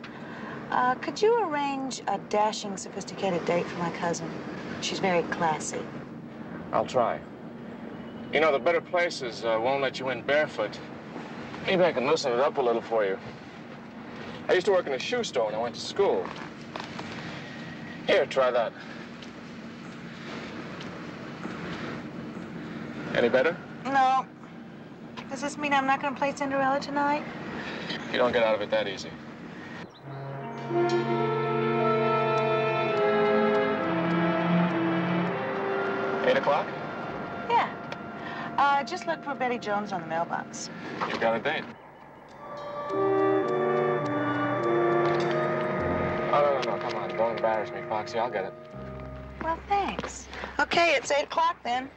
Could you arrange a dashing, sophisticated date for my cousin? She's very classy. I'll try. You know, the better places won't let you in barefoot. Maybe I can loosen it up a little for you. I used to work in a shoe store when I went to school. Here, try that. Any better? No. Does this mean I'm not going to play Cinderella tonight? You don't get out of it that easy. Eight o'clock? Yeah. Just look for Betty Jones on the mailbox. You got a date. Oh, no, come on. Don't embarrass me, Foxy. I'll get it. Well, thanks. Okay, it's 8 o'clock then.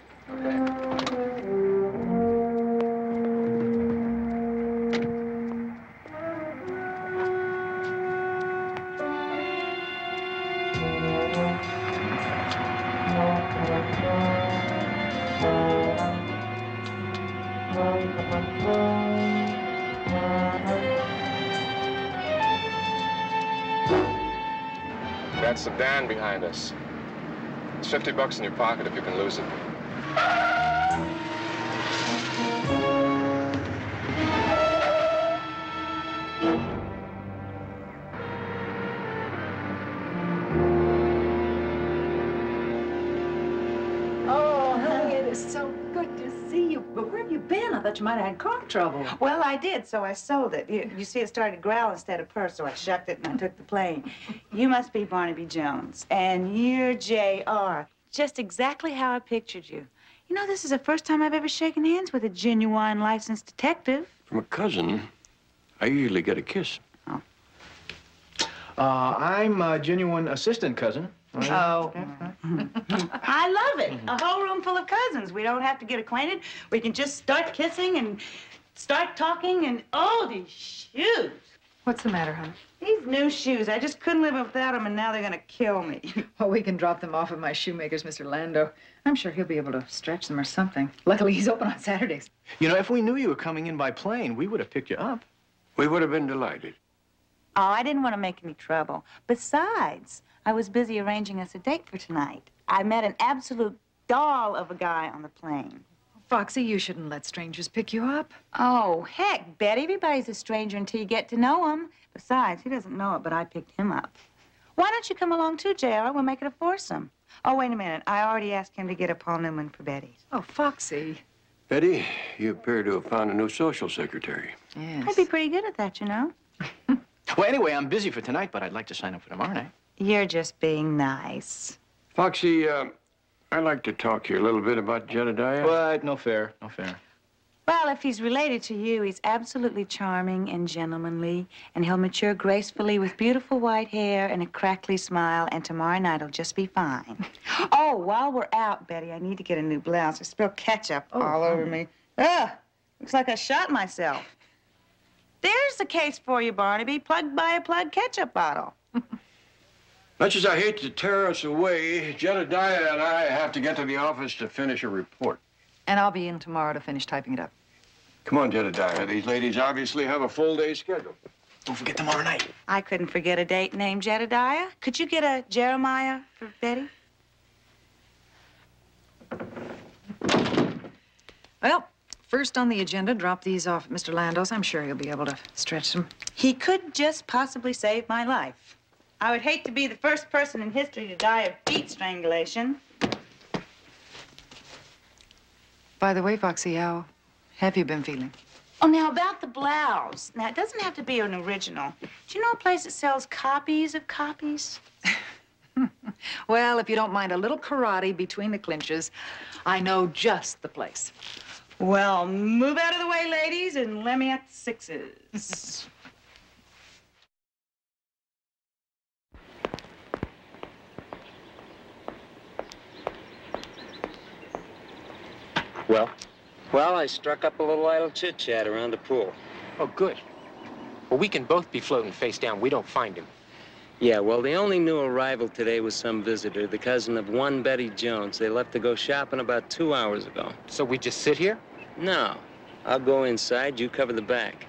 That sedan behind us. It's $50 in your pocket if you can lose it. Oh, honey, it is so good to see you. But where have you been? I thought you might have had car trouble. Well, I did, so I sold it. You see, it started to growl instead of purr, so I shucked it and I took the plane. You must be Barnaby Jones, and you're J.R. Just exactly how I pictured you. You know, this is the first time I've ever shaken hands with a genuine licensed detective. From a cousin, I usually get a kiss. I'm a genuine assistant cousin. Oh. I love it. A whole room full of cousins. We don't have to get acquainted. We can just start kissing and start talking and, oh, these shoes. What's the matter, hon? These new shoes. I just couldn't live without them, and now they're going to kill me. Well, we can drop them off at my shoemaker's, Mr. Lando. I'm sure he'll be able to stretch them or something. Luckily, he's open on Saturdays. You know, if we knew you were coming in by plane, we would have picked you up. We would have been delighted. Oh, I didn't want to make any trouble. Besides, I was busy arranging us a date for tonight. I met an absolute doll of a guy on the plane. Foxy, you shouldn't let strangers pick you up. Oh, heck, Betty, everybody's a stranger until you get to know him. Besides, he doesn't know it, but I picked him up. Why don't you come along too, J.R.? We'll make it a foursome. Oh, wait a minute. I already asked him to get a Paul Newman for Betty. Oh, Foxy. Betty, you appear to have found a new social secretary. Yes. I'd be pretty good at that, you know. Well, anyway, I'm busy for tonight, but I'd like to sign up for tomorrow night. You're just being nice. Foxy, I'd like to talk to you a little bit about Jedediah. What? No fair, no fair. Well, if he's related to you, he's absolutely charming and gentlemanly, and he'll mature gracefully with beautiful white hair and a crackly smile, and tomorrow night will just be fine. Oh, while we're out, Betty, I need to get a new blouse. I spilled ketchup all over me. Ugh, looks like I shot myself. There's the case for you, Barnaby, plugged by a plugged ketchup bottle. Much as I hate to tear us away, Jedediah and I have to get to the office to finish a report. And I'll be in tomorrow to finish typing it up. Come on, Jedediah. These ladies obviously have a full day schedule. Don't forget tomorrow night. I couldn't forget a date named Jedediah. Could you get a Jeremiah for Betty? Well, first on the agenda, drop these off at Mr. Landau's. I'm sure he'll be able to stretch them. He could just possibly save my life. I would hate to be the first person in history to die of feet strangulation. By the way, Foxy, how have you been feeling? Oh, now, about the blouse. Now, it doesn't have to be an original. Do you know a place that sells copies of copies? Well, if you don't mind a little karate between the clinches, I know just the place. Well, move out of the way, ladies, and let me at the sixes. Well? Well, I struck up a little idle chit-chat around the pool. Oh, good. Well, we can both be floating face down. We don't find him. Yeah, well, the only new arrival today was some visitor, the cousin of one Betty Jones. They left to go shopping about 2 hours ago. So we just sit here? No. I'll go inside. You cover the back.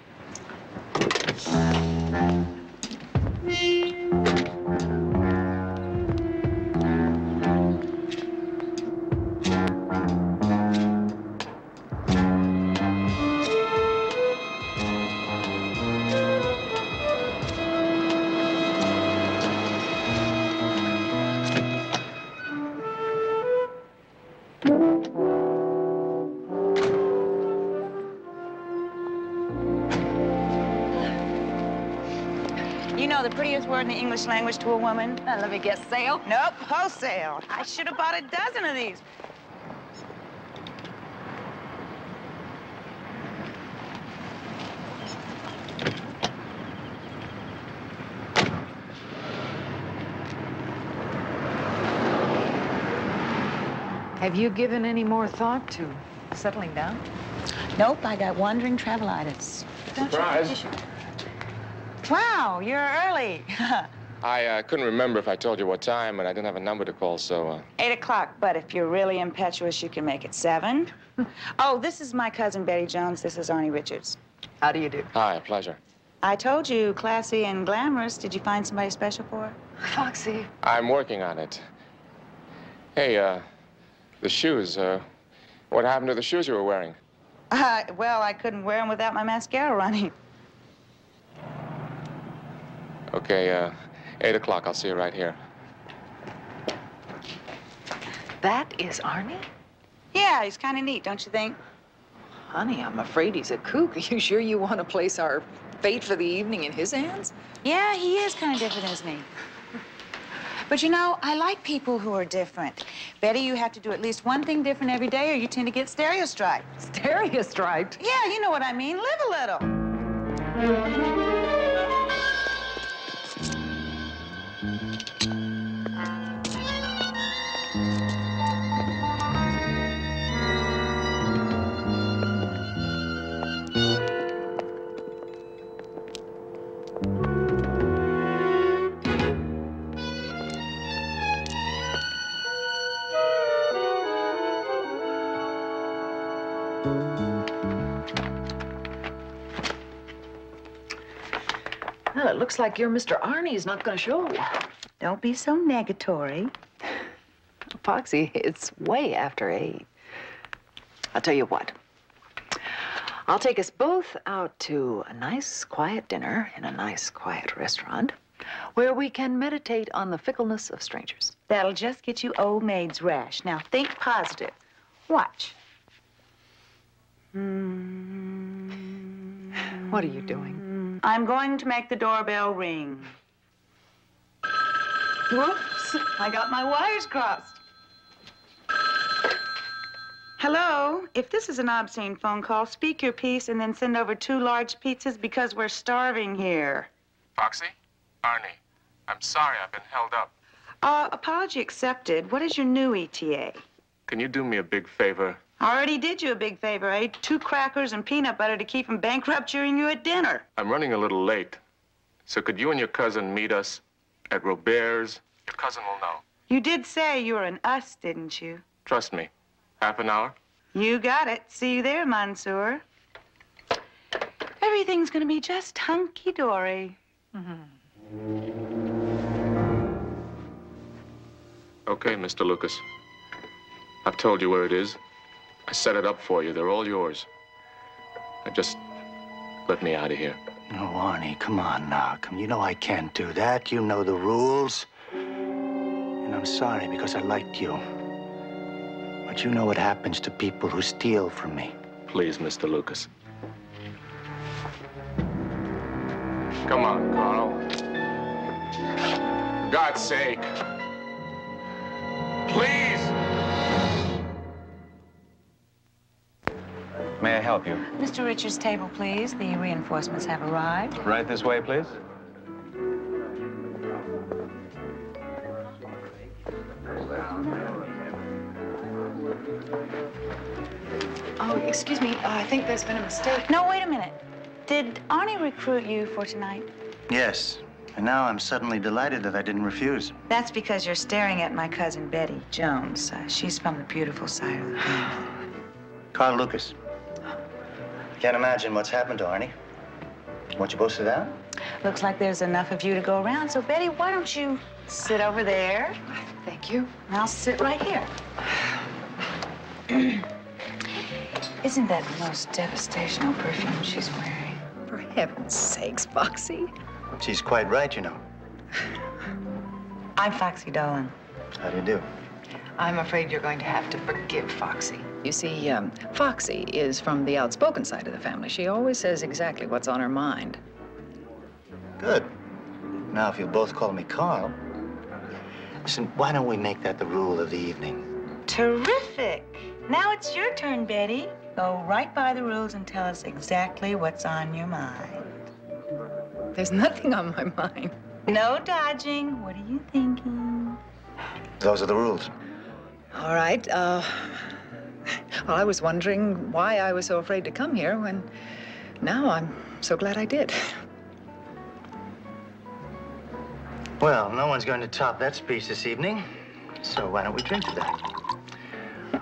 You know the prettiest word in the English language to a woman? Let me guess, sale? Nope, wholesale. I should have bought a dozen of these. Have you given any more thought to settling down? Nope, I got wandering travelitis. Surprise. Wow, you're early. I couldn't remember if I told you what time, and I didn't have a number to call, so... 8 o'clock, but if you're really impetuous, you can make it 7. Oh, this is my cousin, Betty Jones. This is Arnie Richards. How do you do? Hi, a pleasure. I told you, classy and glamorous. Did you find somebody special for her? Foxy. I'm working on it. Hey, the shoes, what happened to the shoes you were wearing? Well, I couldn't wear them without my mascara running. Okay, 8 o'clock. I'll see you right here. That is Arnie? Yeah, he's kind of neat, don't you think? Honey, I'm afraid he's a kook. Are you sure you want to place our fate for the evening in his hands? Yeah, he is kind of different, isn't he? But you know, I like people who are different. Betty, you have to do at least one thing different every day or you tend to get stereostriped. Stereostriped? Yeah, you know what I mean. Live a little. Well, it looks like your Mr. Arnie's not going to show. Don't be so negatory. Foxy, it's way after 8. I'll tell you what. I'll take us both out to a nice, quiet dinner in a nice, quiet restaurant where we can meditate on the fickleness of strangers. That'll just get you old maid's rash. Now, think positive. Watch. What are you doing? I'm going to make the doorbell ring. Whoops, I got my wires crossed. Hello, if this is an obscene phone call, speak your piece and then send over 2 large pizzas because we're starving here. Foxy? Arnie, I'm sorry I've been held up. Apology accepted. What is your new ETA? Can you do me a big favor? I already did you a big favor. I ate 2 crackers and peanut butter to keep from bankrupting you at dinner. I'm running a little late. So could you and your cousin meet us at Robert's? Your cousin will know. You did say you were an us, didn't you? Trust me. Half an hour? You got it. See you there, Mansour. Everything's gonna be just hunky-dory. Okay, Mr. Lucas. I've told you where it is. I set it up for you. They're all yours. Now just let me out of here. No, Arnie, come on now. You know I can't do that. You know the rules. And I'm sorry because I liked you. But you know what happens to people who steal from me. Please, Mr. Lucas. Come on, Carl. For God's sake. Please! May I help you? Mr. Richards' table, please. The reinforcements have arrived. Right this way, please. Oh, excuse me. I think there's been a mistake. No, wait a minute. Did Arnie recruit you for tonight? Yes. And now I'm suddenly delighted that I didn't refuse. That's because you're staring at my cousin Betty Jones. She's from the beautiful side of the family. Carl Lucas. Can't imagine what's happened to Arnie. Want you both sit down? Looks like there's enough of you to go around. So, Betty, why don't you sit over there? Thank you. And I'll sit right here. Isn't that the most devastational perfume she's wearing? For heaven's sakes, Foxy. She's quite right, you know. I'm Foxy Dolan. How do you do? I'm afraid you're going to have to forgive Foxy. You see, Foxy is from the outspoken side of the family. She always says exactly what's on her mind. Good. Now, if you'll both call me Carl. Listen, why don't we make that the rule of the evening? Terrific. Now it's your turn, Betty. Go right by the rules and tell us exactly what's on your mind. There's nothing on my mind. No dodging. What are you thinking? Those are the rules. All right. Well, I was wondering why I was so afraid to come here when now I'm so glad I did. Well, no one's going to top that speech this evening, so why don't we drink to that?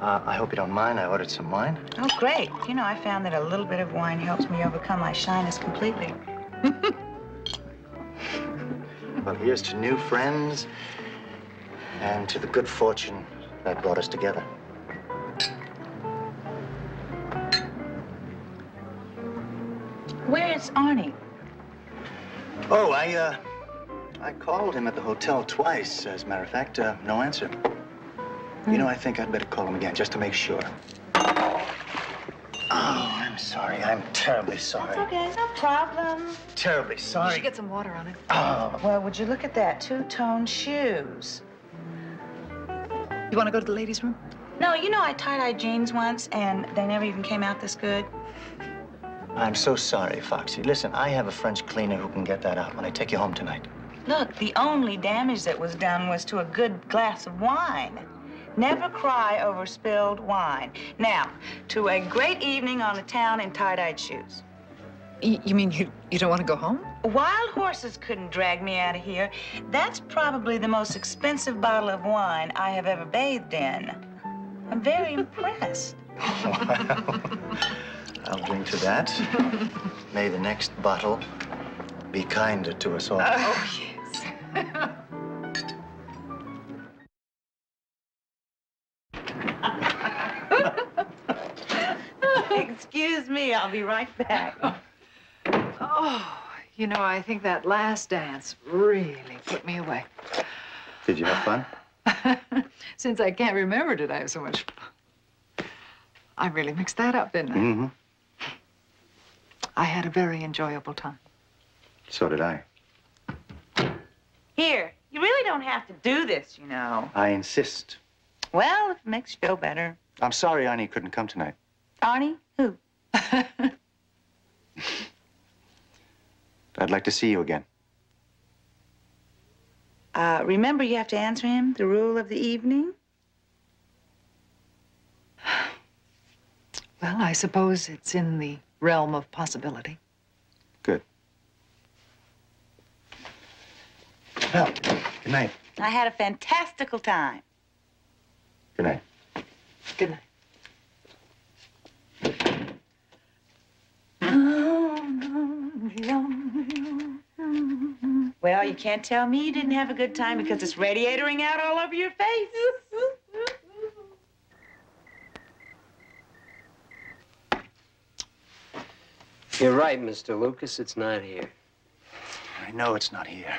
I hope you don't mind. I ordered some wine. Oh, great. You know, I found that a little bit of wine helps me overcome my shyness completely. Well, here's to new friends and to the good fortune that brought us together. Where is Arnie? Oh, I called him at the hotel twice, as a matter of fact. No answer. You know, I think I'd better call him again, just to make sure. Oh, I'm sorry. I'm terribly sorry. It's okay. No problem. Terribly You sorry. should get some water on it. Oh. Well, would you look at that? Two-tone shoes. You want to go to the ladies' room? No, you know, I tie-dyed jeans once, and they never even came out this good. I'm so sorry, Foxy. Listen, I have a French cleaner who can get that out when I take you home tonight. Look, the only damage that was done was to a good glass of wine. Never cry over spilled wine. Now, to a great evening on the town in tie-dyed shoes. You mean you don't want to go home? Wild horses couldn't drag me out of here. That's probably the most expensive bottle of wine I have ever bathed in. I'm very impressed. Well, I'll drink to that. May the next bottle be kinder to us all. Oh, yes. I'll be right back. Oh, you know, I think that last dance really put me away. Did you have fun? Since I can't remember, did I have so much fun? I really mixed that up, didn't I? Mm-hmm. I had a very enjoyable time. So did I. Here, you really don't have to do this, you know. I insist. Well, if it makes you feel better. I'm sorry Arnie couldn't come tonight. Arnie? Who? I'd like to see you again. Remember, you have to answer him the rule of the evening. Well, I suppose it's in the realm of possibility. Good. Well, good night. I had a fantastical time. Good night. Good night. Well, you can't tell me you didn't have a good time because it's radiatoring out all over your face. You're right, Mr. Lucas. It's not here. I know it's not here.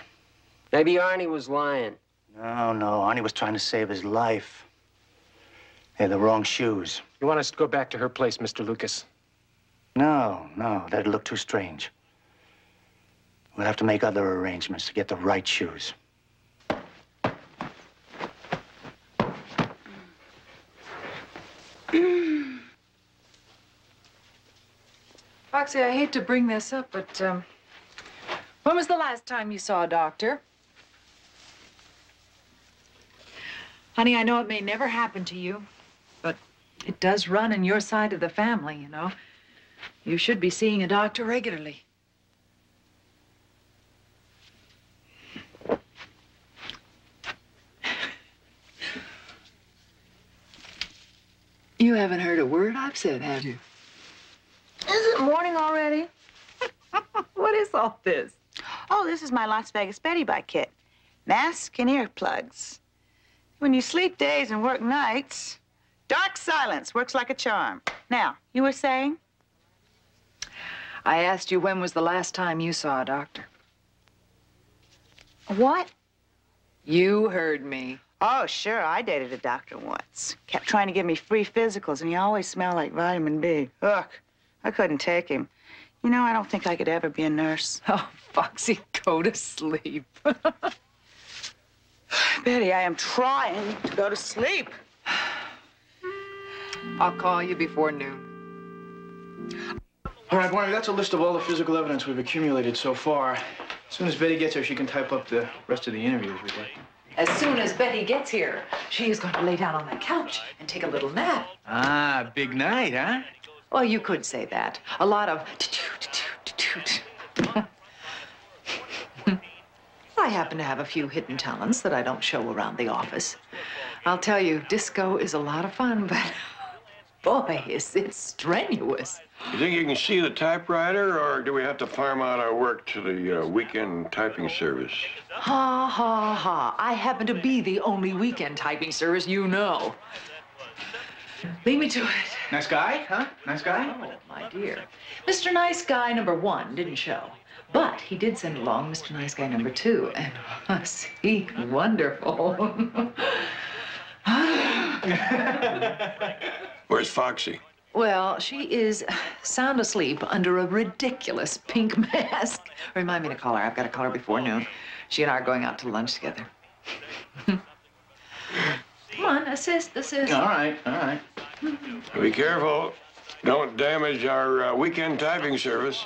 Maybe Arnie was lying. No, no. Arnie was trying to save his life. They had the wrong shoes. You want us to go back to her place, Mr. Lucas? No, no. That'd look too strange. We'll have to make other arrangements to get the right shoes. Foxy, I hate to bring this up, but when was the last time you saw a doctor? Honey, I know it may never happen to you, but it does run in your side of the family, you know. You should be seeing a doctor regularly. You haven't heard a word I've said, have you? Is it morning already? What is all this? Oh, this is my Las Vegas Betty Bye kit. Mask and earplugs. When you sleep days and work nights, dark silence works like a charm. Now, you were saying? I asked you when was the last time you saw a doctor. What? You heard me. Oh, sure. I dated a doctor once. Kept trying to give me free physicals, and he always smelled like vitamin B. Ugh, I couldn't take him. You know, I don't think I could ever be a nurse. Oh, Foxy, go to sleep. Betty, I am trying to go to sleep. I'll call you before noon. All right, Barnaby, that's a list of all the physical evidence we've accumulated so far. As soon as Betty gets here, she can type up the rest of the interviews we did. As soon as Betty gets here, she is going to lay down on that couch and take a little nap. Ah, big night, huh? Well, you could say that. A lot of I happen to have a few hidden talents that I don't show around the office. I'll tell you, disco is a lot of fun, but boy, is it strenuous. You think you can see the typewriter, or do we have to farm out our work to the weekend typing service? Ha, ha, ha. I happen to be the only weekend typing service you know. Leave me to it. Nice guy, huh? Nice guy? Oh, my dear. Mr. Nice Guy #1 didn't show. But he did send along Mr. Nice Guy #2, and was he wonderful. Where's Foxy? Well, she is sound asleep under a ridiculous pink mask. Remind me to call her. I've got to call her before noon. She and I are going out to lunch together. Come on, assist. All right, all right. Be careful. Don't damage our weekend typing service.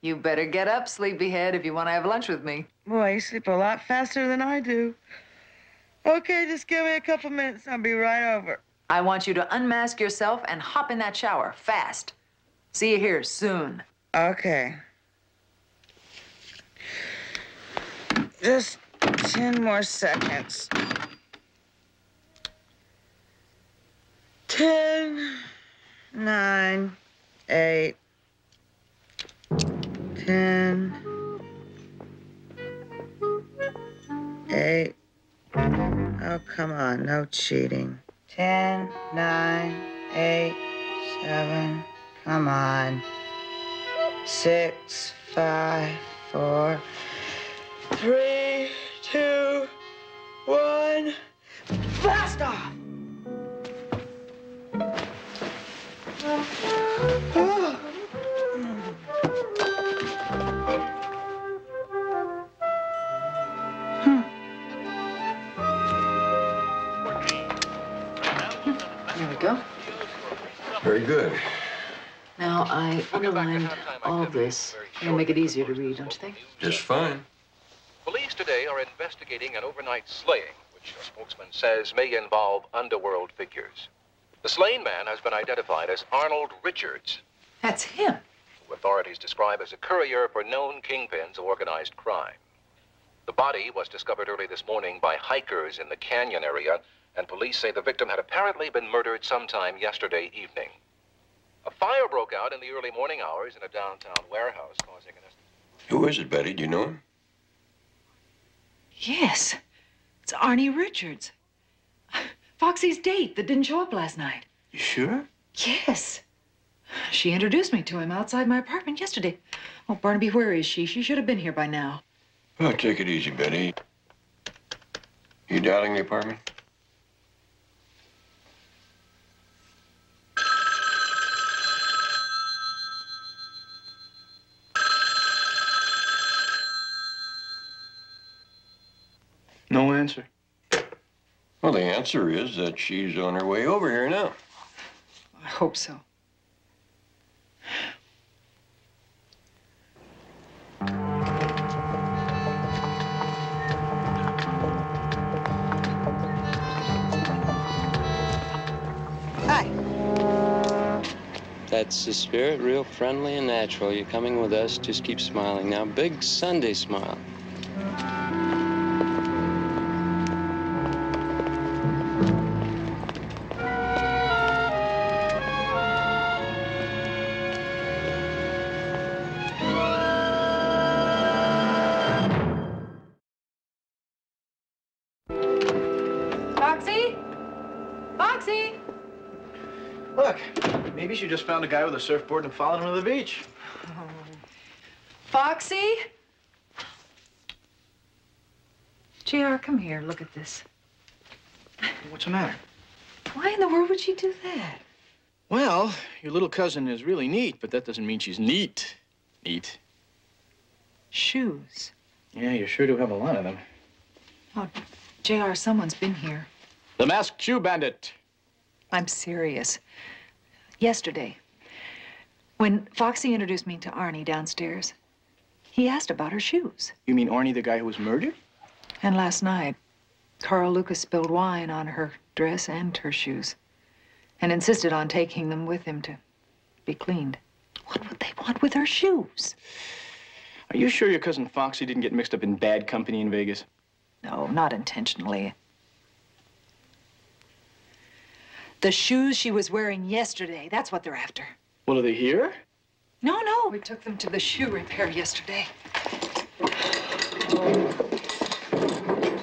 You better get up, sleepyhead, if you want to have lunch with me. Boy, you sleep a lot faster than I do. Okay, just give me a couple minutes. I'll be right over. I want you to unmask yourself and hop in that shower, fast. See you here soon. Okay. Just 10 more seconds. 10, 9, 8, 10, 8. Oh, come on, no cheating. 10, 9, 8, 7. Come on. 6, 5, 4, 3, 2, 1. Blast off! Here we go. Very good. Now, I underlined all of this. It'll make it easier to read, don't you think? Just fine. Police today are investigating an overnight slaying, which a spokesman says may involve underworld figures. The slain man has been identified as Arnold Richards, That's him. who authorities describe as a courier for known kingpins of organized crime. The body was discovered early this morning by hikers in the canyon area, and police say the victim had apparently been murdered sometime yesterday evening. A fire broke out in the early morning hours in a downtown warehouse, causing an... Who is it, Betty? Do you know him? Yes. It's Arnie Richards. Foxy's date that didn't show up last night. You sure? Yes. She introduced me to him outside my apartment yesterday. Oh, Barnaby, where is she? She should have been here by now. Oh, take it easy, Betty. You dialing the apartment? No answer. Well, the answer is that she's on her way over here now. I hope so. Hi. That's the spirit, real friendly and natural. You're coming with us, just keep smiling. Now, big Sunday smile. Foxy? Foxy? Look, maybe she just found a guy with a surfboard and followed him to the beach. Foxy? JR, come here. Look at this. What's the matter? Why in the world would she do that? Well, your little cousin is really neat, but that doesn't mean she's neat. Neat. Shoes. Yeah, you sure do have a lot of them. Oh, JR, someone's been here. The masked shoe bandit. I'm serious. Yesterday, when Foxy introduced me to Arnie downstairs, he asked about her shoes. You mean Arnie, the guy who was murdered? And last night, Carl Lucas spilled wine on her dress and her shoes and insisted on taking them with him to be cleaned. What would they want with her shoes? Are you sure your cousin Foxy didn't get mixed up in bad company in Vegas? No, not intentionally. The shoes she was wearing yesterday, that's what they're after. Well, are they here? No, no, we took them to the shoe repair yesterday.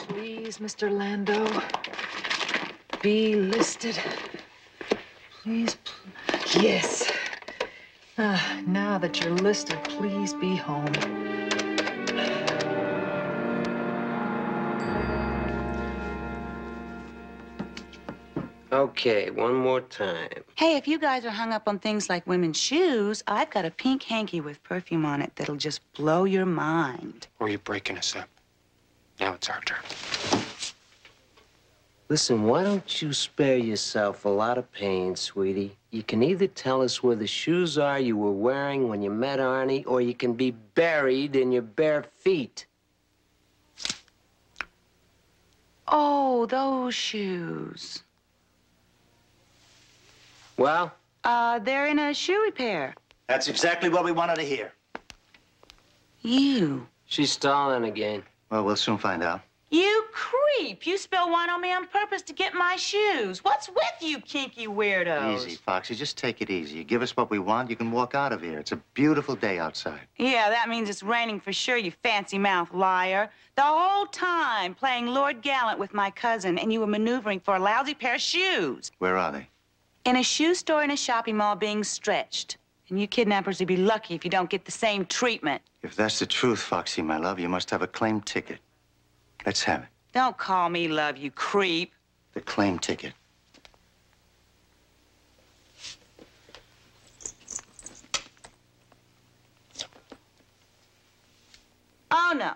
Please, Mr. Lando, be listed. Please, yes. Now that you're listed, please be home. Okay, one more time. Hey, if you guys are hung up on things like women's shoes, I've got a pink hanky with perfume on it that'll just blow your mind. Or you're breaking us up. Now it's our turn. Listen, why don't you spare yourself a lot of pain, sweetie? You can either tell us where the shoes are you were wearing when you met Arnie, or you can be buried in your bare feet. Oh, those shoes. Well? They're in a shoe repair. That's exactly what we wanted to hear. You. She's stalling again. Well, we'll soon find out. You creep! You spilled wine on me on purpose to get my shoes. What's with you kinky weirdos? Easy, Foxy. Just take it easy. You give us what we want, you can walk out of here. It's a beautiful day outside. Yeah, that means it's raining for sure, you fancy-mouth liar. The whole time playing Lord Gallant with my cousin, and you were maneuvering for a lousy pair of shoes. Where are they? In a shoe store in a shopping mall being stretched. And you kidnappers would be lucky if you don't get the same treatment. If that's the truth, Foxy, my love, you must have a claim ticket. Let's have it. Don't call me love, you creep. The claim ticket. Oh, no.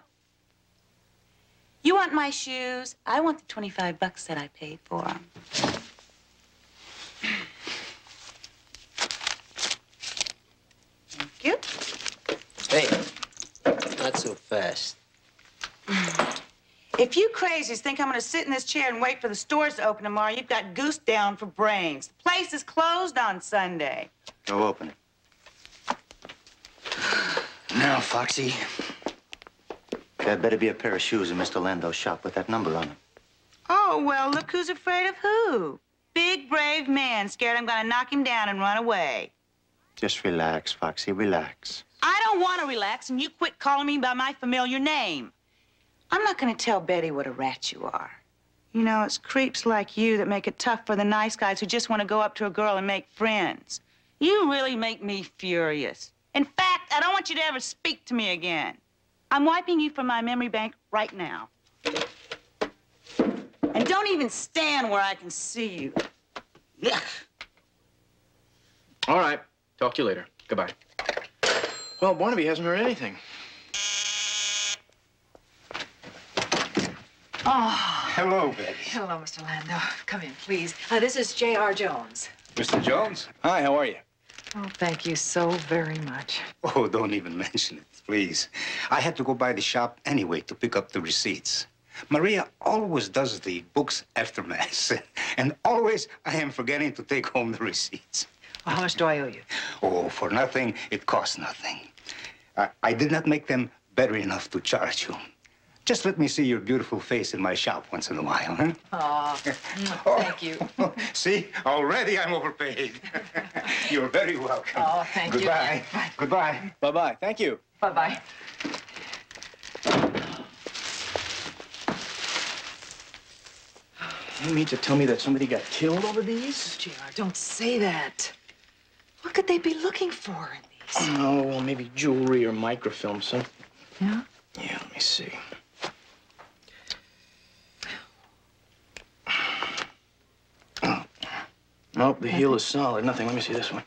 You want my shoes? I want the 25 bucks that I paid for them. Thank you. Hey, not so fast. If you crazies think I'm gonna sit in this chair and wait for the stores to open tomorrow, you've got goose down for brains. The place is closed on Sunday. Go open it. Now, Foxy. That better be a pair of shoes in Mr. Lando's shop with that number on them. Oh, well, look who's afraid of who. Big, brave man scared I'm gonna knock him down and run away. Just relax, Foxy, relax. I don't want to relax, and you quit calling me by my familiar name. I'm not gonna tell Betty what a rat you are. You know, it's creeps like you that make it tough for the nice guys who just want to go up to a girl and make friends. You really make me furious. In fact, I don't want you to ever speak to me again. I'm wiping you from my memory bank right now. And don't even stand where I can see you. Ugh. All right. Talk to you later. Goodbye. Well, Barnaby hasn't heard anything. Oh. Hello, Betty. Hello, Mr. Lando. Come in, please. This is J.R. Jones. Mr. Jones? Hi, how are you? Oh, thank you so very much. Oh, don't even mention it, please. I had to go by the shop anyway to pick up the receipts. Maria always does the books after Mass, and always I am forgetting to take home the receipts. Well, how much do I owe you? Oh, for nothing, it costs nothing. I did not make them better enough to charge you. Just let me see your beautiful face in my shop once in a while, huh? Oh, thank you. See, already I'm overpaid. You're very welcome. Oh, thank you. Goodbye. Goodbye. Bye-bye. Thank you. Bye-bye. You mean to tell me that somebody got killed over these? J.R., don't say that. What could they be looking for in these? Oh, well, maybe jewelry or microfilm, son. Yeah? Yeah, let me see. Oh, the heel is solid. Nothing. Let me see this one.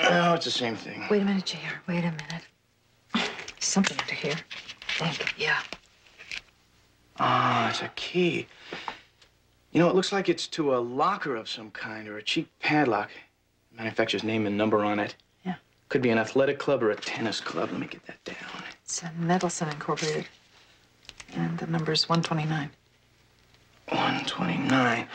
Oh, it's the same thing. Wait a minute, J.R. Wait a minute. Something under here. I think, yeah. Ah, it's a key. You know, it looks like it's to a locker of some kind or a cheap padlock. Manufacturer's name and number on it. Yeah. Could be an athletic club or a tennis club. Let me get that down. It's Nettleson Incorporated. And the number's 129. 129.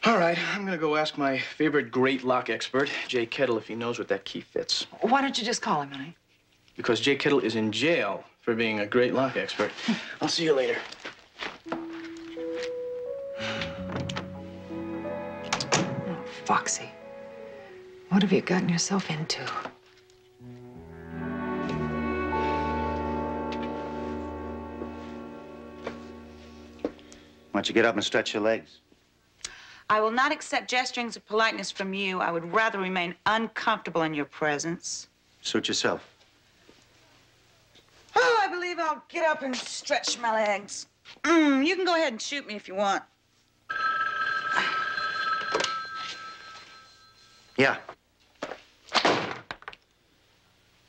All right, I'm gonna go ask my favorite great lock expert, Jay Kettle, if he knows what that key fits. Why don't you just call him, honey? Because Jay Kettle is in jail for being a great lock expert. I'll see you later. Oh, Foxy. What have you gotten yourself into? Why don't you get up and stretch your legs? I will not accept gesturings of politeness from you. I would rather remain uncomfortable in your presence. Suit yourself. Oh, I believe I'll get up and stretch my legs. You can go ahead and shoot me if you want. Yeah.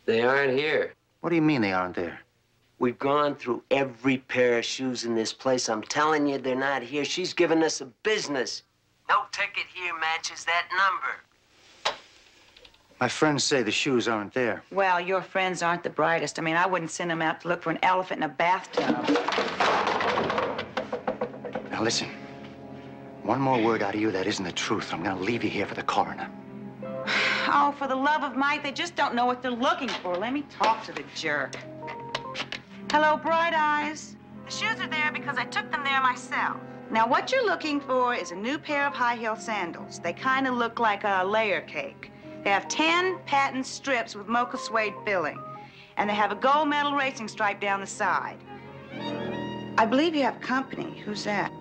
They aren't here. What do you mean they aren't there? We've gone through every pair of shoes in this place. I'm telling you, they're not here. She's given us a business. No ticket here matches that number. My friends say the shoes aren't there. Well, your friends aren't the brightest. I mean, I wouldn't send them out to look for an elephant in a bathtub. Now listen, one more word out of you that isn't the truth. I'm gonna leave you here for the coroner. Oh, for the love of Mike, they just don't know what they're looking for. Let me talk to the jerk. Hello, Bright Eyes. The shoes are there because I took them there myself. Now, what you're looking for is a new pair of high-heel sandals. They kind of look like a layer cake. They have 10 patent strips with mocha suede filling, and they have a gold medal racing stripe down the side. I believe you have company. Who's that?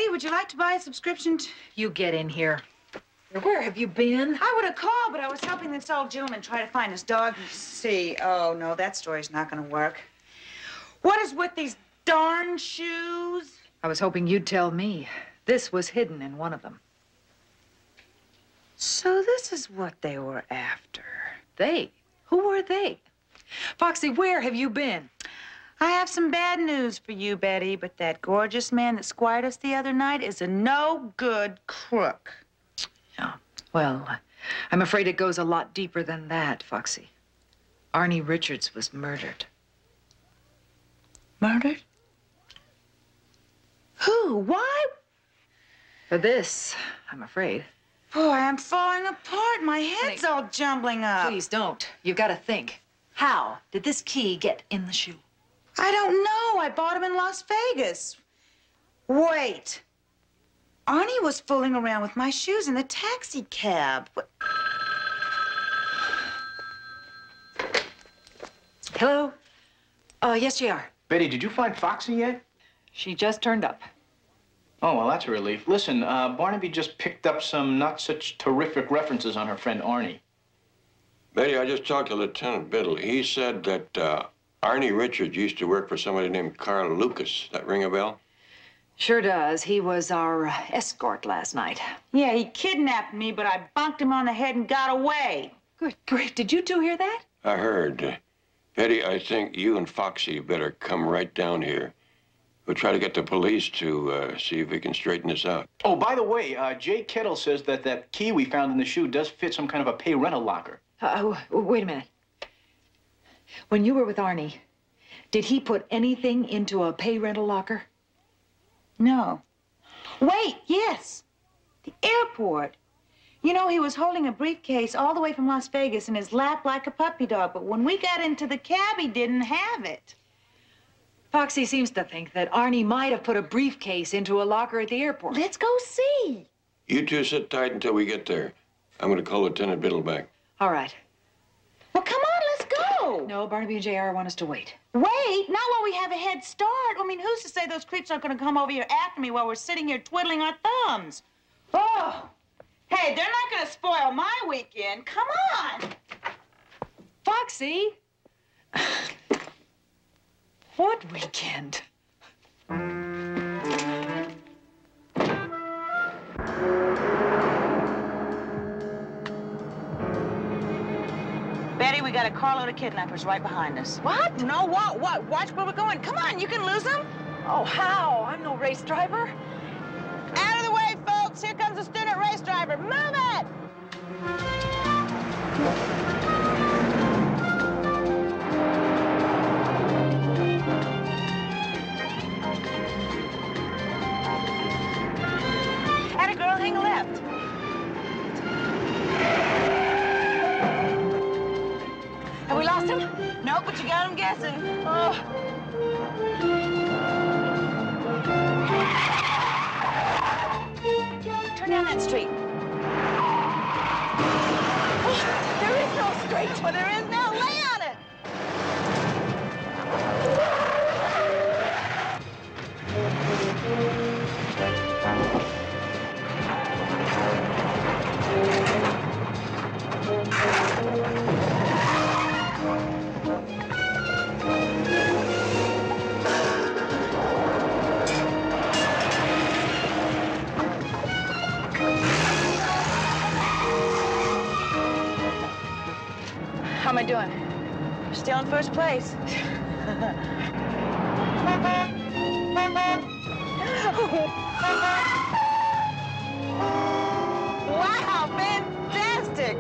Would you like to buy a subscription to... You get in here. Where have you been? I would have called, but I was helping this old gentleman try to find his dog. See, oh, no, that story's not going to work. What is with these darn shoes? I was hoping you'd tell me. This was hidden in one of them. So this is what they were after. They? Who were they? Foxy, where have you been? I have some bad news for you, Betty, but that gorgeous man that squired us the other night is a no-good crook. Yeah, well, I'm afraid it goes a lot deeper than that, Foxy. Arnie Richards was murdered. Murdered? Who? Why? For this, I'm afraid. Boy, I'm falling apart. My head's all jumbling up. Please don't. You've got to think. How did this key get in the shoe? I don't know. I bought him in Las Vegas. Wait. Arnie was fooling around with my shoes in the taxi cab. Hello? Yes, you are. Betty, did you find Foxy yet? She just turned up. Oh, well, that's a relief. Listen, Barnaby just picked up some not such terrific references on her friend Arnie. Betty, I just talked to Lieutenant Biddle. He said that Arnie Richards used to work for somebody named Carl Lucas. That ring a bell? Sure does. He was our escort last night. Yeah, he kidnapped me, but I bonked him on the head and got away. Good grief. Did you two hear that? I heard. Betty, I think you and Foxy better come right down here. We'll try to get the police to see if we can straighten this out. Oh, by the way, Jay Kettle says that key we found in the shoe does fit some kind of a pay rental locker. Wait a minute. When you were with Arnie, did he put anything into a pay rental locker? No. Wait, yes. The airport. You know, he was holding a briefcase all the way from Las Vegas in his lap like a puppy dog, but when we got into the cab, he didn't have it. Foxy seems to think that Arnie might have put a briefcase into a locker at the airport. Let's go see. You two sit tight until we get there. I'm going to call Lieutenant Biddle back. All right. Well, come on, let's go. No, Barnaby and JR want us to wait. Wait? Not while we have a head start. I mean, who's to say those creeps aren't going to come over here after me while we're sitting here twiddling our thumbs? Oh, hey, they're not going to spoil my weekend. Come on. Foxy. What weekend? Betty, we got a carload of kidnappers right behind us. What? No, what? Watch where we're going. Come on, you can lose them. Oh, how? I'm no race driver. Out of the way, folks. Here comes a student race driver. Move it! Atta girl, hang a left. Have we lost him? guessing. Oh. Turn down that street. Oh, there is no street. Well, there is now. Lay on it. How am I doing? Still in first place. Wow, fantastic!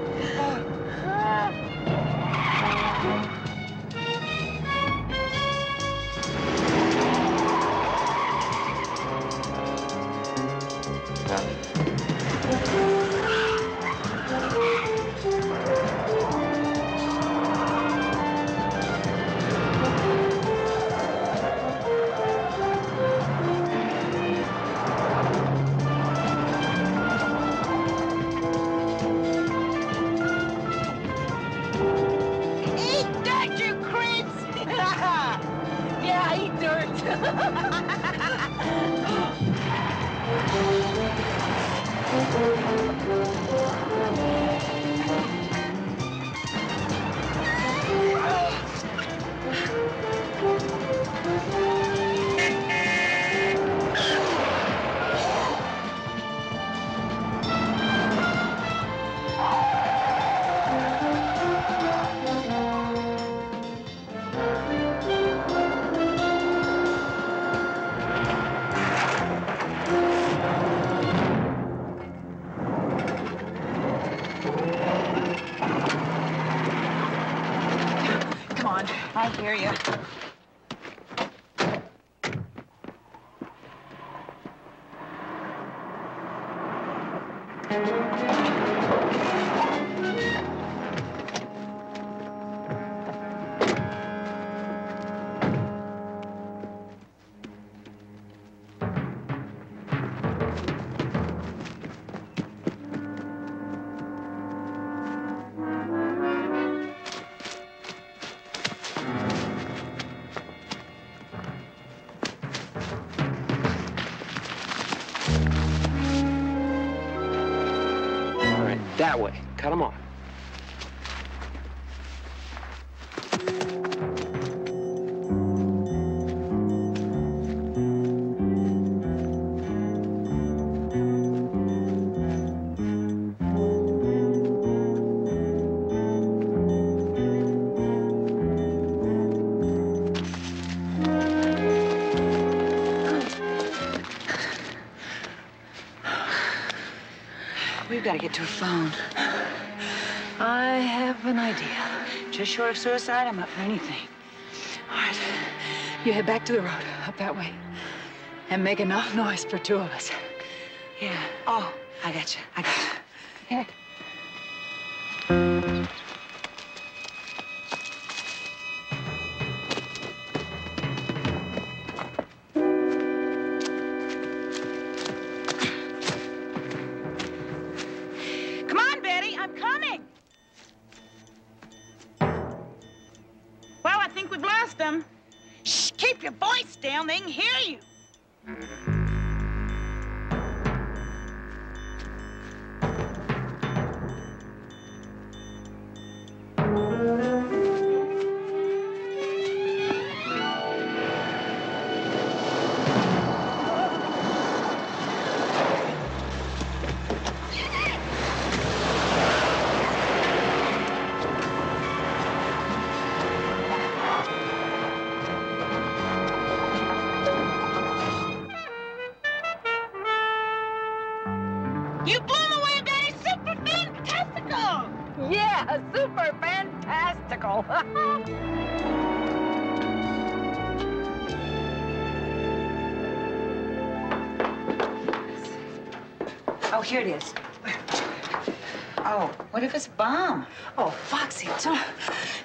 I hear you. That way. Cut them off. We've got to get to a phone. I have an idea. Just short of suicide, I'm up for anything. All right. You head back to the road, up that way. And make enough noise for two of us. Yeah. Oh, I got you. I got you. Here. Come on, Betty. I'm coming. Well, I think we've lost them. Shh, keep your voice down. They can hear you. You blew them away, Betty. Super fantastical. Yeah, super fantastical. Oh, here it is. Oh, what if it's a bomb? Oh, Foxy,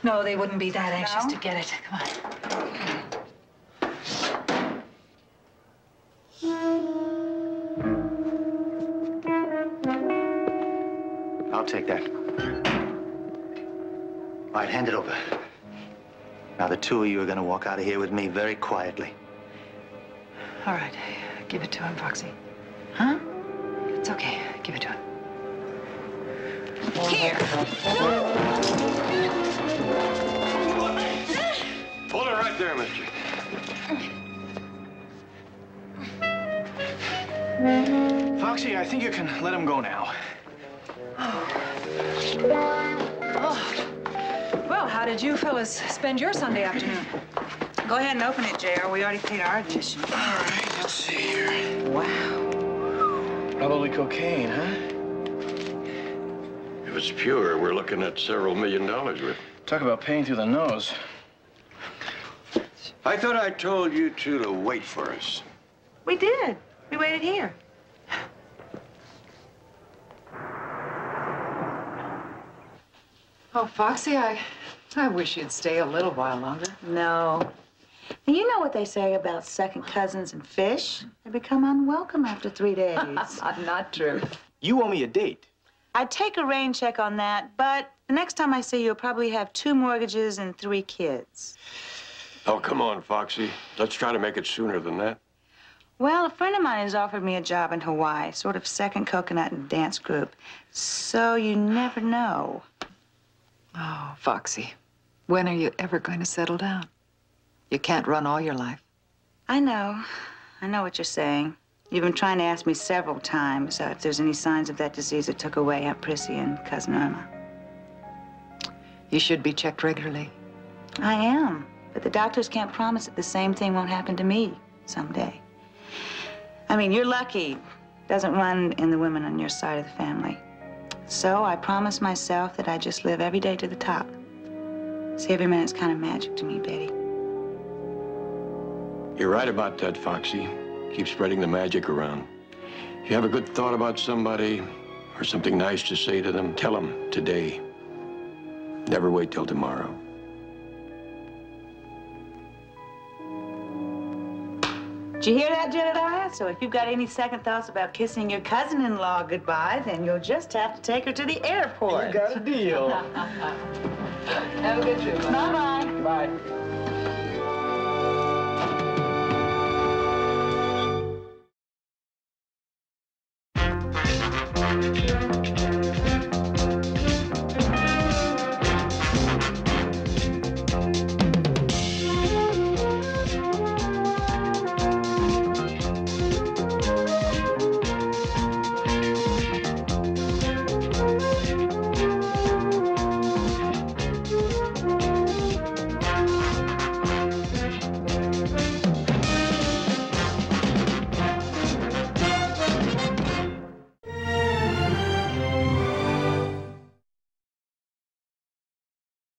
No, they wouldn't be that anxious to get it. Come on. I'll take that. All right, hand it over. Now, the two of you are going to walk out of here with me very quietly. All right. Give it to him, Foxy. Huh? It's okay. Give it to him. Here. Hold it right there, mister. Foxy, I think you can let him go now. Well, how did you fellas spend your Sunday afternoon? Go ahead and open it, JR. We already paid our admission. All right, let's see here. Wow. Probably cocaine, huh? If it's pure, we're looking at several $1 million worth. Talk about pain through the nose. I thought I told you two to wait for us. We did. We waited here. Oh, Foxy, I wish you'd stay a little while longer. No. You know what they say about second cousins and fish? They become unwelcome after 3 days. Not true. You owe me a date. I'd take a rain check on that, but the next time I see you, you'll probably have 2 mortgages and 3 kids. Oh, come on, Foxy. Let's try to make it sooner than that. Well, a friend of mine has offered me a job in Hawaii, sort of second coconut and dance group. So you never know. Oh, Foxy, when are you ever going to settle down? You can't run all your life. I know. I know what you're saying. You've been trying to ask me several times if there's any signs of that disease that took away Aunt Prissy and Cousin Irma. You should be checked regularly. I am, but the doctors can't promise that the same thing won't happen to me someday. I mean, you're lucky. It doesn't run in the women on your side of the family. So I promised myself that I'd just live every day to the top. See, every minute's kind of magic to me, Betty. You're right about that, Foxy. Keep spreading the magic around. If you have a good thought about somebody or something nice to say to them, tell them today. Never wait till tomorrow. Did you hear that, Jedediah? So if you've got any second thoughts about kissing your cousin-in-law goodbye, then you'll just have to take her to the airport. You got a deal. Have a good trip. Bye-bye. Bye.